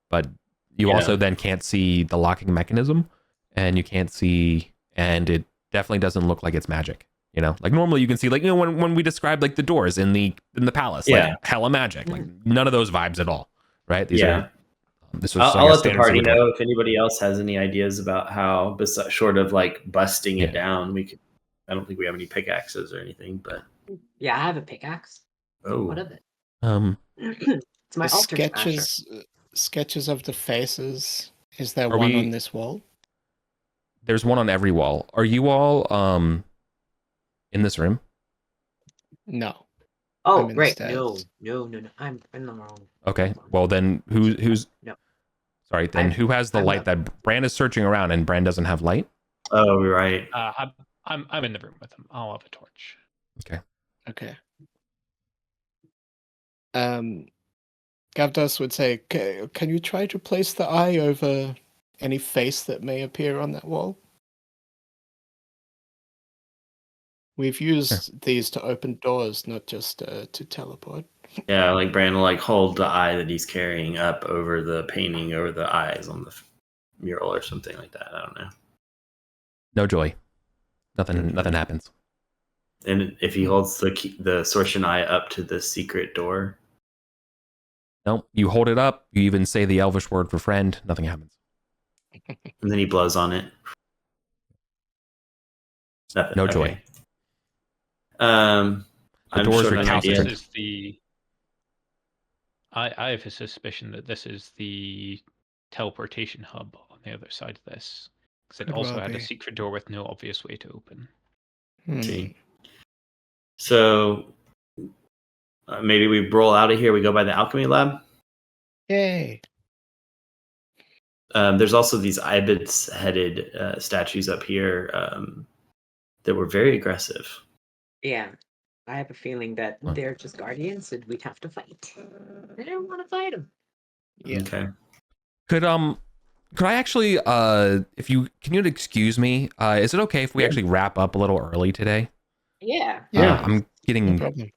But you also then can't see the locking mechanism, and you can't see, and it definitely doesn't look like it's magic. Like normally you can see, like when we described like the doors in the palace, like hella magic, like none of those vibes at all, right? This was I'll let the party know if anybody else has any ideas about how, short of like busting it down, we could. I don't think we have any pickaxes or anything, but Yeah, I have a pickaxe. What of it? It's my altar sketches of the faces. Is there Are one we- on this wall? There's one on every wall. Are you all in this room? No. Oh, I'm in the right. No, stats. no, no, no. I'm in the wrong. Okay. Well, then who's No. sorry? Then who has the I'm light that Brand is searching around and Brand doesn't have light? Oh, right. I'm in the room with him. I'll have a torch. Okay. Gavdos would say, can you try to place the eye over any face that may appear on that wall? We've used these to open doors, not just to teleport. Yeah, like Brand will like hold the eye that he's carrying up over the painting over the eyes on the mural or something like that. I don't know. No joy. Nothing happens. And if he holds the Sortian eye up to the secret door, No, you hold it up. You even say the Elvish word for friend. Nothing happens. and then he blows on it. Nothing. No Okay. joy. I'm doors sure are of an recalcitrant. idea. This is the. I have a suspicion that this is the teleportation hub on the other side of this, because it Could also well had a be. secret door with no obvious way to open. See. So maybe we roll out of here. We go by the alchemy lab. Yay! There's also these ibis-headed statues up here that were very aggressive. Yeah. I have a feeling that Huh. they're just guardians and we'd have to fight. I don't want to fight them. Yeah. Okay. Could I actually if you can you excuse me? Is it okay if we actually wrap up a little early today? Yeah. Yeah. I'm No getting problem.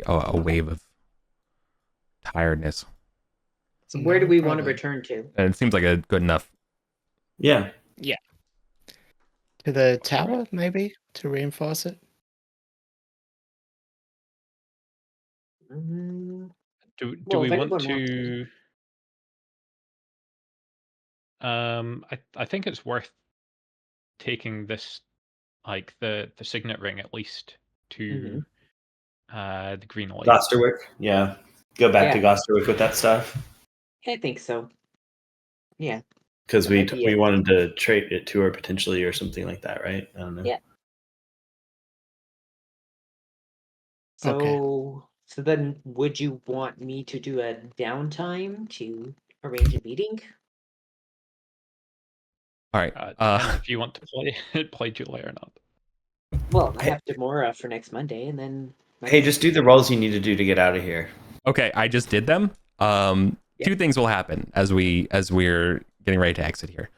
a wave of tiredness, So where do No we want to problem. return to? and it seems like a good enough. Yeah. To the tower, maybe, to reinforce it? Mm, Do Well, we if want anyone wants to? I think it's worth taking this, like the signet ring at least to the green light. Gosterwick. Yeah. Go back to Yeah. Gosterwick with that stuff. I think so. Yeah. Because That might be we it. wanted to trade it to her potentially or something like that, right? I don't know. Yeah. Okay. So then would you want me to do a downtime to arrange a meeting? All right. Depends if you want to play July or not. Well, I Hey- have Demora for next Monday and then Hey, just do the rolls you need to do to get out of here. Okay, I just did them. Two things will happen as we're getting ready to exit here.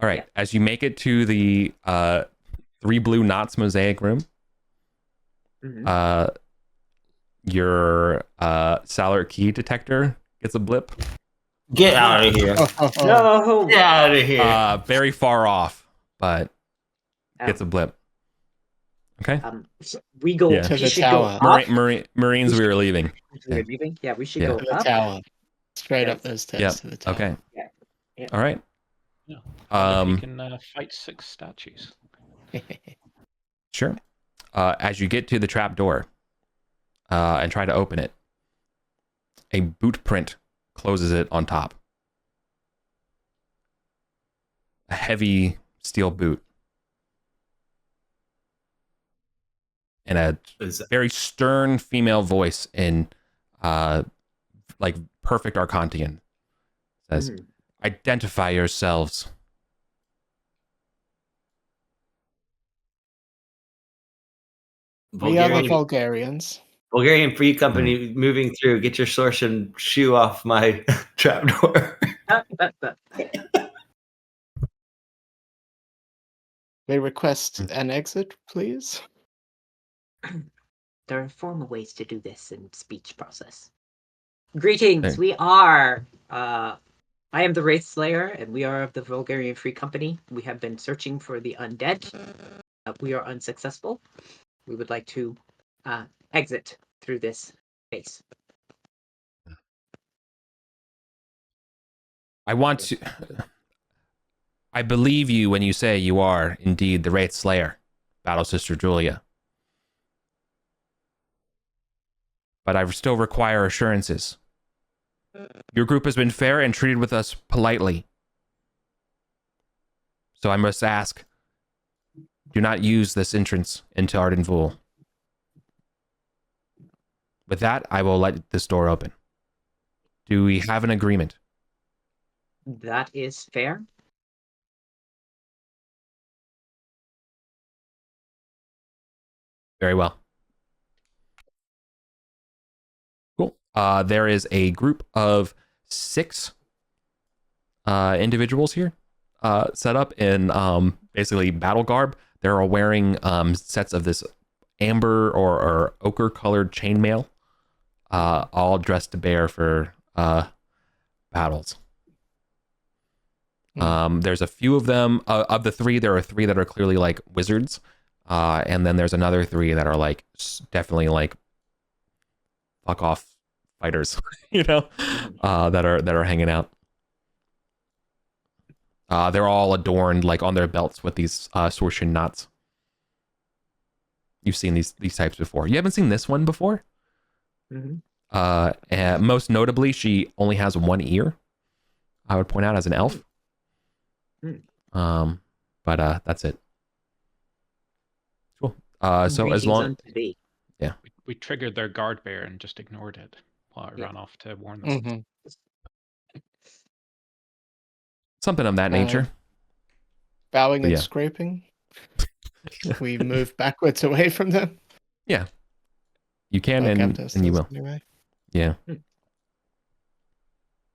All right, as you make it to the 3 blue knots mosaic room, your Salar key detector gets a blip. Get out of here. No. Get out of here. Very far off, but Oh. gets a blip. Okay. We go Yeah. To we the should tower. go up. Marines, we were leaving. We're leaving. Yeah, we should Yeah. go To the up. tower. Straight up Yes. those stairs Yep. to the tower. Okay. Yeah. All right. Yeah. If you Um. can fight 6 statues. Sure. As you get to the trap door and try to open it, a boot print closes it on top. A heavy steel boot. And a very stern female voice in like perfect Arcantian says, "Identify yourselves." We are the Vulgarians. Bulgarian Free Company moving through. Get your Sortian shoe off my trapdoor. They request an exit, please. There are formal ways to do this in speech process. Greetings. We are I am the Wraith Slayer, and we are of the Vulgarian Free Company. We have been searching for the undead. We are unsuccessful. We would like to exit through this space. I believe you when you say you are indeed the Wraith Slayer, Battle Sister Julia. But I still require assurances. Your group has been fair and treated with us politely. So I must ask, do not use this entrance into Arden. with that, I will let this door open. Do we have an agreement? That is fair. Very well. Cool. There is a group of 6 individuals here set up in basically battle garb. They're all wearing sets of this amber or ochre colored chainmail, all dressed to bear for battles. There's a few of them. Of the 3, there are 3 that are clearly like wizards, and then there's another 3 that are like definitely like fuck off fighters, you know, that are hanging out. They're all adorned like on their belts with these swoosh and knots. You've seen these types before. You haven't seen this one before? Mm-hmm. And most notably, she only has 1 ear. I would point out as an elf. But that's it. Cool. So as long, yeah, we triggered their guard bear and just ignored it while I ran off to warn them. Mm-hmm. something of that nature. Bowing and Yeah. scraping. We move backwards away from them. Yeah, you can, Well, and Gavdos you does will. anyway. Yeah.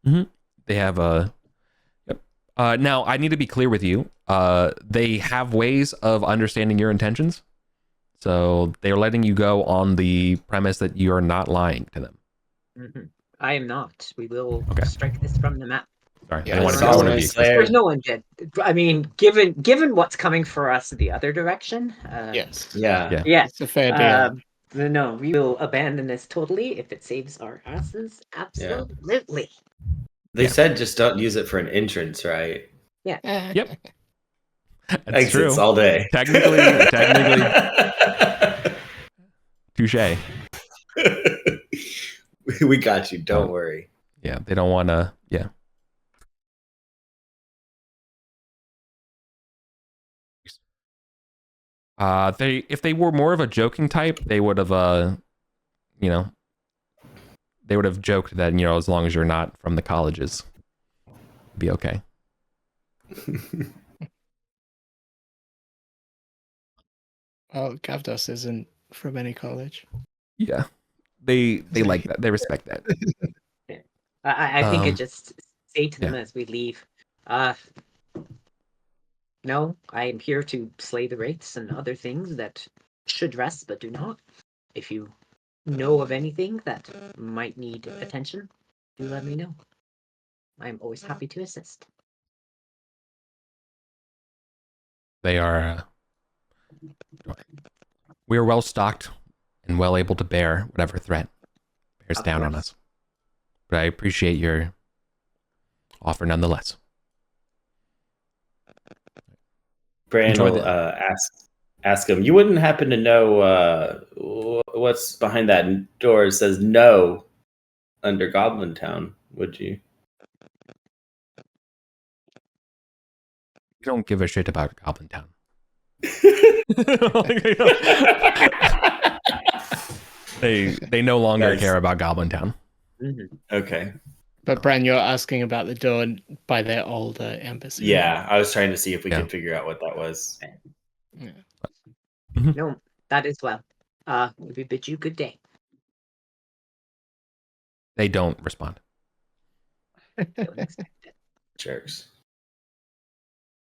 Mm-hmm. They have a. Yep. Now I need to be clear with you. They have ways of understanding your intentions, so they're letting you go on the premise that you are not lying to them. Mm-hmm. I am not. We will Okay. strike this from the map. Sorry, Yeah, I wanted Sorry, to be Slayer. There's no one dead. I mean, given what's coming for us the other direction. Yes. Yeah. Yeah. It's a fair deal. No, we will abandon this totally if it saves our asses. Absolutely. They Yeah. said just don't use it for an entrance, right? Yep. That's Exits true. all day. Technically, touche. We got you. Don't worry. Yeah, they don't want to. Yeah. If they were more of a joking type, they would have they would have joked that, as long as you're not from the colleges, be okay. Well, Gavdos isn't from any college. Yeah. They like that. They respect that. I think it just say to them as we leave. No, I am here to slay the wraiths and other things that should rest but do not. If you know of anything that might need attention, do let me know. I'm always happy to assist. They are. We are well stocked and well able to bear whatever threat bears down on us. But I appreciate your offer nonetheless. Bran will ask him, you wouldn't happen to know what's behind that door? It says no under Goblin Town, would you? You don't give a shit about Goblin Town. They no longer care about Goblin Town. Mm-hmm. Okay. But Bran, you're asking about the door by their old embassy. Yeah, I was trying to see if we could figure out what that was. Yeah. No, that is well. We bid you good day. They don't respond. Jerks.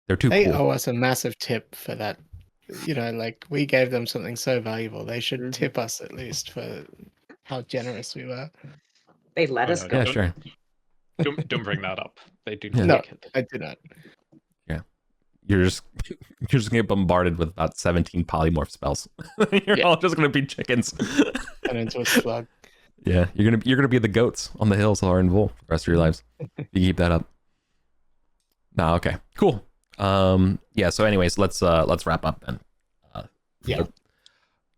They're too They cool. owe us a massive tip for that. Like we gave them something so valuable. They should tip us at least for how generous we were. They let us go. Yeah, sure. Don't bring that up. They do not No, like it. I do not. Yeah. You're just gonna get bombarded with about 17 polymorph spells. You're all just gonna be chickens. Turn into a slug. Yeah, you're gonna be the goats on the hills of Arden for the rest of your lives. You keep that up. No, okay, cool. Yeah. So, anyways, let's wrap up then.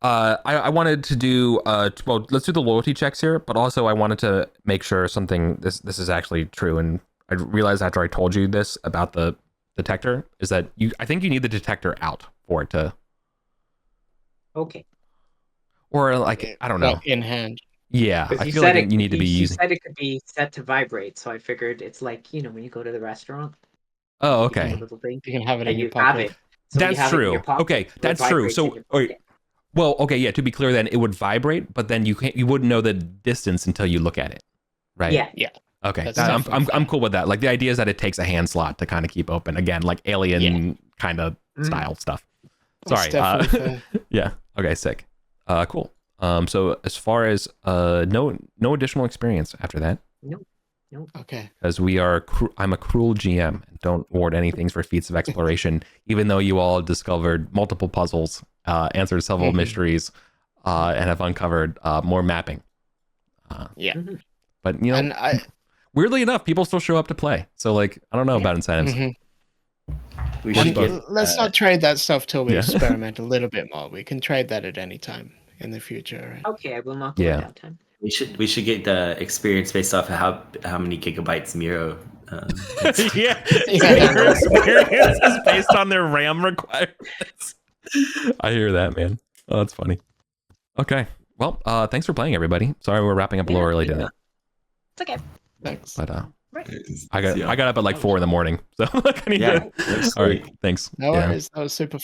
I wanted to do let's do the loyalty checks here, but also I wanted to make sure something this is actually true, and I realized after I told you this about the detector is that I think you need the detector out for it to. Okay. Or like I don't know. Like in hand. Yeah, Because I you feel said like it, you need to be you using. said it could be set to vibrate, so I figured it's like, you know, when you go to the restaurant, Oh, you have a okay. little thing, You can have it and in your you have pocket. it. So when you That's have it in your true. pocket, Okay, it that's true. vibrates in So, your okay, pocket. well, okay, yeah. To be clear, then it would vibrate, but then you wouldn't know the distance until you look at it, right? Yeah. Yeah. Okay, That's I'm definitely I'm fair. cool with that. Like the idea is that it takes a hand slot to kind of keep open. Again, like alien kind of style stuff. That's Sorry. definitely fair. Yeah. Okay. Sick. Cool. So as far as no additional experience after that, Nope. Nope. Okay. as I'm a cruel GM and don't award anything for feats of exploration, even though you all discovered multiple puzzles, answered several mysteries, and have uncovered more mapping. Yeah. Mhm. But you know, And I weirdly enough, people still show up to play. So like, I don't know Yeah. about incentives. We and should get. let's not trade that stuff till we Yeah. experiment a little bit more. We can trade that at any time in the future, right? Okay, I will not go Yeah. downtime. We should get the experience based off of how many gigabytes Miro. Yeah, Yeah. your experience is based on their RAM requirements. I hear that, man. Oh, that's funny. Okay, well, thanks for playing, everybody. Sorry we're wrapping up a little early today, It's okay. Thanks. but Right. I got up at like 4 a.m, so I need Yeah, to. All right, thanks. No Yeah. worries. That was super